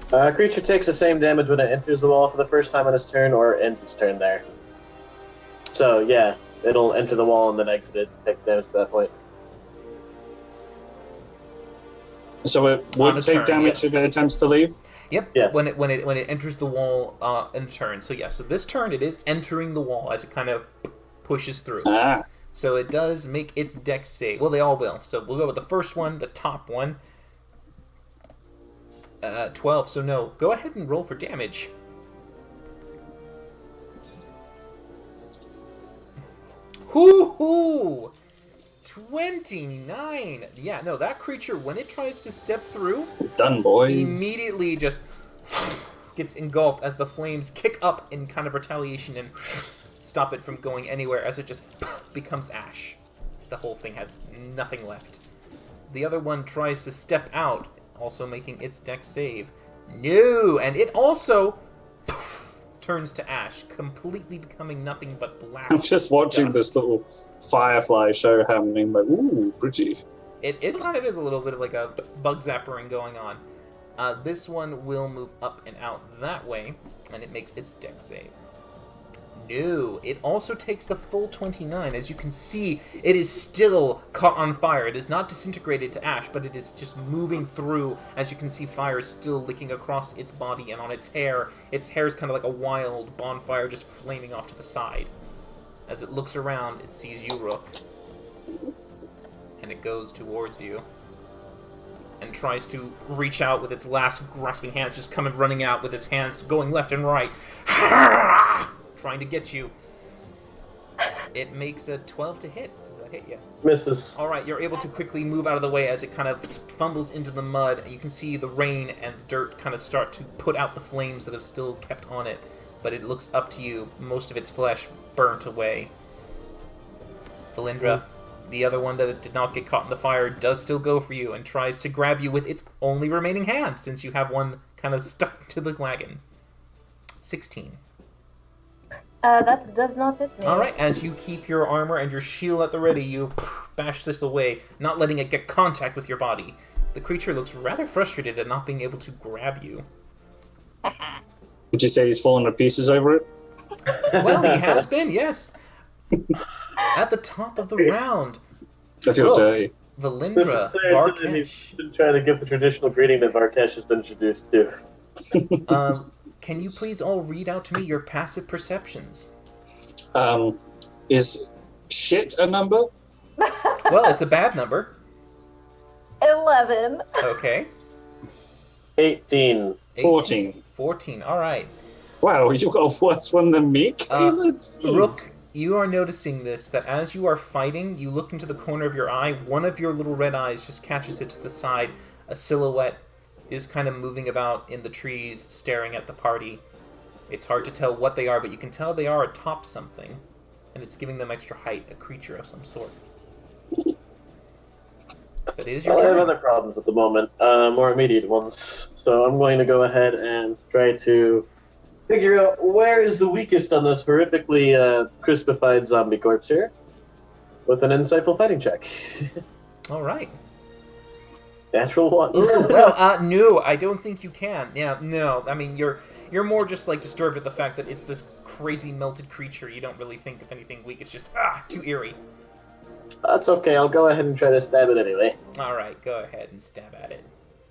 high. Creature takes the same damage when it enters the wall for the first time on its turn or ends its turn there. So, yeah, it'll enter the wall and then exit it, take damage at that point. So it would take damage if it attempts to leave? Yep, yes. when it enters the wall in a turn. So, yeah, so this turn it is entering the wall as it kind of pushes through. Ah. So it does make its dex save. Well, they all will. So we'll go with the first one, the top one. 12, so no. Go ahead and roll for damage. Hoo-hoo! 29! Yeah, no, that creature, when it tries to step through... Done, boys. Immediately just gets engulfed as the flames kick up in kind of retaliation and... stop it from going anywhere as it just becomes ash. The whole thing has nothing left. The other one tries to step out, also making its dex save. No! And it also turns to ash, completely becoming nothing but black. I'm just watching dust. This little firefly show happening, like, ooh, pretty. It kind of is a little bit of like a bug zappering going on. This one will move up and out that way, and it makes its dex save. No, it also takes the full 29. As you can see, it is still caught on fire. It is not disintegrated to ash, but it is just moving through. As you can see, fire is still licking across its body and on its hair. Its hair is kind of like a wild bonfire just flaming off to the side. As it looks around, it sees you, Rook. And it goes towards you. And tries to reach out with its last grasping hands, just coming running out with its hands going left and right. Trying to get you. It makes a 12 to hit. Does that hit you? Misses. Alright, you're able to quickly move out of the way as it kind of fumbles into the mud. You can see the rain and dirt kind of start to put out the flames that have still kept on it. But it looks up to you. Most of its flesh burnt away. Valindra, the other one that did not get caught in the fire, does still go for you and tries to grab you with its only remaining hand, since you have one kind of stuck to the wagon. 16. That does not hit me. Alright, as you keep your armor and your shield at the ready, you bash this away, not letting it get contact with your body. The creature looks rather frustrated at not being able to grab you. Would you say he's fallen to pieces over it? Well, he has been, yes. At the top of the round, I feel Rook, dirty. Valindra, He's Varkesh. been trying to give the traditional greeting that Varkesh has been introduced to. Can you please all read out to me your passive perceptions? Is shit a number? Well, it's a bad number. 11. Okay. 18. 14. 14, alright. Wow, you got a worse one than me, Kayla? Rook, Jeez. you are noticing this, that as you are fighting, you look into the corner of your eye, one of your little red eyes just catches it to the side. A silhouette is kind of moving about in the trees, staring at the party. It's hard to tell what they are, but you can tell they are atop something. And it's giving them extra height, a creature of some sort. But it is your I have turn. other problems at the moment, more immediate ones. So I'm going to go ahead and try to figure out where is the weakest on this horrifically crispified zombie corpse here, with an insightful fighting check. Alright. Natural 1. Ooh, well, no, I don't think you can. Yeah, no. I mean, you're more just, like, disturbed at the fact that it's this crazy melted creature. You don't really think of anything weak. It's just, too eerie. That's okay, I'll go ahead and try to stab it anyway. Alright, go ahead and stab at it.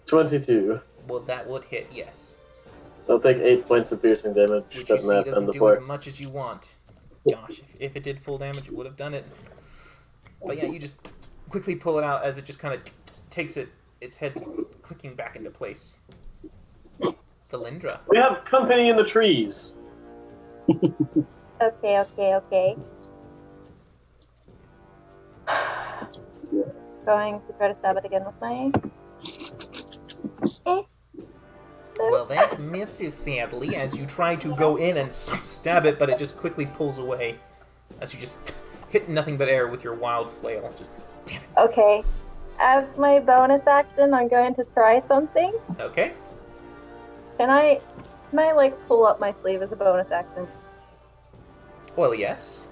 22. Well, that would hit, yes. I'll take 8 points of piercing damage. Which you Doesn't see have doesn't done do before. as much as you want. Josh, if it did full damage, it would have done it. But yeah, you just quickly pull it out as it just kind of takes its head clicking back into place. Valindra. We have company in the trees. Okay. Going to try to stab it again with my... Well, that misses, sadly, as you try to go in and stab it, but it just quickly pulls away. As you just hit nothing but air with your wild flail. Just, damn it. Okay. As my bonus action, I'm going to try something. Okay. Can I like, pull up my sleeve as a bonus action? Well, yes.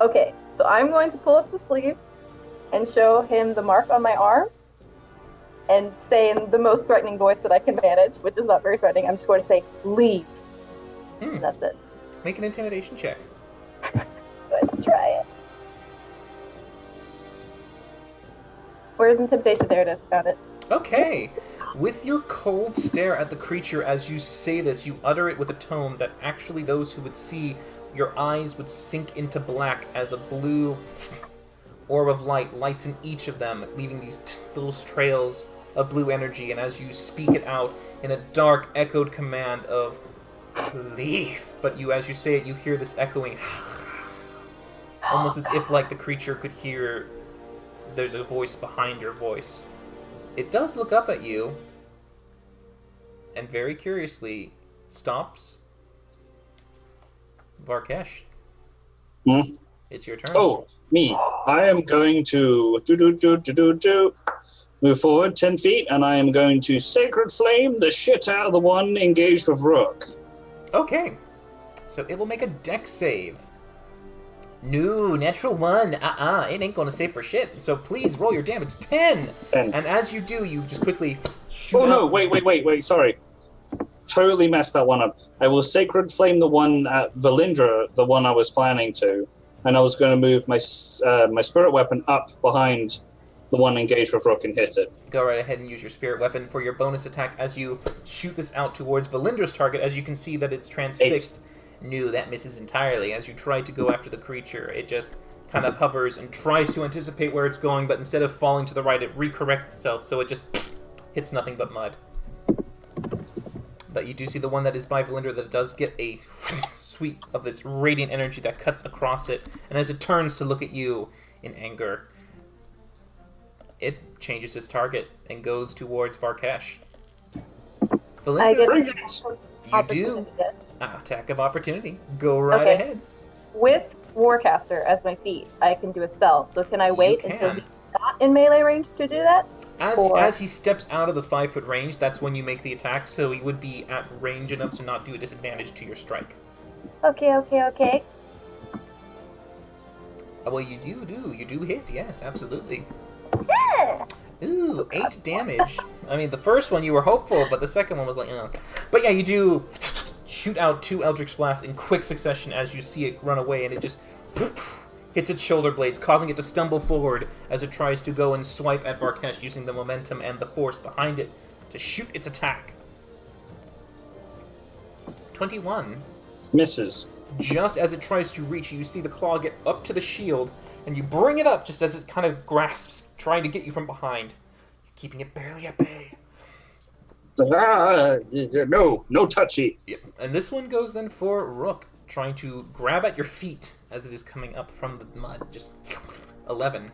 Okay, so I'm going to pull up the sleeve and show him the mark on my arm and say in the most threatening voice that I can manage, which is not very threatening, I'm just going to say, leave. And that's it. Make an intimidation check. Go ahead and try it. Where's intimidation? There it is. Found it. Okay. With your cold stare at the creature as you say this, you utter it with a tone that actually those who would see your eyes would sink into black as a blue orb of light lights in each of them, leaving these little trails of blue energy. And as you speak it out in a dark, echoed command of leave, but as you say it, you hear this echoing, almost as if like the creature could hear there's a voice behind your voice. It does look up at you, and very curiously stops. Varkesh, it's your turn. Oh, me. I am going to move forward 10 feet, and I am going to Sacred Flame the shit out of the one engaged with Rook. Okay, so it will make a dex save. No, natural 1. It ain't gonna save for shit. So please roll your damage. 10. 10. And as you do, you just quickly shoot. Oh no! up. Wait! Sorry, totally messed that one up. I will Sacred Flame the one at Valindra, the one I was planning to, and I was going to move my my spirit weapon up behind the one engaged with Rook and hit it. Go right ahead and use your spirit weapon for your bonus attack as you shoot this out towards Valindra's target. As you can see that it's transfixed. 8. No, that misses entirely. As you try to go after the creature, it just kind of hovers and tries to anticipate where it's going, but instead of falling to the right, it recorrects itself, so it just hits nothing but mud. But you do see the one that is by Valindra that does get a sweep of this radiant energy that cuts across it, and as it turns to look at you in anger, it changes its target and goes towards Varkesh. Valindra, you do. Attack of opportunity. Go right ahead. With Warcaster as my feet, I can do a spell. So can I wait until he's not in melee range to do that? As he steps out of the 5-foot range, that's when you make the attack, so he would be at range enough to not do a disadvantage to your strike. Okay. Well, you do hit, yes, absolutely. Yeah. Ooh, 8 damage. I mean, the first one you were hopeful, but the second one was like, But yeah, you do shoot out 2 Eldritch Blasts in quick succession as you see it run away, and it just hits its shoulder blades, causing it to stumble forward as it tries to go and swipe at Varkesh using the momentum and the force behind it to shoot its attack. 21. Misses. Just as it tries to reach you, see the claw get up to the shield, and you bring it up just as it kind of grasps, trying to get you from behind, keeping it barely at bay. No touchy. Yep. And this one goes then for Rook, trying to grab at your feet as it is coming up from the mud. Just 11.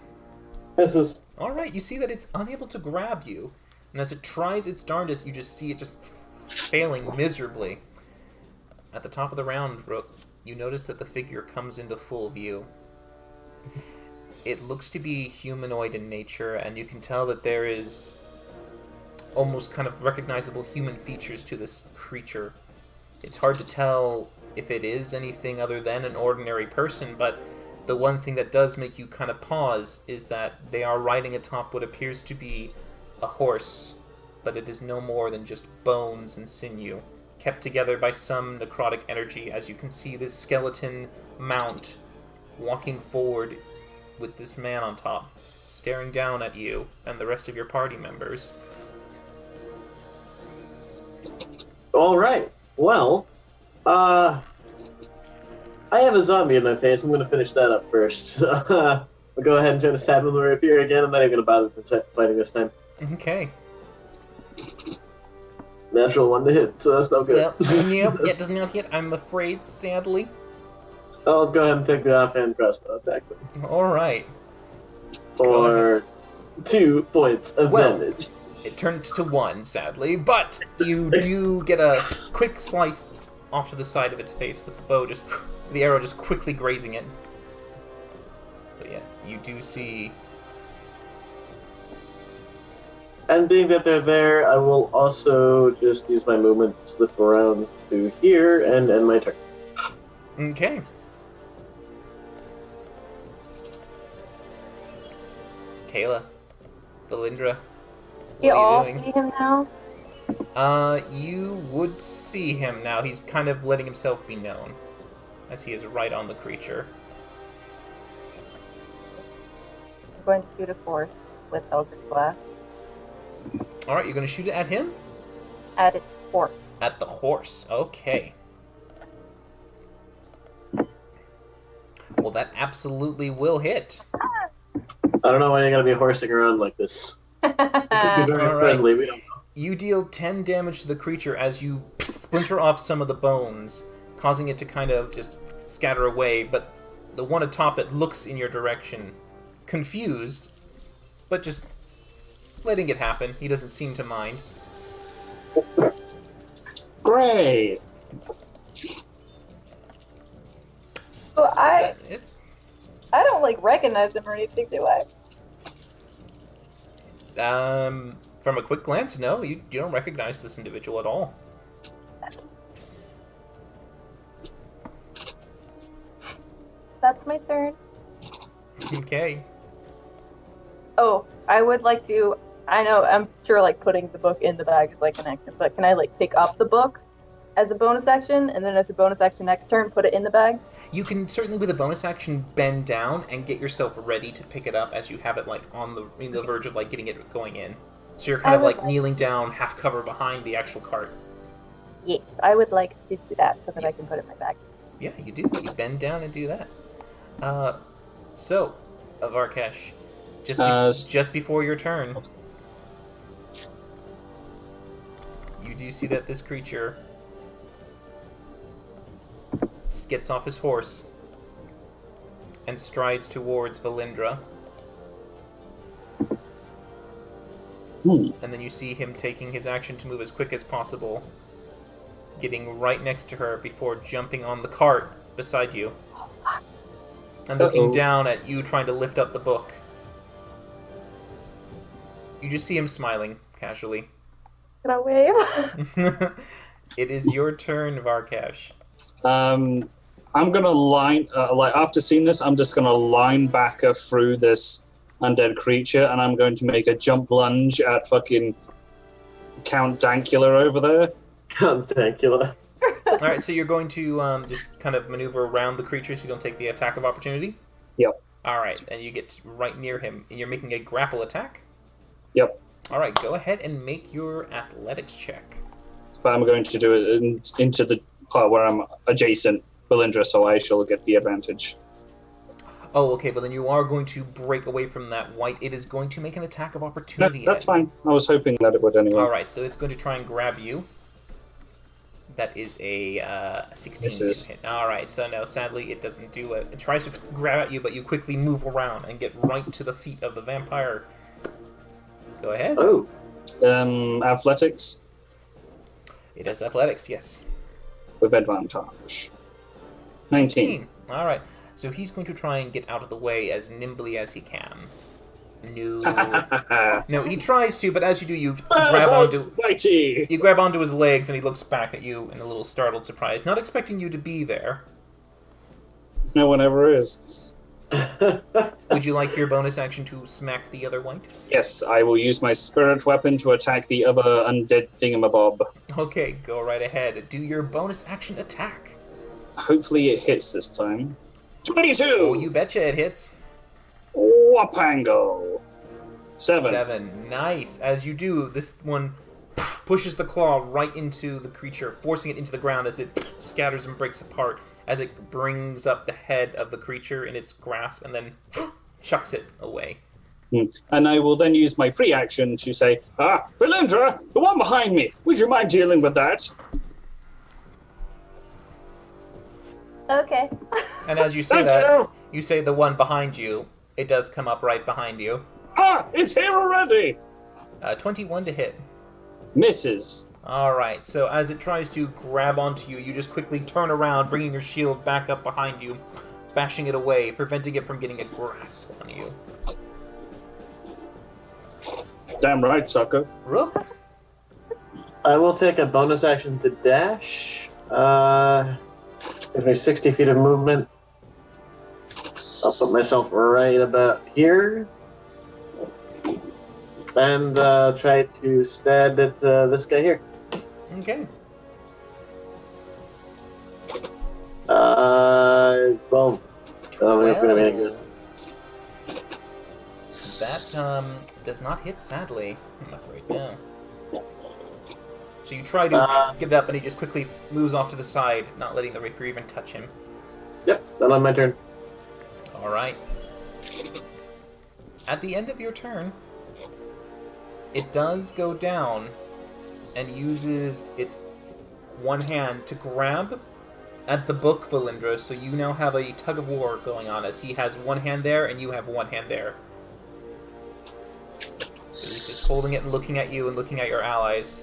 Misses. Alright, you see that it's unable to grab you, and as it tries its darndest, you just see it just failing miserably. At the top of the round, Rook, you notice that the figure comes into full view. It looks to be humanoid in nature, and you can tell that there is almost kind of recognizable human features to this creature. It's hard to tell if it is anything other than an ordinary person, but the one thing that does make you kind of pause is that they are riding atop what appears to be a horse, but it is no more than just bones and sinew, kept together by some necrotic energy, as you can see this skeleton mount walking forward with this man on top, staring down at you and the rest of your party members. All right. Well, I have a zombie in my face. I'm going to finish that up first. I'll go ahead and try to stab him with my rapier again. I'm not even going to bother with fighting this time. Okay. Natural 1 to hit, so that's no good. Nope, it does not hit, I'm afraid, sadly. I'll go ahead and take the offhand crossbow attack then. Alright. For 2 points of damage. It turns to 1, sadly, but you do get a quick slice off to the side of its face with the bow, the arrow just quickly grazing it. But yeah, you do see... And being that they're there, I will also just use my movement to slip around to here and end my turn. Okay. Kayla. Valindra. We What are all you doing? see him now? You would see him now. He's kind of letting himself be known, as he is right on the creature. I'm going to shoot a force with Eldritch Blast. Alright, you're going to shoot it at him? At its force. At the horse. Okay. Well, that absolutely will hit. I don't know why you gotta be horsing around like this. It could be very All right. friendly, we don't know. You deal 10 damage to the creature as you splinter off some of the bones, causing it to kind of just scatter away, but the one atop it looks in your direction, confused, but just letting it happen. He doesn't seem to mind. Great. So Is that it? I don't like recognize him or anything, do I? From a quick glance, no, you don't recognize this individual at all. That's my turn. Okay. Oh, I would like to. I know, I'm sure like putting the book in the bag is like an action, but can I like pick up the book as a bonus action, and then as a bonus action next turn, put it in the bag? You can certainly, with a bonus action, bend down and get yourself ready to pick it up as you have it like on the verge of like getting it going in. So you're kind of like kneeling down, half cover behind the actual cart. Yes, I would like to do that so that I can put it in my bag. Yeah, you do. You bend down and do that. So, Varkesh, just before your turn, you do see that this creature gets off his horse and strides towards Valindra. And then you see him taking his action to move as quick as possible, getting right next to her before jumping on the cart beside you. And looking down at you trying to lift up the book. You just see him smiling casually. Can I wave? It is your turn, Varkesh. I'm gonna line, like after seeing this, I'm just gonna line back through this undead creature, and I'm going to make a jump lunge at fucking Count Dankula over there. Count Dankula. All right, so you're going to just kind of maneuver around the creature so you don't take the attack of opportunity? Yep. All right, and you get right near him. And you're making a grapple attack? Yep. All right, go ahead and make your athletics check. But I'm going to do it into the part where I'm adjacent Belindra, so I shall get the advantage. Oh, okay, but then you are going to break away from that white. It is going to make an attack of No, opportunity. that's fine. I was hoping that it would anyway. All right, so it's going to try and grab you. That is a 16 Misses. hit. All right, so no, sadly, it doesn't do it. It tries to grab at you, but you quickly move around and get right to the feet of the vampire. Go ahead. Oh. Athletics It is athletics, yes. with advantage. 19. All right, so he's going to try and get out of the way as nimbly as he can. No. No, he tries to, but as you do, you grab onto... Mighty! You grab onto his legs, and he looks back at you in a little startled surprise, not expecting you to be there. No one ever is. Would you like your bonus action to smack the other white? Yes, I will use my spirit weapon to attack the other undead thingamabob. Okay, go right ahead. Do your bonus action attack. Hopefully it hits this time. 22! Oh, you betcha it hits. Wapango! 7. Nice. As you do, this one pushes the claw right into the creature, forcing it into the ground as it scatters and breaks apart, as it brings up the head of the creature in its grasp and then chucks it away. And I will then use my free action to say, Philindra, the one behind me, would you mind dealing with that? Okay. And as you say Thank that, you! you say the one behind you. It does come up right behind you. It's here already! 21 to hit. Misses. Alright, so as it tries to grab onto you, you just quickly turn around, bringing your shield back up behind you, bashing it away, preventing it from getting a grasp on you. Damn right, sucker. Rook? I will take a bonus action to dash. Gives me 60 feet of movement. I'll put myself right about here. And try to stab at this guy here. Okay. Well, I don't think it's going to be any good. That does not hit, sadly. I'm afraid, no. So you try to get it up, and he just quickly moves off to the side, not letting the rapier even touch him. Yep, then on my turn. Alright. At the end of your turn, it does go down and uses its one hand to grab at the book, Valindra, so you now have a tug of war going on as he has one hand there and you have one hand there. So he's just holding it and looking at you and looking at your allies.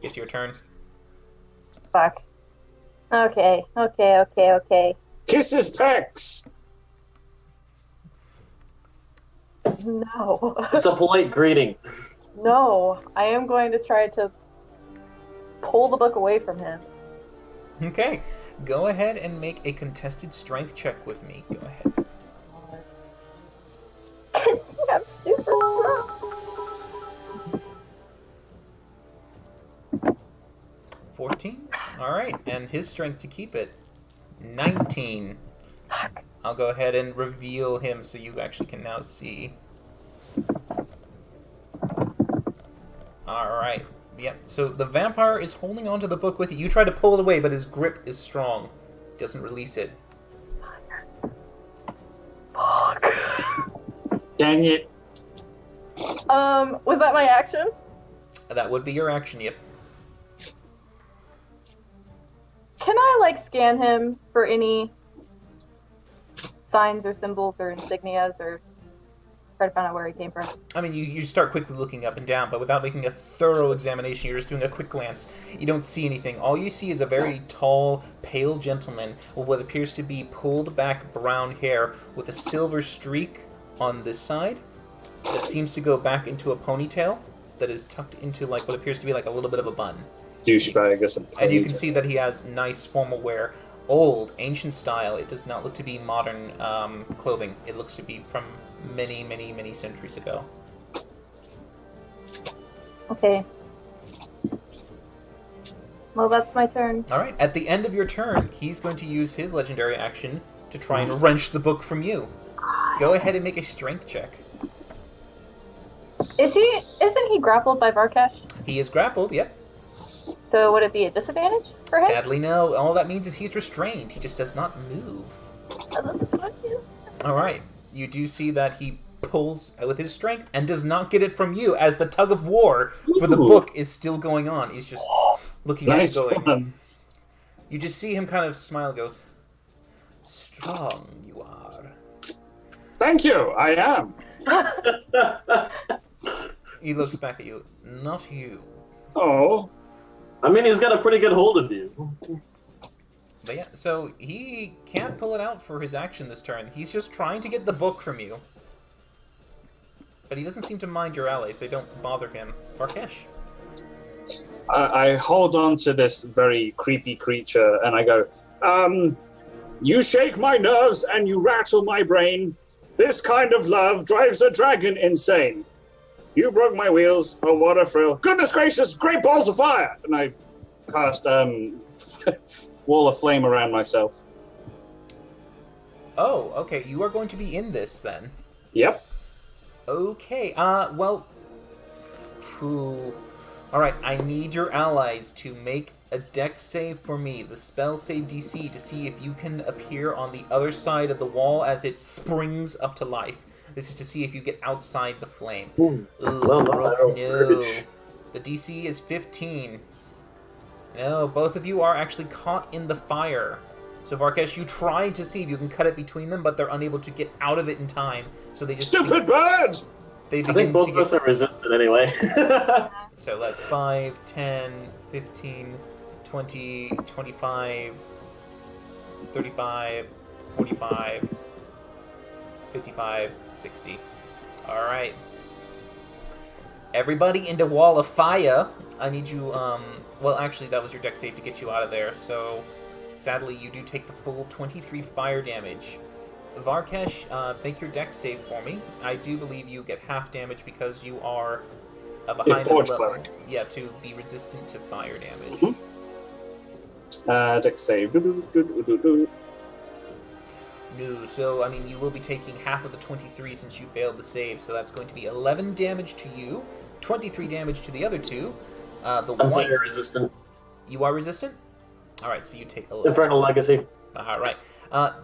It's your turn. Fuck. Okay. Kiss his pecs! No. It's a polite greeting. No. I am going to try to pull the book away from him. Okay, go ahead and make a contested strength check with me. Go ahead. I'm super strong. 14? Alright, and his strength to keep it, 19. I'll go ahead and reveal him so you actually can now see. Alright, yep. So the vampire is holding onto the book with you. You try to pull it away, but his grip is strong. He doesn't release it. Fuck. Dang it. Was that my action? That would be your action, yep. Can I, scan him for any signs or symbols or insignias or try to find out where he came from? I mean, you start quickly looking up and down, but without making a thorough examination, you're just doing a quick glance. You don't see anything. All you see is a very tall, pale gentleman with what appears to be pulled back brown hair with a silver streak on this side that seems to go back into a ponytail that is tucked into what appears to be a little bit of a bun. Douchebag, I guess. And you can see that he has nice formal wear. old, ancient style. It does not look to be modern clothing. It looks to be from many, many, many centuries ago. Okay. Well, that's my turn. All right. At the end of your turn, he's going to use his legendary action to try and wrench the book from you. Go ahead and make a strength check. Isn't he grappled by Varkesh? He is grappled, yep. So would it be a disadvantage for him? Sadly, no. All that means is he's restrained. He just does not move. All right. You do see that he pulls with his strength and does not get it from you, as the tug of war for the book is still going on. He's just looking at it going. One. You just see him kind of smile and goes, "Strong you are." Thank you, I am. He looks back at you. Not you. Oh, I mean, he's got a pretty good hold of you. But yeah, so he can't pull it out for his action this turn. He's just trying to get the book from you. But he doesn't seem to mind your allies. They don't bother him. Varkesh. I hold on to this very creepy creature and I go, you shake my nerves and you rattle my brain. This kind of love drives a dragon insane. You broke my wheels. Oh, what a thrill. Goodness gracious, great balls of fire! And I cast wall of flame around myself. Oh, okay. You are going to be in this then. Yep. Okay. Well. Phew. All right. I need your allies to make a dex save for me. The spell save DC to see if you can appear on the other side of the wall as it springs up to life. This is to see if you get outside the flame. Ooh, Well, no. The DC is 15. No, both of you are actually caught in the fire. So Varkesh, you try to see if you can cut it between them, but they're unable to get out of it in time. So they just Stupid bird! They I begin think both to of us get. are resistant anyway. So that's 5, 10, 15, 20, 25, 35, 45, 55, 60. Alright. Everybody into Wall of Fire. I need you, well, actually, that was your dex save to get you out of there, so sadly, you do take the full 23 fire damage. Varkesh, make your dex save for me. I do believe you get half damage because you are behind the Forge level. Cleric. Yeah, to be resistant to fire damage. Mm-hmm. Dex save. Do. No, so, I mean, you will be taking half of the 23 since you failed the save, so that's going to be 11 damage to you, 23 damage to the other two. The I'm white... fire resistant. You are resistant? Alright, so you take 11. Infernal Legacy. Alright.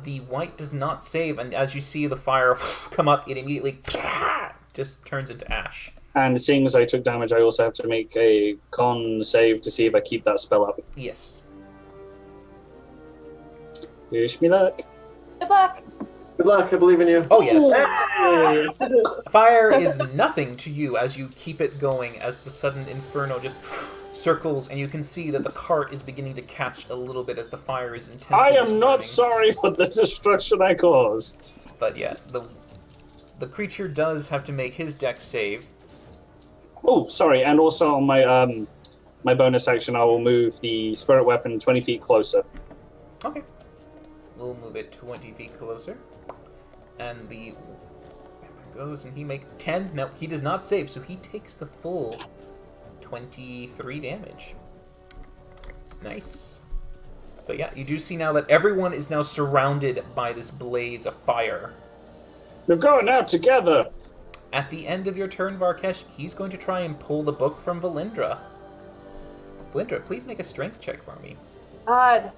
The white does not save, and as you see the fire come up, it immediately just turns into ash. And seeing as I took damage, I also have to make a con save to see if I keep that spell up. Yes. Wish me luck. Good luck. Good luck, I believe in you. Oh, yes. Hey! Fire is nothing to you as you keep it going, as the sudden inferno just circles, and you can see that the cart is beginning to catch a little bit as the fire is intensely I am not spreading. sorry for the destruction I caused. But yeah, the creature does have to make his dex save. Oh, sorry, and also on my my bonus action, I will move the spirit weapon 20 feet closer. Okay. We'll move it 20 feet closer. And the goes, and he makes 10. No, he does not save, so he takes the full 23 damage. Nice. But yeah, you do see now that everyone is now surrounded by this blaze of fire. We're going out together. At the end of your turn, Varkesh, he's going to try and pull the book from Valindra. Valindra, please make a strength check for me. God.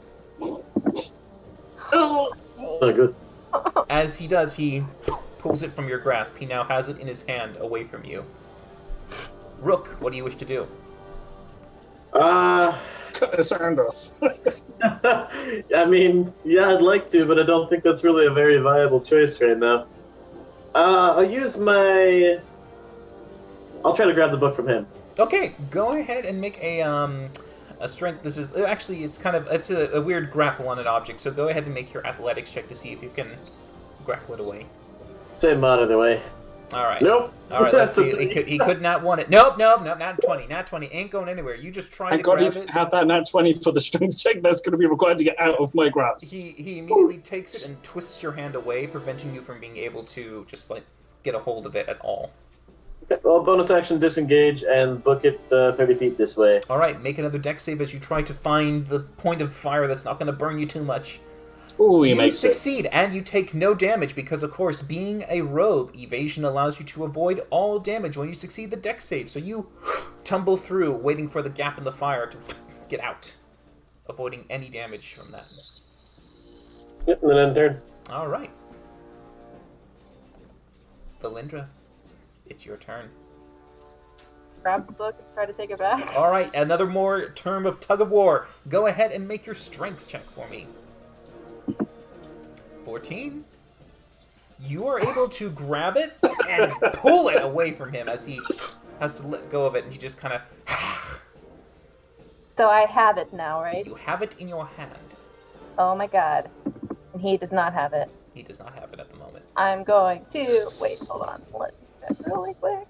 Oh, Oh, good. As he does, he pulls it from your grasp. He now has it in his hand, away from you. Rook, what do you wish to do? cut his hand off. I mean, yeah, I'd like to, but I don't think that's really a very viable choice right now. I'll use my... I'll try to grab the book from him. Okay, go ahead and make a strength. This is actually it's a weird grapple on an object. So go ahead and make your athletics check to see if you can grapple it away. Same mod either way. All right. Nope. All right, let's That's see. He could not want it. Nope, not 20. Not 20. Ain't going anywhere. You just try to Thank God grab you it. have that nat 20 for the strength check that's going to be required to get out of my grasp. He immediately takes it and twists your hand away, preventing you from being able to just, like, get a hold of it at all. Okay, well, bonus action, disengage, and book it 30 feet this way. All right, make another dex save as you try to find the point of fire that's not going to burn you too much. Ooh, he You makes it. succeed, and you take no damage because, of course, being a rogue, evasion allows you to avoid all damage when you succeed the dex save. So you tumble through, waiting for the gap in the fire to get out, avoiding any damage from that. Yep, and then end turn. All right. Valindra, it's your turn. Grab the book and try to take it back. All right, another more term of tug of war. Go ahead and make your strength check for me. 14. You are able to grab it and pull it away from him as he has to let go of it, and he just kind of... So I have it now, right? You have it in your hand. Oh my god. And he does not have it. He does not have it at the moment. I'm going to... Wait, hold on. Let's check really quick.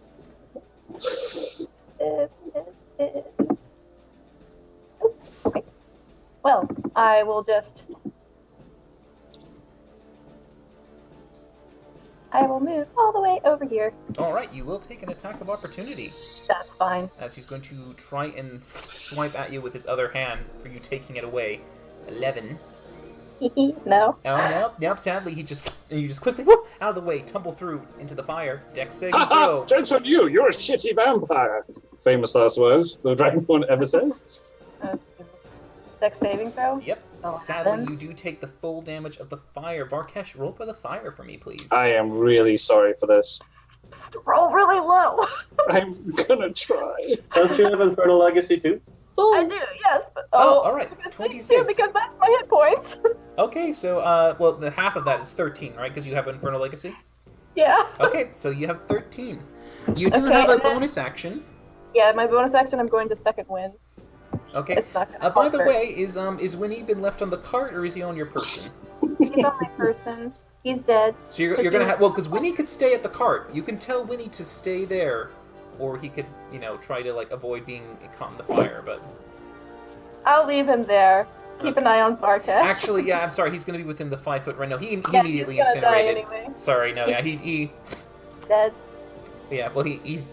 Okay. Well, I will just... I will move all the way over here. All right, you will take an attack of opportunity That's fine. as he's going to try and swipe at you with his other hand for you taking it away. 11. No. Oh, nope, sadly, you just quickly, whoop, out of the way, tumble through into the fire. Dex saving Haha! throw. Joke's on you! You're a shitty vampire! Famous last words the Dragonborn ever says. Dex saving throw? Yep. Oh, Sadly, heaven. you do take the full damage of the fire. Varkesh, roll for the fire for me, please. I am really sorry for this. Roll really low. I'm gonna try. Don't you have Infernal Legacy too? I do, yes. But, Oh, all right, because 26. Because that's my hit points. Okay, so, well, the half of that is 13, right? Because you have Infernal Legacy? Yeah. Okay, so you have 13. You do Okay, have a and then- bonus action. Yeah, my bonus action, I'm going to second wind. Okay. It's not gonna By the alter. way, is Winnie been left on the cart, or is he on your person? He's on my person. He's dead. So you're gonna have, well, because Winnie could stay at the cart. You can tell Winnie to stay there, or he could, try to, like, avoid being caught in the fire, but... I'll leave him there. Keep an eye on Varkesh. Actually, yeah, I'm sorry, he's gonna be within the 5-foot right now. He yeah, immediately he's gonna die incinerated. anyway. Sorry, no, yeah, he Dead. yeah, well, he's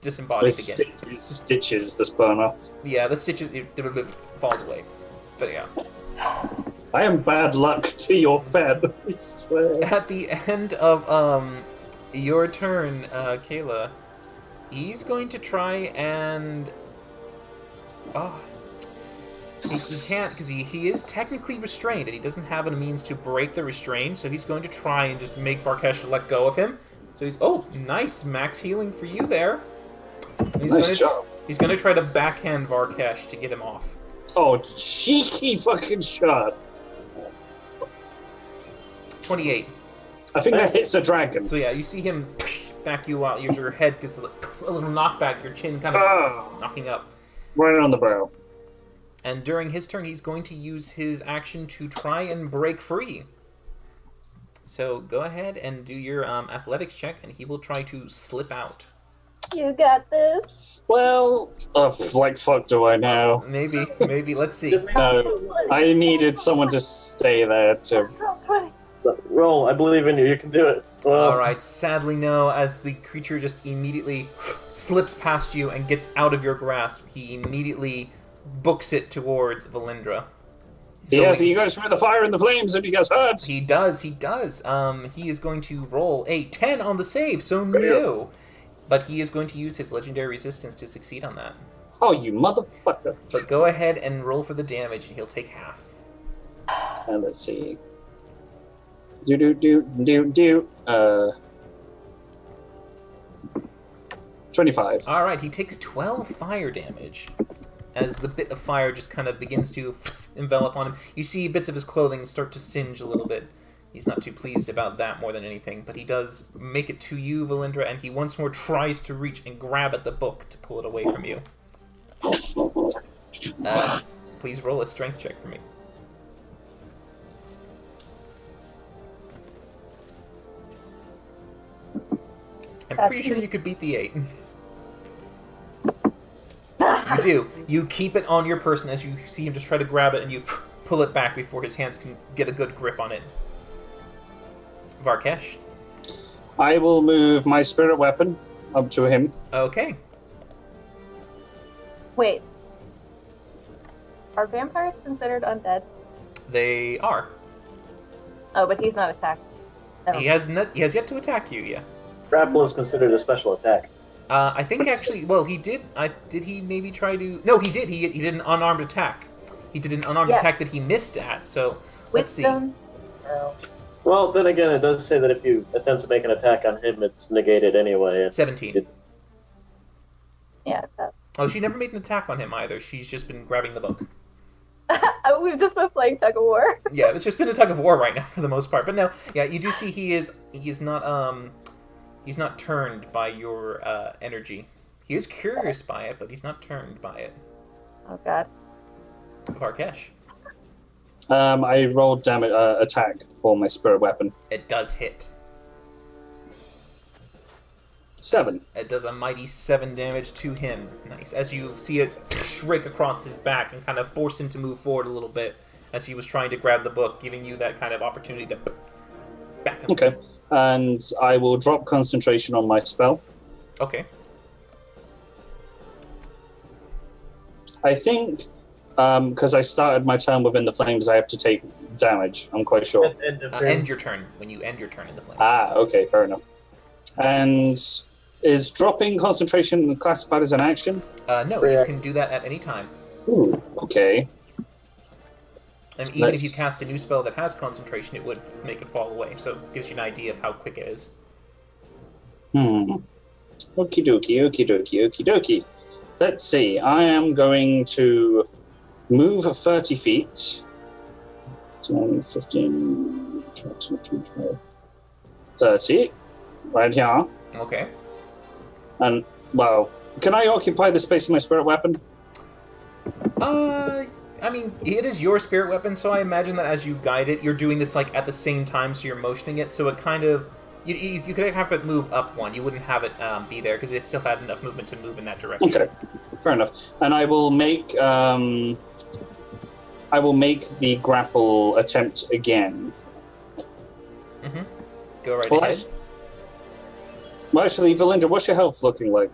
disembodied His again. stitches just burn off. Yeah, the stitches, it falls away. But yeah. I am bad luck to your bed, I swear. At the end of, your turn, Kayla, he's going to try and... Oh... He can't, because he is technically restrained, and he doesn't have a means to break the restraint, so he's going to try and just make Varkesh let go of him. So he's... Oh, nice max healing for you there. Nice job. He's going to try to backhand Varkesh to get him off. Oh, cheeky fucking shot. 28. I think that hits a dragon. So yeah, you see him back you out. Your head gets a little knockback, your chin kind of Ah, knocking up. right on the brow. And during his turn, he's going to use his action to try and break free. So go ahead and do your athletics check, and he will try to slip out. You got this. Well, like fuck do I now? Maybe. Let's see. No, I needed someone to stay there to... Roll 20. Roll, I believe in you. You can do it. Well, All right. Sadly, no. As the creature just immediately slips past you and gets out of your grasp, he immediately books it towards Valindra. Yes, he goes through the fire and the flames and he gets hurt. He does. He is going to roll a 10 on the save, so no. But he is going to use his legendary resistance to succeed on that. Oh, you motherfucker. But go ahead and roll for the damage, and he'll take half. And let's see. 25. All right, he takes 12 fire damage. As the bit of fire just kind of begins to envelop on him, you see bits of his clothing start to singe a little bit. He's not too pleased about that more than anything, but he does make it to you, Valindra, and he once more tries to reach and grab at the book to pull it away from you. Please roll a strength check for me. And pretty sure you could beat the 8. You do. You keep it on your person as you see him just try to grab it, and you pull it back before his hands can get a good grip on it. Varkesh. I will move my spirit weapon up to him. Okay. Wait. Are vampires considered undead? They are. Oh, but he's not attacked. No. He has yet to attack you, yeah. Grapple is considered a special attack. I think actually, well, he did. Did he maybe try to? No, he did. He did an unarmed attack. He did an unarmed attack that he missed at. So let's see. No. Well, then again, it does say that if you attempt to make an attack on him, it's negated anyway. 17. Yeah, it does. Oh, she never made an attack on him either. She's just been grabbing the book. We've just been playing tug of war. Yeah, it's just been a tug of war right now for the most part. But no, yeah, you do see he's not turned by your energy. He is curious by it, but he's not turned by it. Oh god. Varkesh. I rolled damage attack for my spirit weapon. It does hit. 7. It does a mighty 7 damage to him. Nice. As you see it rake across his back and kind of force him to move forward a little bit as he was trying to grab the book, giving you that kind of opportunity to back him. Okay. And I will drop concentration on my spell. Okay. I think, because I started my turn within the flames, I have to take damage. I'm quite sure. End your turn. When you end your turn in the flames. Ah, okay, fair enough. And is dropping concentration classified as an action? No, you can do that at any time. Ooh, okay. And even if you cast a new spell that has concentration, it would make it fall away. So it gives you an idea of how quick it is. Okie dokie, okie dokie, okie dokie. Let's see. I am going to move 30 feet. 10, 15, 20, 25, 30. Right here. Okay. And, well, can I occupy the space of my spirit weapon? I mean, it is your spirit weapon, so I imagine that as you guide it, you're doing this, like, at the same time, so you're motioning it, so it kind of... You could have it move up one. You wouldn't have it be there, because it still had enough movement to move in that direction. Okay, fair enough. And I will make the grapple attempt again. Mm-hmm. Go right ahead. Well, actually, Valindra, what's your health looking like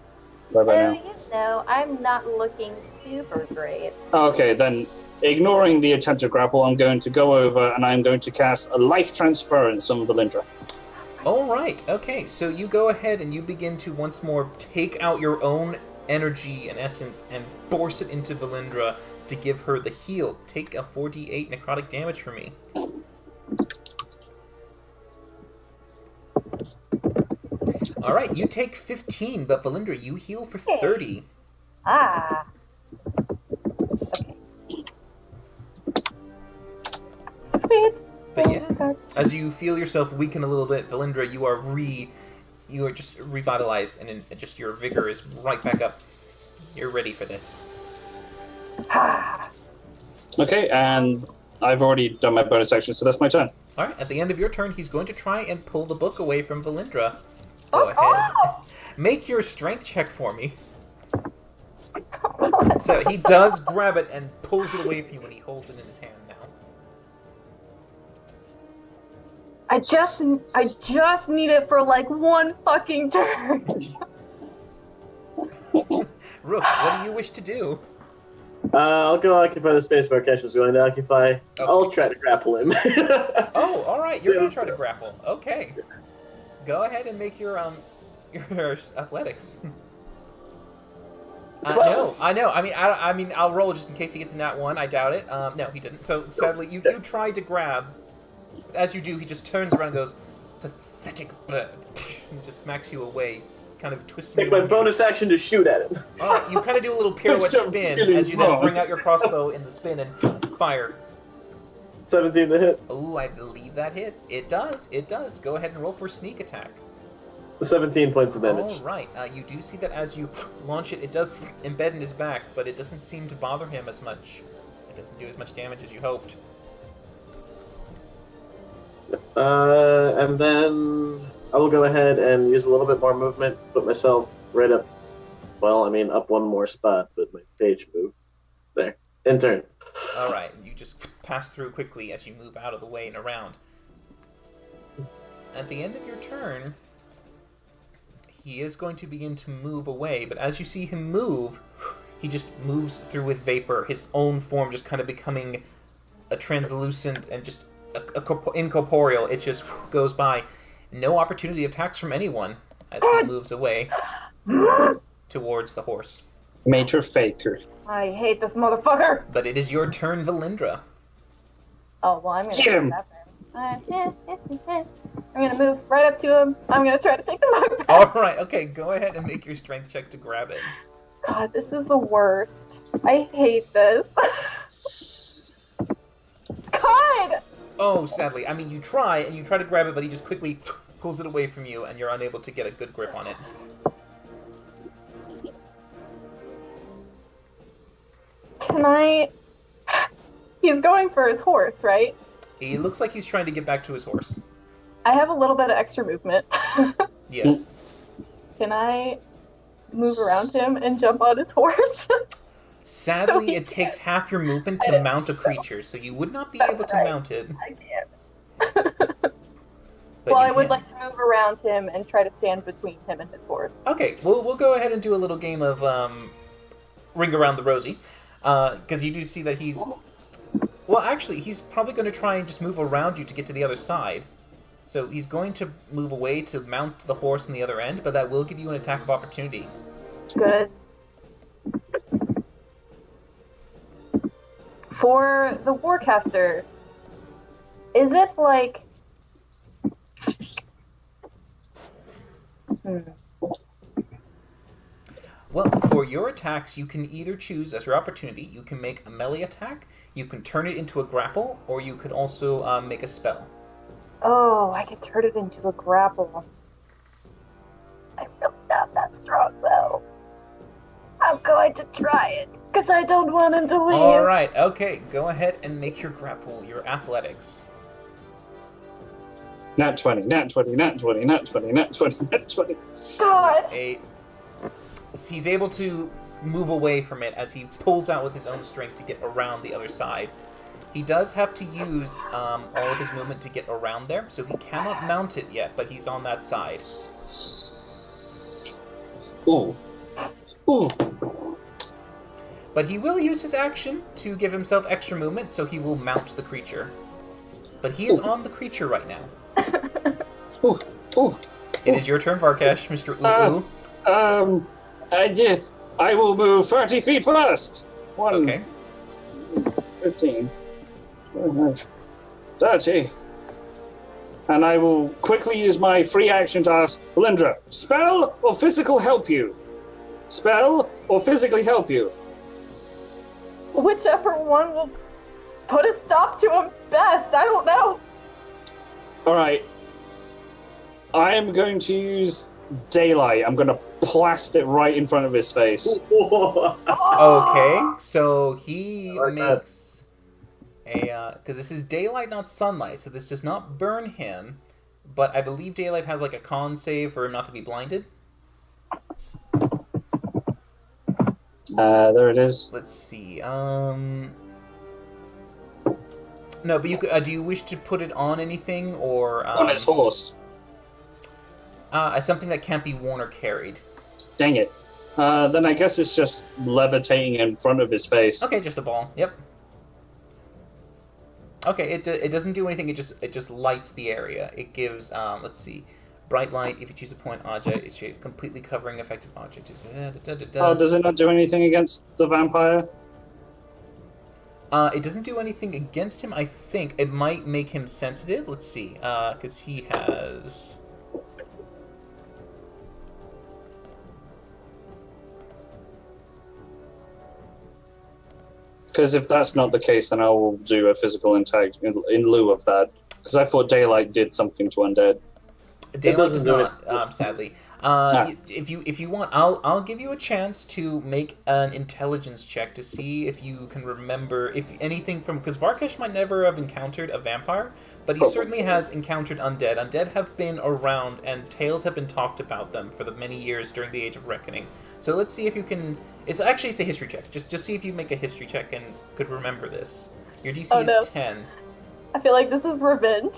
right by now? You know, I'm not looking super great. Okay, then ignoring the attempt to grapple, I'm going to go over and I'm going to cast a life transference on Valindra. All right. Okay. So you go ahead and you begin to once more take out your own energy and essence and force it into Valindra to give her the heal. Take a 4d8 necrotic damage for me. All right. You take 15, but Valindra, you heal for 30. Ah. Okay. Sweet. But yeah, as you feel yourself weaken a little bit, Valindra, you are just revitalized, and just your vigor is right back up. You're ready for this. Okay, and I've already done my bonus action, so that's my turn. All right. At the end of your turn, he's going to try and pull the book away from Valindra. Go ahead. Make your strength check for me. So he does grab it and pulls it away from you when he holds it in his hand now. I just need it for like one fucking turn. Rook, what do you wish to do? I'll go occupy the space Varkesh is going to occupy. Okay. I'll try to grapple him. Oh, all right. You're going to try to grapple. Okay. Go ahead and make your athletics. No, I know. I mean, I'll roll just in case he gets a nat 1. I doubt it. No, he didn't. So sadly, you tried to grab. As you do, he just turns around and goes, "Pathetic bird," and just smacks you away, kind of twisting. Take my bonus action to shoot at him. All right, you kind of do a little pirouette spin as you then bring out your crossbow in the spin and fire. 17 to hit. Oh, I believe that hits. It does. It does. Go ahead and roll for sneak attack. 17 points of damage. All right. You do see that as you launch it, it does embed in his back, but it doesn't seem to bother him as much. It doesn't do as much damage as you hoped. And then I will go ahead and use a little bit more movement, put myself right up. Well, I mean, up one more spot, but my page moved. There. In turn. All right, you just pass through quickly as you move out of the way and around. At the end of your turn, he is going to begin to move away, but as you see him move, he just moves through with vapor, his own form just kind of becoming a translucent and just incorporeal. It just goes by. No opportunity attacks from anyone as he moves away towards the horse. Major faker. I hate this motherfucker. But it is your turn, Valindra. Oh, well, I'm gonna Get him. do that then. I'm gonna move right up to him. I'm gonna try to take the mug back. All right, okay, go ahead and make your strength check to grab it. God, this is the worst. I hate this. God! Oh, sadly. I mean, you try to grab it, but he just quickly pulls it away from you, and you're unable to get a good grip on it. Can I... He's going for his horse, right? He looks like he's trying to get back to his horse. I have a little bit of extra movement. Yes. Can I move around him and jump on his horse? Sadly, So he it takes half your movement to mount a creature, so you would not be able to right. mount it. I can't. But Well, you I would can. like to move around him and try to stand between him and his horse. Okay, we'll go ahead and do a little game of Ring Around the Rosie, because you do see that he's... Well, actually, he's probably going to try and just move around you to get to the other side. So he's going to move away to mount the horse on the other end, but that will give you an attack of opportunity. Good. For the Warcaster, is it like... Well, for your attacks, you can either choose as your opportunity. You can make a melee attack, you can turn it into a grapple, or you could also make a spell. Oh, I can turn it into a grapple. I'm really not that strong, though. I'm going to try it, because I don't want him to leave. All right, okay, go ahead and make your grapple, your athletics. Nat 20, nat 20, nat 20, nat 20, nat 20, nat 20. God! He's able to move away from it as he pulls out with his own strength to get around the other side. He does have to use all of his movement to get around there, so he cannot mount it yet, but he's on that side. Ooh. Ooh. But he will use his action to give himself extra movement, so he will mount the creature. But he is on the creature right now. Ooh. Ooh. It is your turn, Varkesh, Mr. Ooh. I will move 30 feet first. Okay. 15. 30. And I will quickly use my free action to ask Valindra, spell or physical help you? Spell or physically help you? Whichever one will put a stop to him best. I don't know. Alright. I am going to use daylight. I'm going to blast it right in front of his face. Okay, so he I like makes a... Because this is daylight, not sunlight, so this does not burn him. But I believe daylight has like a con save for him not to be blinded. There it is. Let's see. No, but you do you wish to put it on anything or On his horse. Something that can't be worn or carried? Dang it. Then I guess it's just levitating in front of his face. Okay, just a ball. Yep. Okay, it doesn't do anything. It just lights the area. It gives let's see, bright light. If you choose a point object, it shows completely covering effective object. Oh, does it not do anything against the vampire? It doesn't do anything against him. I think it might make him sensitive. Let's see, because he has. Because if that's not the case, then I will do a physical attack in lieu of that. Because I thought daylight did something to undead. Daylight does doesn't do not, sadly. Ah. If you want, I'll give you a chance to make an intelligence check to see if you can remember if anything from, because Varkesh might never have encountered a vampire, But he certainly has encountered undead. Undead have been around, and tales have been talked about them for the many years during the Age of Reckoning. So let's see if you can... It's a history check. Just see if you make a history check and could remember this. Your DC is 10. I feel like this is revenge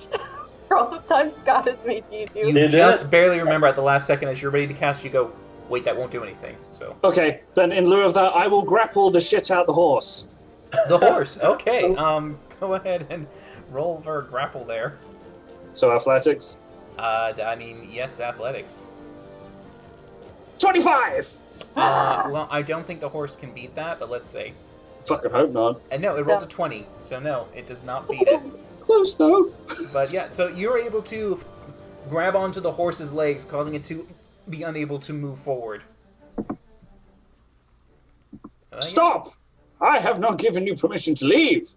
for all the times Scott has made you do. You just barely remember at the last second as you're ready to cast, you go, wait, that won't do anything. So Okay, then in lieu of that, I will grapple the shit out the horse. the horse. Okay. Go ahead and roll for grapple there. So athletics. I mean, yes, athletics. 25! Well, I don't think the horse can beat that, but let's see. Fucking hope not. And no, it rolled a 20, so no, it does not beat it. Close though. But yeah, so you're able to grab onto the horse's legs, causing it to be unable to move forward. Stop! I have not given you permission to leave.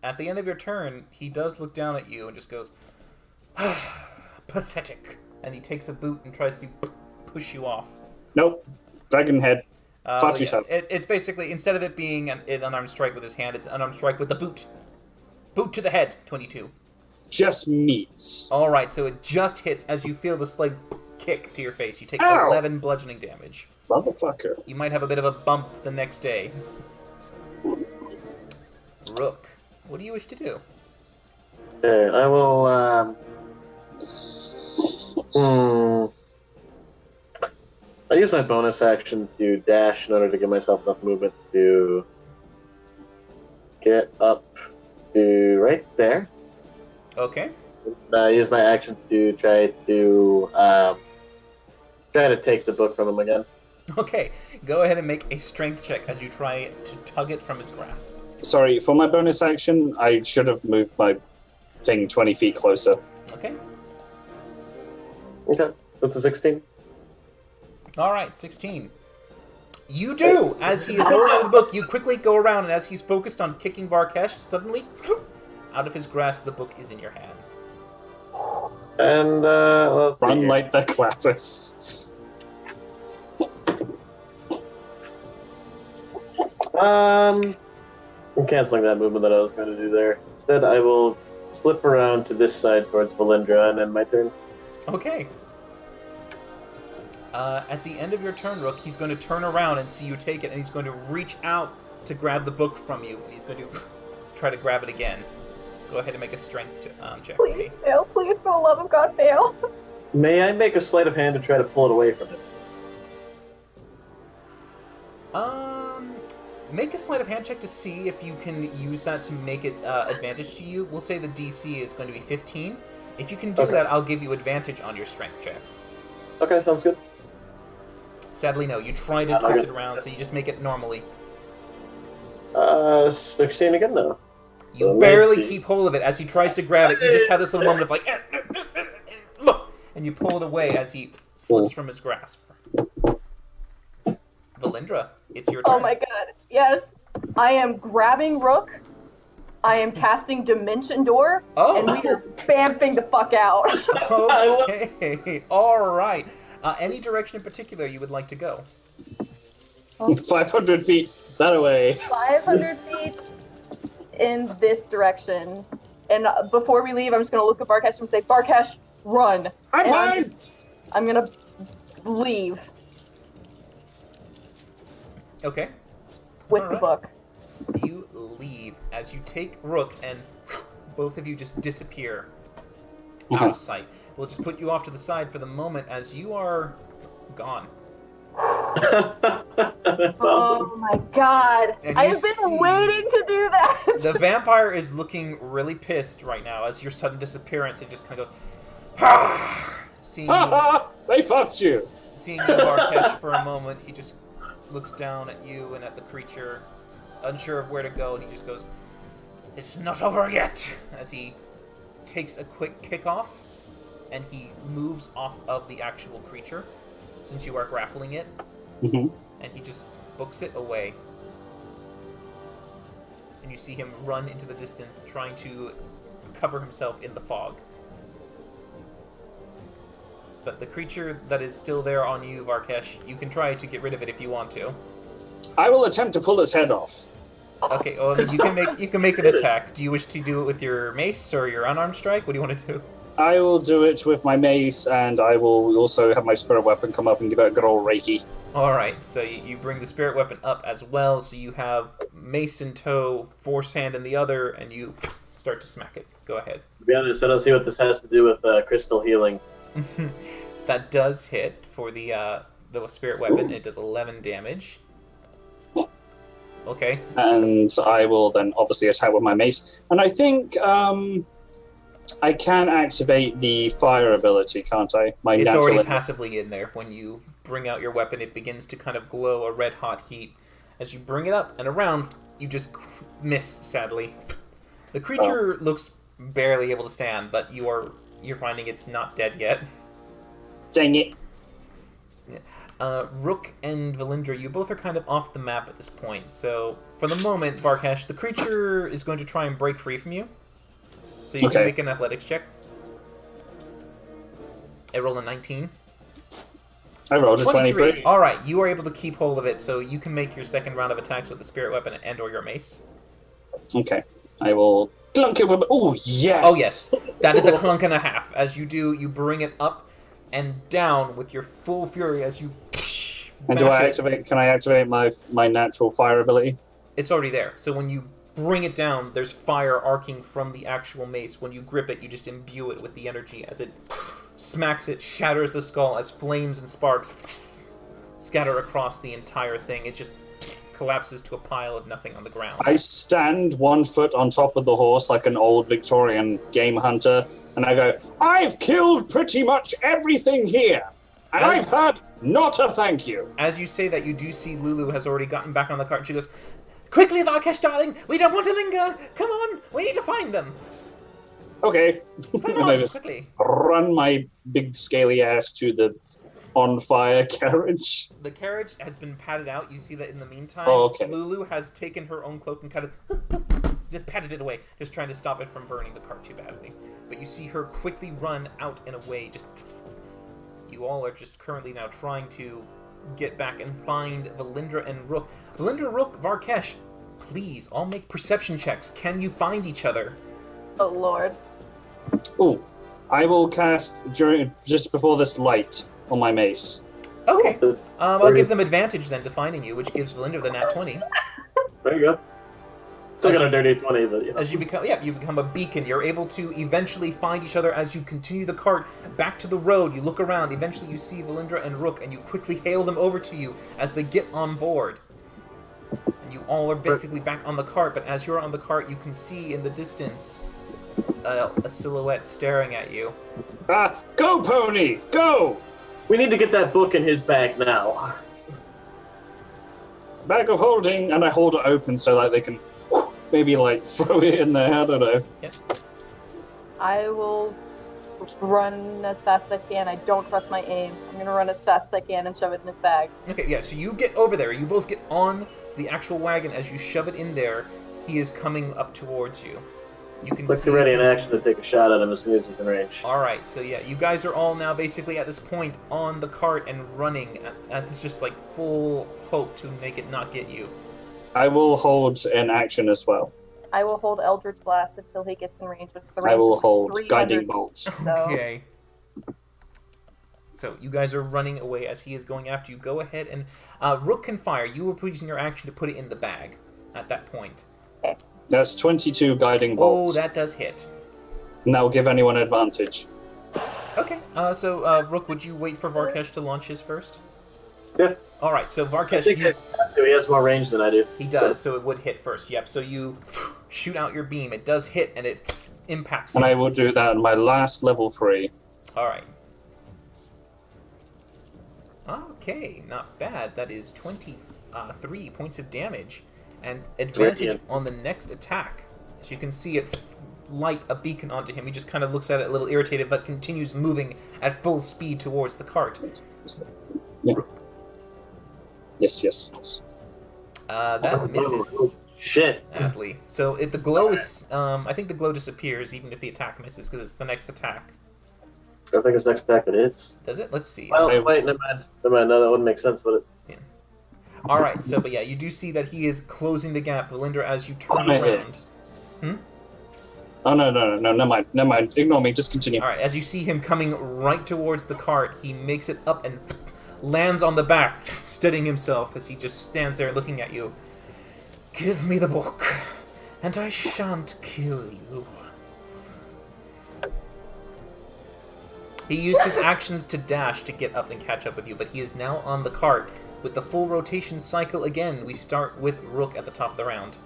At the end of your turn, he does look down at you and just goes, pathetic. And he takes a boot and tries to push you off. Nope. Dragon head. Far too tough. It's basically, instead of it being an unarmed strike with his hand, it's an unarmed strike with the boot. Boot to the head, 22. Just meets. Alright, so it just hits as you feel the slight kick to your face. You take Ow! 11 bludgeoning damage. Motherfucker. You might have a bit of a bump the next day. Rook, what do you wish to do? Okay, I will, I use my bonus action to dash in order to give myself enough movement to get up to right there. Okay. I use my action to try to take the book from him again. Okay, go ahead and make a strength check as you try to tug it from his grasp. Sorry, for my bonus action, I should have moved my thing 20 feet closer. Okay. Okay, that's a 16. Alright, 16. You do! As he is holding on the book, you quickly go around, and as he's focused on kicking Varkesh, suddenly, out of his grasp, the book is in your hands. And, let's see Run here. like the clappers. I'm canceling that movement that I was going to do there. Instead, I will slip around to this side towards Valindra and end my turn. Okay. At the end of your turn, Rook, he's going to turn around and see you take it, and he's going to reach out to grab the book from you, and he's going to try to grab it again. Go ahead and make a strength check for me. Please fail. Please, for the love of God, fail. May I make a sleight of hand to try to pull it away from him? Make a sleight of hand check to see if you can use that to make it advantage to you. We'll say the DC is going to be 15. If you can do that, I'll give you advantage on your strength check. Okay, sounds good. Sadly, no. You try to twist it around, so you just make it normally. 16 again, though. You So barely 19. keep hold of it as he tries to grab it. You just have this little moment of like, look, and you pull it away as he slips from his grasp. Valindra, it's your turn. Oh my god. Yes. I am grabbing Rook. I am casting Dimension Door. Oh. And we are bamfing the fuck out. Okay, all right. Any direction in particular you would like to go? 500 feet that away. 500 feet in this direction. And before we leave, I'm just going to look at Barkesh and say, Barkesh, run. I'm And fine! I'm going to leave Okay. with All the right. book. You leave as you take Rook, and both of you just disappear out of sight. We'll just put you off to the side for the moment as you are gone. That's awesome. Oh my god. And I you have been see- waiting to do that. The vampire is looking really pissed right now as your sudden disappearance. It just kind of goes, ha! Seeing Ha you, ha! They fucked you! seeing you, Varkesh, for a moment, he just looks down at you and at the creature, unsure of where to go, and he just goes, "It's not over yet!" As he takes a quick kick off, and he moves off of the actual creature, since you are grappling it, Mm-hmm. and he just books it away. And you see him run into the distance, trying to cover himself in the fog. But the creature that is still there on you, Varkesh, you can try to get rid of it if you want to. I will attempt to pull his head off. Okay, well, I mean, you can make an attack. Do you wish to do it with your mace or your unarmed strike? What do you want to do? I will do it with my mace, and I will also have my spirit weapon come up and give it a good old reiki. All right, so you bring the spirit weapon up as well. So you have mace in tow, force hand in the other, and you start to smack it. Go ahead. To be honest, I don't see what this has to do with crystal healing. That does hit for the spirit weapon. It does 11 damage. Okay. And I will then obviously attack with my mace. And I think I can activate the fire ability, can't I? It's already passively in there. When you bring out your weapon, it begins to kind of glow a red-hot heat. As you bring it up and around, you just miss, sadly. The creature looks barely able to stand, but you're finding it's not dead yet. Dang it. Rook and Valindra, you both are kind of off the map at this point. So, for the moment, Varkesh, the creature is going to try and break free from you. So you can make an athletics check. I rolled a 19. I rolled a 23. All right, you are able to keep hold of it, so you can make your second round of attacks with the spirit weapon and or your mace. Okay. I will clunk it with... Oh, yes! Oh, yes. That is a clunk and a half. As you do, you bring it up and down with your full fury as you... And can I activate my natural fire ability? It's already there. So when you bring it down, there's fire arcing from the actual mace. When you grip it, you just imbue it with the energy as it smacks it, shatters the skull as flames and sparks scatter across the entire thing. It just collapses to a pile of nothing on the ground. I stand 1 foot on top of the horse like an old Victorian game hunter, and I go, I've killed pretty much everything here, and I've heard not a thank you. As you say that, you do see Lulu has already gotten back on the cart. She goes, quickly, Varkesh, darling, we don't want to linger. Come on, we need to find them. Okay. Come And on, I just quickly. run my big scaly ass to the on-fire carriage. The carriage has been padded out. You see that in the meantime. Oh, okay. Lulu has taken her own cloak and kind of just patted it away, just trying to stop it from burning the cart too badly. But you see her quickly run out and away. Just you all are just currently now trying to get back and find Valindra and Rook. Valindra, Rook, Varkesh, please, all make perception checks. Can you find each other? Oh, Lord. Ooh, I will cast just before this light on my mace. Okay. I'll give them advantage then to finding you, which gives Valindra the nat 20. There you go. Still got a dirty 20, but As you become a beacon, you're able to eventually find each other as you continue the cart back to the road. You look around, eventually you see Valindra and Rook, and you quickly hail them over to you as they get on board. And you all are basically back on the cart, but as you're on the cart, you can see in the distance a silhouette staring at you. Go, pony, go! we need to get that book in his bag now. Bag of holding, and I hold it open so like they can maybe like throw it in there. I don't know. Yep. I will run as fast as I can. I don't trust my aim. I'm going to run as fast as I can and shove it in his bag. Okay, yeah, so you get over there. You both get on the actual wagon. As you shove it in there, he is coming up towards you. You can Let's see get ready in him. action to take a shot at him as soon as he's in range. Alright, so yeah, you guys are all now basically at this point on the cart and running at this just like full hope to make it not get you. I will hold an action as well. I will hold Eldritch Blast until he gets in range. I will hold 300 Guiding Bolt. So, Okay. So you guys are running away as he is going after you. Go ahead and Rook can fire. You were using your action to put it in the bag at that point. That's 22 Guiding Bolt. Oh, that does hit. And that will give anyone advantage. Okay. So Rook, would you wait for Varkesh to launch his first? Yeah. All right. So I Varkesh, think he has more range than I do. he does. So it would hit first. Yep. So you shoot out your beam. It does hit, and it impacts. And you. I will do that on my last level 3. All right. Okay, not bad. That is 23 points of damage, and advantage Brilliant. on the next attack. As you can see it light a beacon onto him. He just kind of looks at it a little irritated, but continues moving at full speed towards the cart. Yeah. Yes. That misses. Shit. Sadly. So the glow is. I think the glow disappears even if the attack misses because it's the next attack. I think it's next attack that hits. Does it? Let's see. Well, wait, never mind. No, that wouldn't make sense, would it? All right, so but yeah, you do see that he is closing the gap, Valindra, as you turn my head. around. Oh, no, never mind. Ignore me, just continue. All right, as you see him coming right towards the cart, he makes it up and lands on the back, steadying himself as he just stands there looking at you. Give me the book, and I shan't kill you. He used his actions to dash to get up and catch up with you, but he is now on the cart. With the full rotation cycle again, we start with Rook at the top of the round.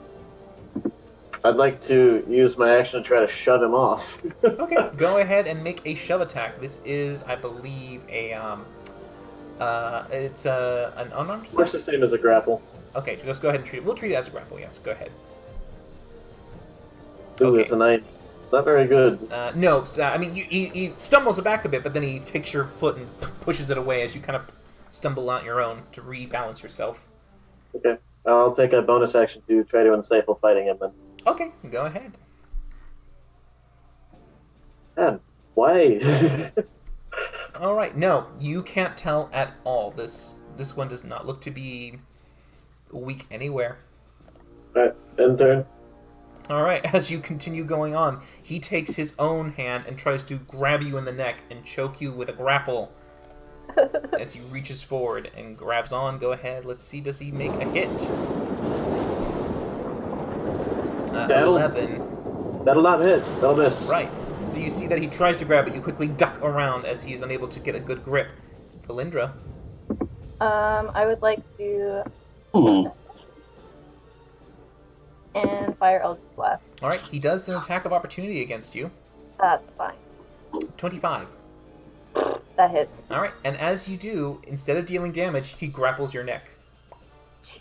I'd like to use my action to try to shut him off. Okay, go ahead and make a shove attack. This is, I believe, an unarmed attack? Works the same as a grapple. Okay, just go ahead and treat it. We'll treat it as a grapple, yes. Go ahead. Ooh, Okay. it's a 9. Not very good. No, I mean, he stumbles back a bit, but then he takes your foot and pushes it away as you kind of stumble out your own to rebalance yourself. Okay. I'll take a bonus action to try to unstifle fighting him then. Okay, go ahead. Man, why? All right, no, you can't tell at all. This one does not look to be weak anywhere. Alright, end turn. All right, as you continue going on, he takes his own hand and tries to grab you in the neck and choke you with a grapple. As he reaches forward and grabs on, go ahead. Let's see, does he make a hit? That'll- 11. That'll not hit. That'll miss. Right. So you see that he tries to grab it. You quickly duck around as he is unable to get a good grip. Valindra. I would like to and fire Eldritch Blast. All right, he does an attack of opportunity against you. That's fine. 25. That hits. All right, and as you do, instead of dealing damage, he grapples your neck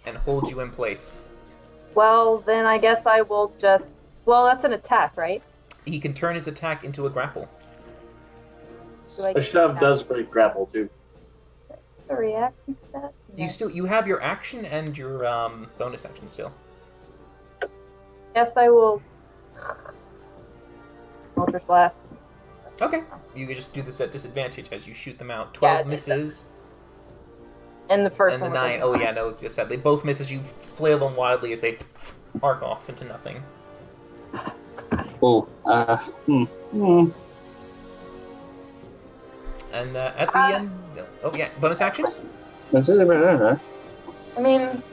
and holds you in place. Well, then I guess I will just... Well, that's an attack, right? He can turn his attack into a grapple. Do I A get shove that? does break grapple too. A reaction to that? You have your action and your bonus action still. Yes, I will... Eldritch Blast. Okay. You can just do this at disadvantage as you shoot them out. 12 Yeah, misses, And the first and the one was 9. Oh yeah, no, it's just that they both miss as you flail them wildly as they arc off into nothing. Oh, And at the end, oh yeah, bonus action. I mean...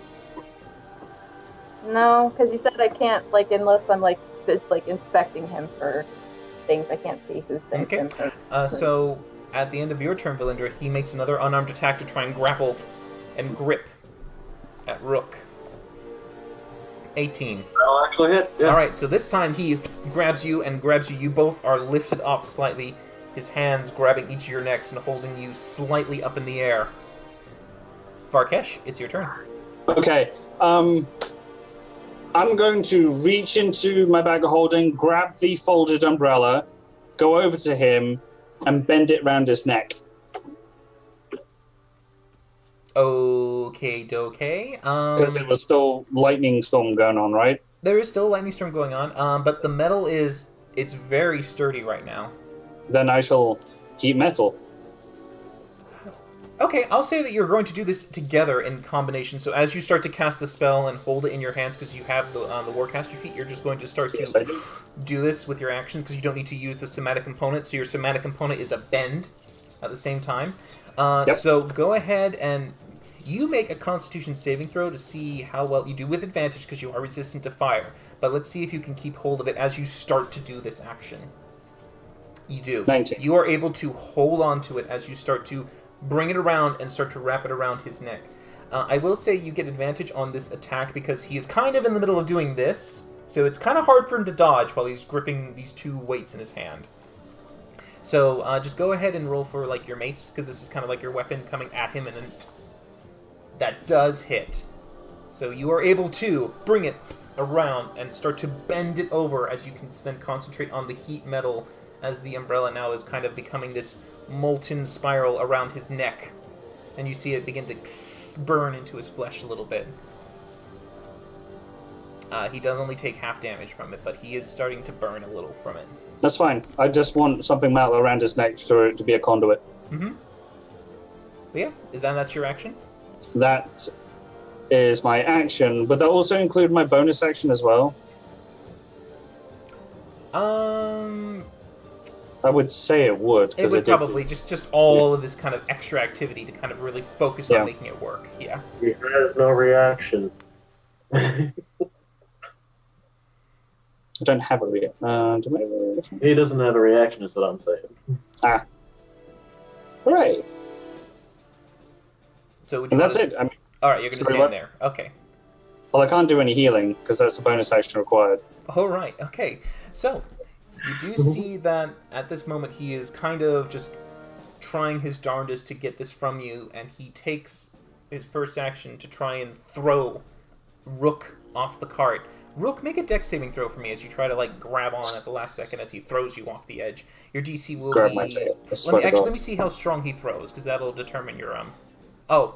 No, because you said I can't, like, unless I'm, like, just, like, inspecting him for things I can't see who's been Okay. him or... So at the end of your turn, Valindra, he makes another unarmed attack to try and grapple and grip at Rook. 18. That'll actually hit. Yeah. All right, so this time he grabs you and grabs you. You both are lifted off slightly, his hands grabbing each of your necks and holding you slightly up in the air. Varkesh, it's your turn. Okay. I'm going to reach into my bag of holding, grab the folded umbrella, go over to him, and bend it round his neck. Okay, dokay. Because there was still lightning storm going on, right? There is still a lightning storm going on, but the metal it's very sturdy right now. Then I shall heat metal. Okay, I'll say that you're going to do this together in combination. So as you start to cast the spell and hold it in your hands because you have the Warcaster feat, you're just going to start Yes, I to do. do this with your actions because you don't need to use the somatic component. So your somatic component is a bend at the same time. Yep. So go ahead and you make a Constitution saving throw to see how well you do with advantage because you are resistant to fire. But let's see if you can keep hold of it as you start to do this action. You do. 19. You are able to hold on to it as you start to bring it around and start to wrap it around his neck. I will say you get advantage on this attack because he is kind of in the middle of doing this, so it's kind of hard for him to dodge while he's gripping these two weights in his hand. So just go ahead and roll for like your mace because this is kind of like your weapon coming at him, and then that does hit. So you are able to bring it around and start to bend it over as you can then concentrate on the heat metal as the umbrella now is kind of becoming this molten spiral around his neck. And you see it begin to burn into his flesh a little bit. He does only take half damage from it, but he is starting to burn a little from it. That's fine. I just want something metal around his neck for it to be a conduit. Mm-hmm. But yeah, that's your action? That is my action. Would that also include my bonus action as well? I would say it would. It would probably just all of this kind of extra activity to kind of really focus on making it work. Yeah. He has no reaction. I don't have a reaction. He doesn't have a reaction, is what I'm saying. Right. So would you and that's it. I mean, all right, you're going to stand there. Okay. Well, I can't do any healing because that's a bonus action required. All right. Okay. So you do see that at this moment he is kind of just trying his darndest to get this from you, and he takes his first action to try and throw Rook off the cart. Rook, make a dex saving throw for me as you try to like grab on at the last second as he throws you off the edge. Your DC will grab be. My tail. Let me see how strong he throws because that'll determine your Oh,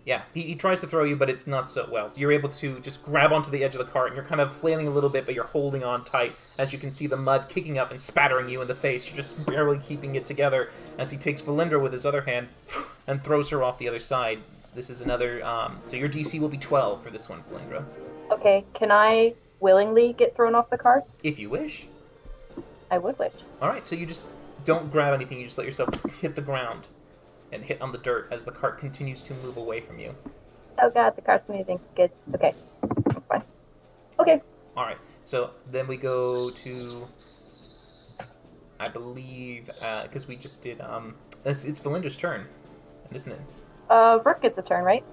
yeah. He tries to throw you, but it's not so well. So you're able to just grab onto the edge of the cart, and you're kind of flailing a little bit, but you're holding on tight. As you can see the mud kicking up and spattering you in the face. You're just barely keeping it together as he takes Valindra with his other hand and throws her off the other side. This is another. So your DC will be 12 for this one, Valindra. Okay, can I willingly get thrown off the cart? If you wish. I would wish. All right, so you just don't grab anything. You just let yourself hit the ground and hit on the dirt as the cart continues to move away from you. Oh god, the cart's moving. Good. Okay. Fine. Okay. All right, so then we go to, I believe, because we just did, it's Valindra's turn, isn't it? Rook gets a turn, right?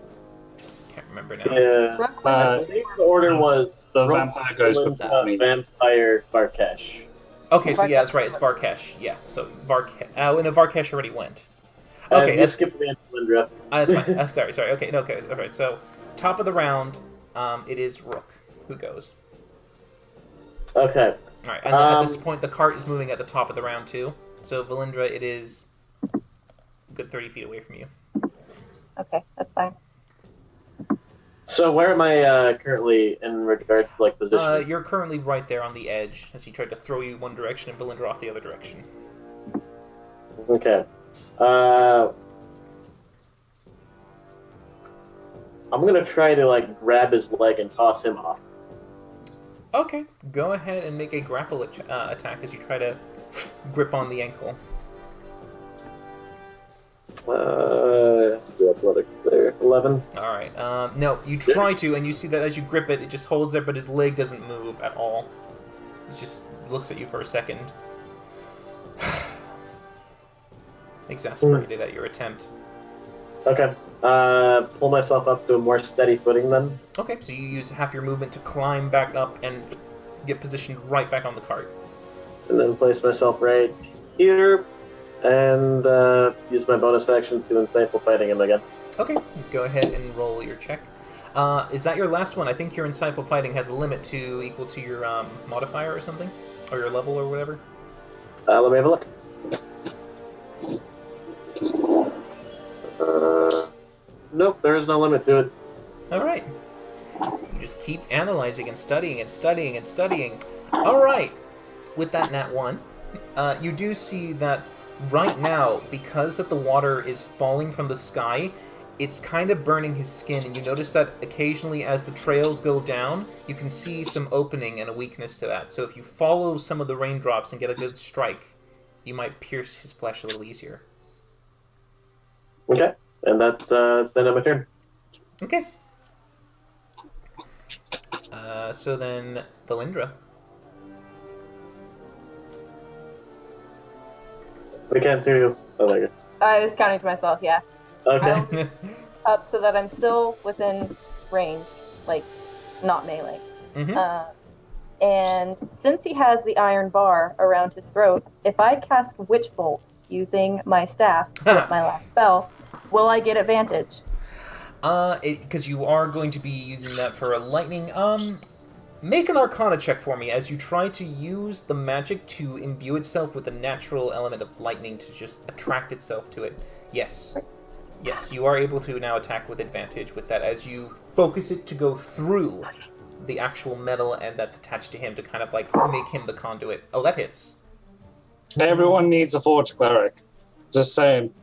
Can't remember now. Yeah. I think the order was the vampire goes before me. Vampire Varkesh. Okay, so yeah, that's right. It's Varkesh. Yeah, so Varkesh already went. Okay, you skipped the Valindra. That's fine. Sorry. Okay, no, okay. All right. So, top of the round, it is Rook who goes. Okay. All right, and at this point, the cart is moving at the top of the round too. So, Valindra, it is a good 30 feet away from you. Okay, that's fine. So where am I currently in regards to like position? You're currently right there on the edge as he tried to throw you one direction and Valindra off the other direction. Okay. I'm gonna try to like grab his leg and toss him off. Okay, go ahead and make a grapple attack as you try to grip on the ankle. Let's do athletics there. 11. All right. No, you try to, and you see that as you grip it, it just holds there, but his leg doesn't move at all. He just looks at you for a second. Exasperated at your attempt. Okay. Pull myself up to a more steady footing then. Okay, so you use half your movement to climb back up and get positioned right back on the cart. And then place myself right here, and use my bonus action to Insightful Fighting him again. Okay, go ahead and roll your check. Is that your last one? I think your Insightful Fighting has a limit to equal to your modifier or something? Or your level or whatever? Let me have a look. Nope, there is no limit to it. Alright. You just keep analyzing and studying and studying and studying. Alright. With that nat 1, you do see that right now, because that the water is falling from the sky, it's kind of burning his skin, and you notice that occasionally as the trails go down, you can see some opening and a weakness to that. So if you follow some of the raindrops and get a good strike, you might pierce his flesh a little easier. Okay, and that's the end of my turn. Okay. So then, Valindra. We can't hear you. Oh, there you I was counting to myself, yeah. go. Okay. Up so that I'm still within range, like, not melee. Mm-hmm. And since he has the iron bar around his throat, if I cast Witch Bolt using my staff with my last spell, will I get advantage? Because you are going to be using that for a lightning. Make an Arcana check for me as you try to use the magic to imbue itself with the natural element of lightning to just attract itself to it. Yes. Yes, you are able to now attack with advantage with that as you focus it to go through the actual metal and that's attached to him to kind of like make him the conduit. Oh, that hits. Everyone needs a Forge Cleric. Just saying.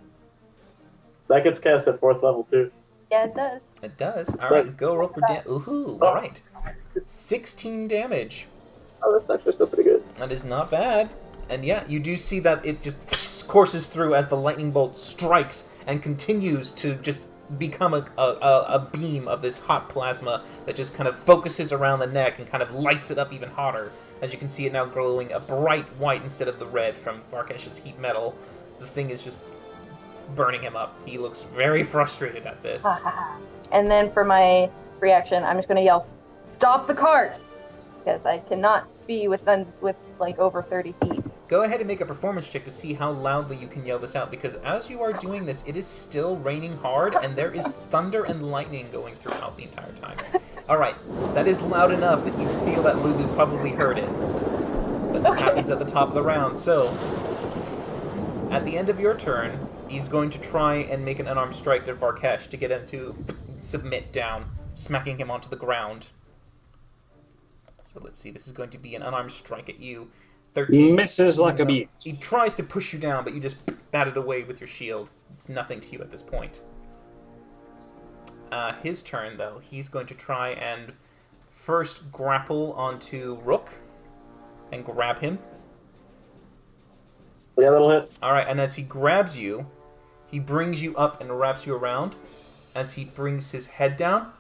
That gets cast at 4th level too. Yeah, it does. It does. All right, go roll for damage. Ooh, all right. 16 damage. Oh, that's actually still pretty good. That is not bad. And yeah, you do see that it just courses through as the lightning bolt strikes and continues to just become a beam of this hot plasma that just kind of focuses around the neck and kind of lights it up even hotter. As you can see it now glowing a bright white instead of the red from Varkesh's heat metal. The thing is just burning him up. He looks very frustrated at this. And then for my reaction, I'm just going to yell, "Stop the cart!" Because I cannot be with like over 30 feet. Go ahead and make a performance check to see how loudly you can yell this out, because as you are doing this, it is still raining hard, and there is thunder and lightning going throughout the entire time. Alright, that is loud enough that you feel that Lulu probably heard it. But this happens at the top of the round, so at the end of your turn, he's going to try and make an unarmed strike to Varkesh to get him to submit down, smacking him onto the ground. So let's see, this is going to be an unarmed strike at you. 13. Misses like a bee. He tries to push you down, but you just bat it away with your shield. It's nothing to you at this point. His turn, though. He's going to try and first grapple onto Rook and grab him. Yeah, that'll hit. Alright, and as he grabs you, he brings you up and wraps you around as he brings his head down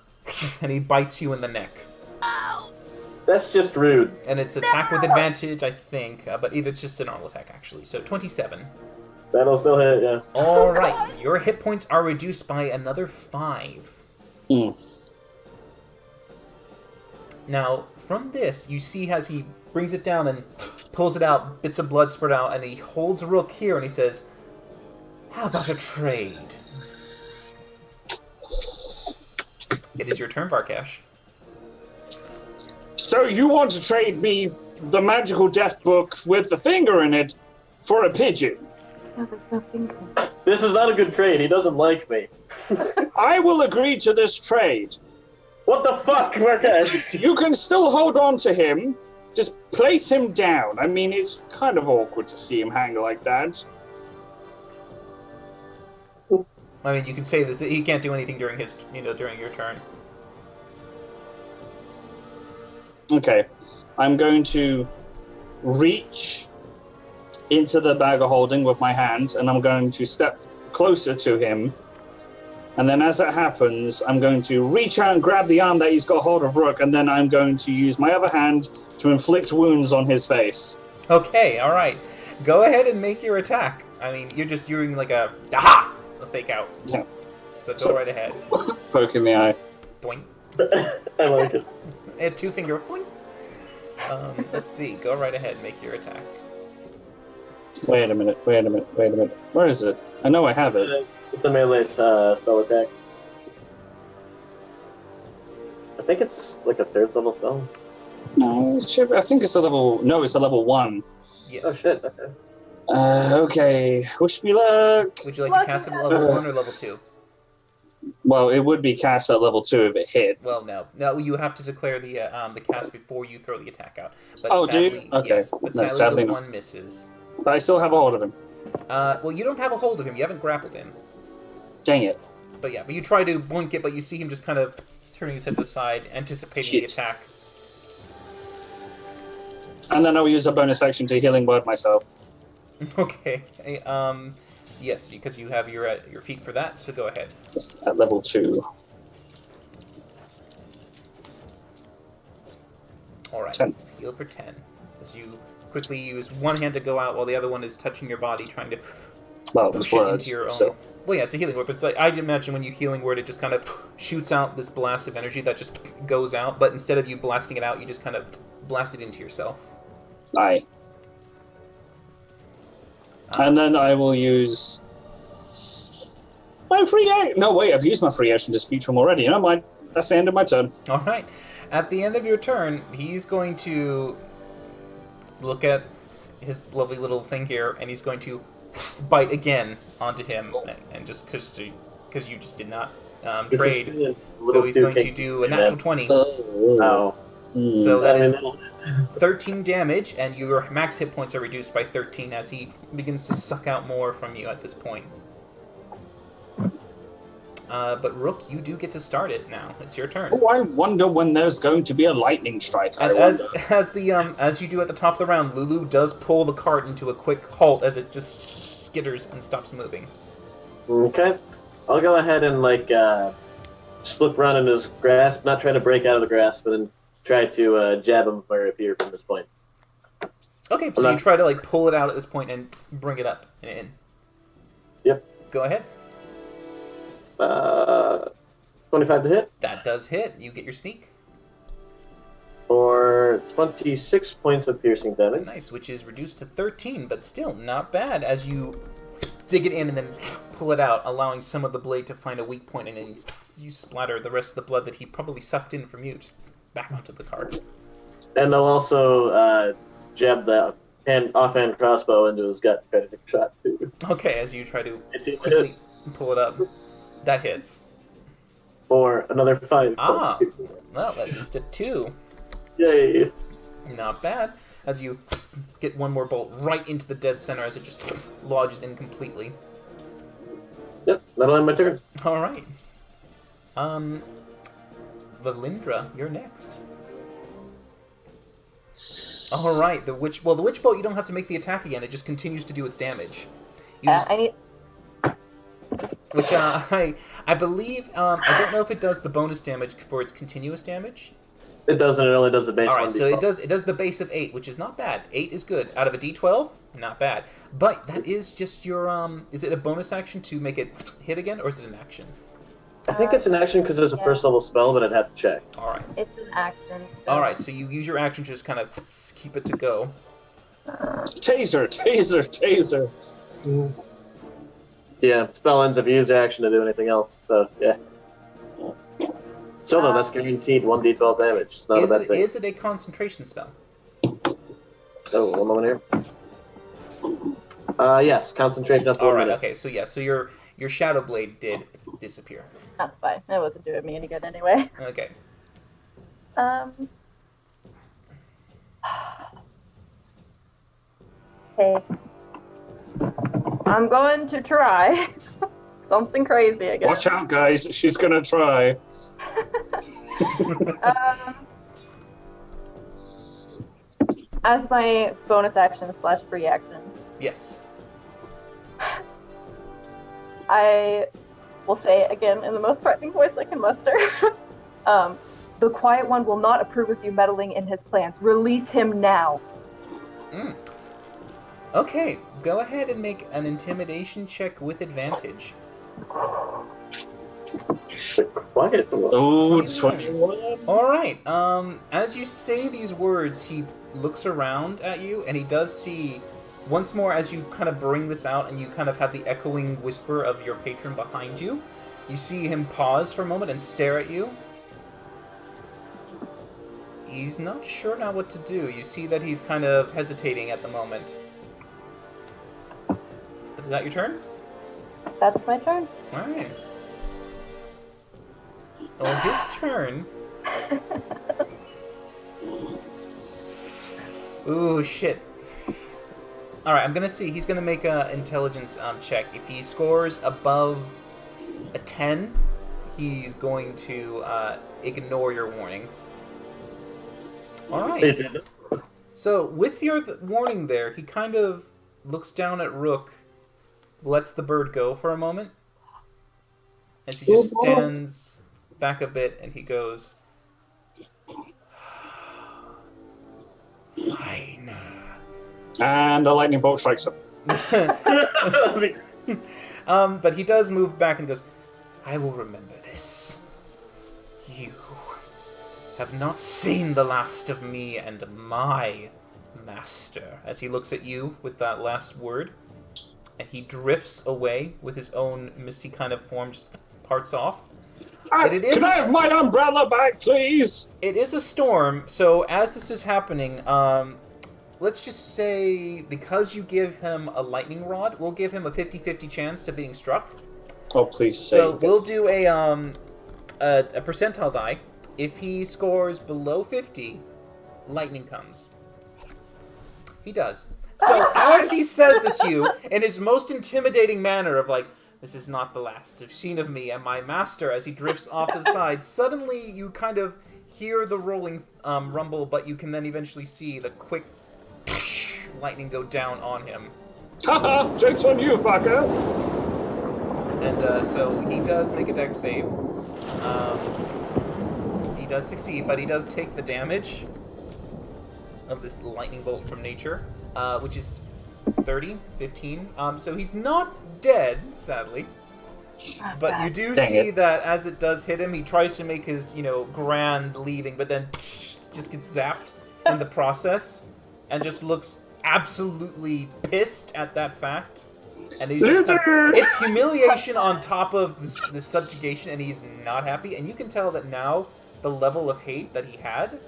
and he bites you in the neck. That's just rude. And it's attack with advantage, I think, but either it's just a normal attack, actually. So 27. That'll still hit, yeah. Alright, your hit points are reduced by another 5. Now, from this, you see as he brings it down and pulls it out, bits of blood spread out, and he holds Rook here and he says, "How about a trade?" It is your turn, Varkesh. So you want to trade me the magical death book with the finger in it for a pigeon? No, there's no finger. This is not a good trade. He doesn't like me. I will agree to this trade. What the fuck, Varkesh? You can still hold on to him. Just place him down. I mean, it's kind of awkward to see him hang like that. I mean, you can say this. He can't do anything during his, during your turn. Okay, I'm going to reach into the bag of holding with my hand, and I'm going to step closer to him. And then as it happens, I'm going to reach out and grab the arm that he's got hold of Rook, and then I'm going to use my other hand to inflict wounds on his face. Okay, alright. Go ahead and make your attack. I mean, you're just doing like a fake out. Yeah. So go right ahead. Poke in the eye. Doink. I like it. A 2-finger boink. Let's see. Go right ahead and make your attack. Wait a minute. Where is it? I know I have it. It's a melee spell attack. I think it's like a 3rd level spell. No, I think it's a level... No, it's a level 1. Yeah. Oh shit, okay. Okay. Wish me luck. Would you like to cast it at level 1 or level 2? Well, it would be cast at level 2 if it hit. Well, no. No, you have to declare the cast before you throw the attack out. But Oh, do you? sadly, Okay. Yes, but No, sadly, sadly the not. 1 misses. But I still have a hold of him. Well, you don't have a hold of him. You haven't grappled him. Dang it. But yeah, but you try to blink it, but you see him just kind of turning his head to the side, anticipating the Shit. attack. And then I'll use a bonus action to healing word myself. Okay. Yes, because you have your feet for that, so go ahead. At level 2. Alright. 10. Heal for 10. As you quickly use one hand to go out while the other one is touching your body, trying to Well, it push was it words. into your own... So. Well, yeah, it's a healing word, but it's like, I'd imagine when you healing word, it just kind of shoots out this blast of energy that just goes out, but instead of you blasting it out, you just kind of blast it into yourself. Aye. And then I will use my free action. No, wait, I've used my free action to speech from already. Never mind. That's the end of my turn. Alright. At the end of your turn, he's going to look at his lovely little thing here, and he's going to bite again onto him, and just because you just did not trade, so he's going to do a natural 20. Oh. So that is 13 damage, and your max hit points are reduced by 13 as he begins to suck out more from you at this point. But Rook, you do get to start it now. It's your turn. Oh, I wonder when there's going to be a lightning strike. And as you do at the top of the round, Lulu does pull the cart into a quick halt as it just skitters and stops moving. Okay. I'll go ahead and slip around in his grasp, not trying to break out of the grasp, but then try to jab him where it appears from this point. Okay, so you try to pull it out at this point and bring it up and in. Yep. Go ahead. 25 to hit. That does hit. You get your sneak. For 26 points of piercing damage. Nice, which is reduced to 13, but still not bad as you dig it in and then pull it out, allowing some of the blade to find a weak point, and then you splatter the rest of the blood that he probably sucked in from you just back onto the cart. And I'll also jab the offhand crossbow into his gut, try to take a shot too. Okay, as you try to quickly pull it up. That hits. For another 5 Ah, points of piercing. well, that just did 2. Yay! Not bad. As you get one more bolt right into the dead center as it just lodges in completely. Yep, that'll end my turn. All right. Valindra, you're next. All right, the witch bolt you don't have to make the attack again. It just continues to do its damage. I need. Which I believe I don't know if it does the bonus damage for its continuous damage. It doesn't. It only does the base. All right, 1d12. so it does the base of 8, which is not bad. 8 is good. Out of a d12, not bad. But that is just your is it a bonus action to make it hit again, or is it an action? I think it's an action because it's a first level spell, but I'd have to check. Uh, All right. It's an action. So. All right, so you use your action to just kind of keep it to go. Taser, taser, taser. Yeah, spell ends if you use your action to do anything else. So yeah. So though, that's guaranteed 1d12 damage. It's not a bad thing. Is it a concentration spell? Oh, one moment here. Yes, concentration up to All 1 right. minute. Okay. So yeah. So your shadow blade did disappear. That's fine. It wasn't doing me any good anyway. Okay. Okay. I'm going to try something crazy, I guess. Watch out, guys. She's gonna try. As my bonus action / free action, Yes. I will say again in the most threatening voice I can muster. The Quiet One will not approve of you meddling in his plans. Release him now. Okay. Go ahead and make an intimidation check with advantage. Quiet. Oh, 21. All right. As you say these words, he looks around at you, and he does see once more as you kind of bring this out, and you kind of have the echoing whisper of your patron behind you. You see him pause for a moment and stare at you. He's not sure now what to do. You see that he's kind of hesitating at the moment. Is that your turn? That's my turn. All right. On his turn. Ooh, shit. All right, I'm gonna see. He's gonna make a intelligence check. If he scores above a 10, he's going to ignore your warning. All right. So with your warning there, he kind of looks down at Rook, lets the bird go for a moment, and she just stands back a bit, and he goes, "Fine." And a lightning bolt strikes him. But he does move back and goes, "I will remember this. You have not seen the last of me and my master." As he looks at you with that last word, and he drifts away with his own misty kind of form, just parts off. Can I have my umbrella back, please? It is a storm, so as this is happening, let's just say because you give him a lightning rod, we'll give him a 50-50 chance of being struck. Oh, please So save we'll do a percentile die. If he scores below 50, lightning comes. He does. So as he says this to you, in his most intimidating manner of like, This is not the last you've seen of me and my master as he drifts off to the side. Suddenly, you kind of hear the rolling rumble, but you can then eventually see the quick lightning go down on him. Haha! Joke's on you, fucker! And so he does make a dex save. He does succeed, but he does take the damage of this lightning bolt from nature, which is 15. So he's not dead, sadly. But you do see that as it does hit him, he tries to make his, grand leaving, but then just gets zapped in the process, and just looks absolutely pissed at that fact. And he's just it's humiliation on top of this subjugation, and he's not happy. And you can tell that now the level of hate that he had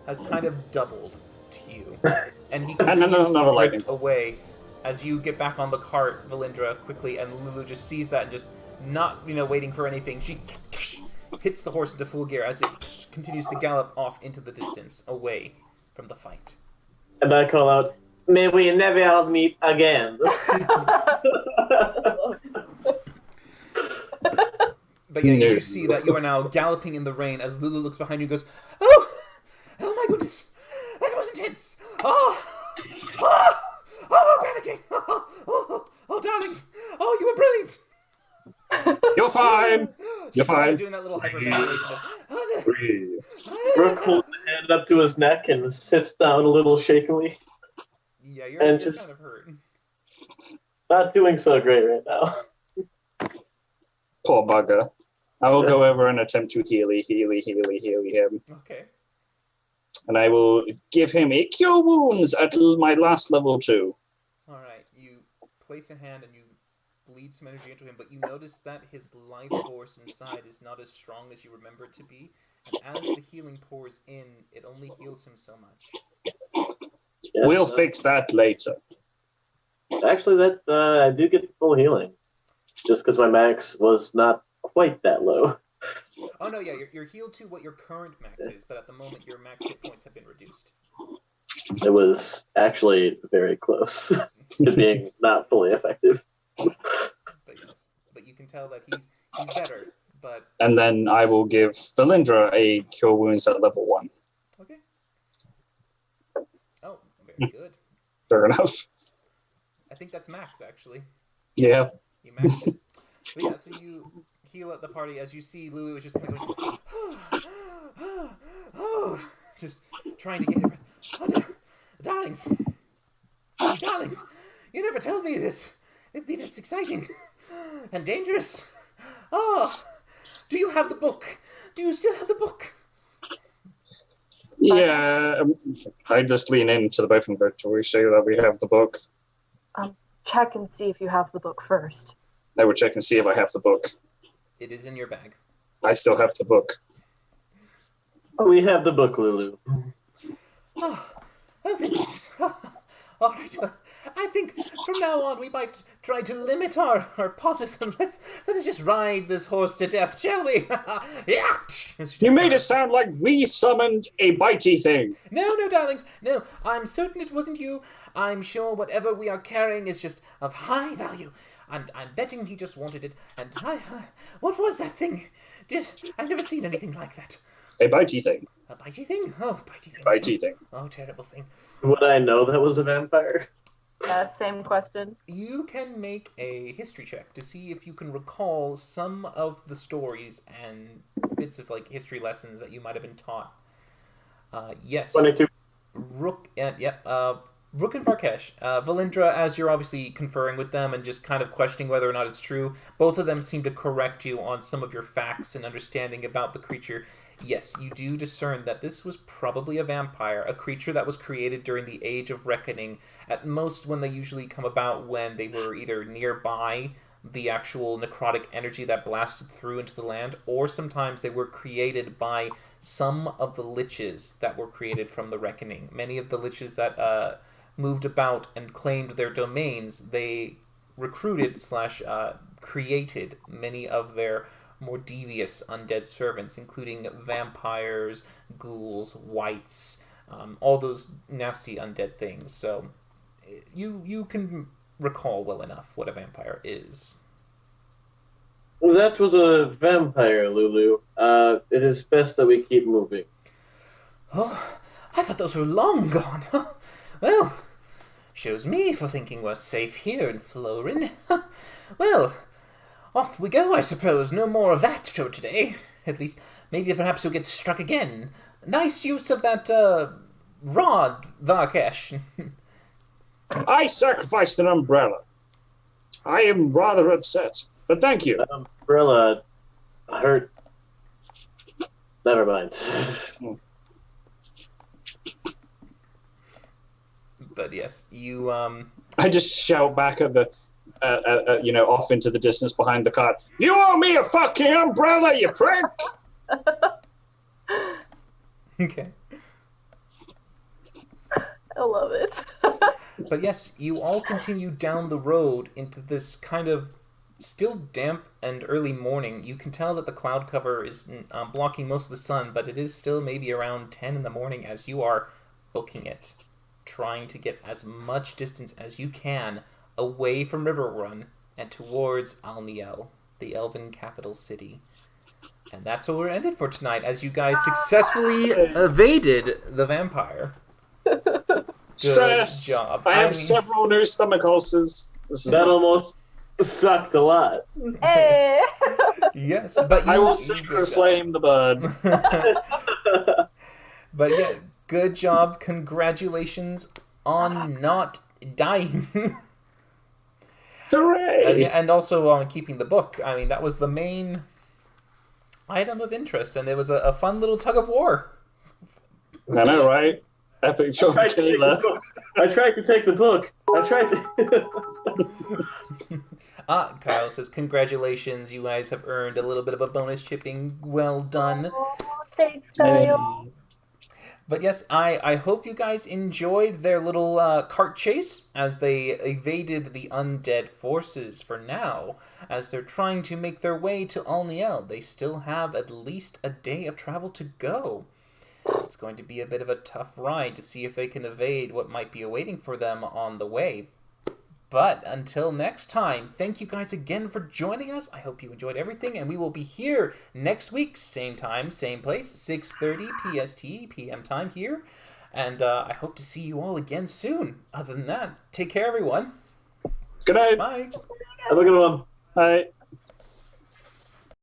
has kind of doubled to you. And he continues to drift away as you get back on the cart, Valindra, quickly, and Lulu just sees that and just not, waiting for anything. She hits the horse into full gear as it continues to gallop off into the distance, away from the fight. And I call out, "May we never meet again." But yeah, you see that you are now galloping in the rain as Lulu looks behind you and goes, "Oh my goodness, that was intense! Oh, panicking! Oh, darlings! Oh, you were brilliant! You're fine! You're fine. Doing that little hyperventilation. Breathe. Brooke pulls the hand up to his neck and sits down a little shakily. Yeah, you're just kind of hurt. Not doing so great right now. Poor bugger. I will go over and attempt to heal him. Okay. And I will give him a cure wounds at my last level 2. Alright, you place a hand and you bleed some energy into him, but you notice that his life force inside is not as strong as you remember it to be, and as the healing pours in, it only heals him so much. Yeah, we'll fix that later. Actually, that I do get full healing, just because my max was not quite that low. Oh no, yeah, you're healed to what your current max is, but at the moment your max hit points have been reduced. It was actually very close to being not fully effective. But you can tell that he's better. But and then I will give Valindra a cure wounds at level 1. Okay. Oh, very good. Fair enough. I think that's max, actually. Yeah. You maxed it. But yeah, so you heal at the party as you see Lulu is just kind of going, just trying to get her breath. Oh, darlings, you never told me this. It'd be this exciting and dangerous. Oh, do you have the book? Do you still have the book? Yeah, I just lean into the both of them to show that we have the book. Check and see if you have the book first. I will check and see if I have the book. It is in your bag. I still have the book. We have the book, Lulu. Oh, thank goodness. All right. I think from now on we might try to limit our pauses and let's just ride this horse to death, shall we? Yeah. You made it sound like we summoned a bitey thing. No, darlings. No, I'm certain it wasn't you. I'm sure whatever we are carrying is just of high value. I'm betting he just wanted it. And what was that thing? I've never seen anything like that. A bitey thing. A bitey thing? Oh, bitey thing. Bitey thing. Oh, terrible thing. Would I know that was a vampire? Same question. You can make a history check to see if you can recall some of the stories and bits of history lessons that you might have been taught. Yes. 22. Rook and Varkesh. Valindra, as you're obviously conferring with them and just kind of questioning whether or not it's true, both of them seem to correct you on some of your facts and understanding about the creature. Yes, you do discern that this was probably a vampire, a creature that was created during the Age of Reckoning, at most when they usually come about when they were either nearby the actual necrotic energy that blasted through into the land, or sometimes they were created by some of the liches that were created from the Reckoning. Many of the liches that moved about and claimed their domains, they recruited / created many of their more devious undead servants, including vampires, ghouls, wights, all those nasty undead things. So you can recall well enough what a vampire is. That was a vampire, Lulu. It is best that we keep moving. Oh, I thought those were long gone. Well, shows me for thinking we're safe here in Florin. Well, off we go, I suppose. No more of that for today. At least, maybe perhaps you'll get struck again. Nice use of that, rod, Varkesh. I sacrificed an umbrella. I am rather upset, but thank you. That umbrella hurt. Never mind. But yes, you, I just shout back at the, off into the distance behind the cart. You owe me a fucking umbrella, you prick! Okay. I love it. But yes, you all continue down the road into this kind of still damp and early morning. You can tell that the cloud cover is blocking most of the sun, but it is still maybe around 10 in the morning as you are booking it, trying to get as much distance as you can away from Riverrun and towards Alniel, the elven capital city. And that's where we're ended for tonight, as you guys successfully evaded the vampire. Good Stress! job. I have several new stomach ulcers. That almost sucked a lot. Hey. Yes, but you, I will you secret flame the bird. But yeah, good job. Congratulations on not dying. Hooray! And also on keeping the book. I mean, that was the main item of interest, and it was a fun little tug of war. I know, right? Epic job, Kayla. I tried to take the book. I tried to. Kyle says, congratulations, you guys have earned a little bit of a bonus chipping. Well done. Oh, thanks, Kyle. But yes, I hope you guys enjoyed their little cart chase as they evaded the undead forces for now. As they're trying to make their way to Alniel, they still have at least a day of travel to go. It's going to be a bit of a tough ride to see if they can evade what might be awaiting for them on the way. But until next time, thank you guys again for joining us. I hope you enjoyed everything, and we will be here next week, same time, same place, 6:30 PST, PM time here. And I hope to see you all again soon. Other than that, take care, everyone. Good night. Bye. Have a good one. Bye.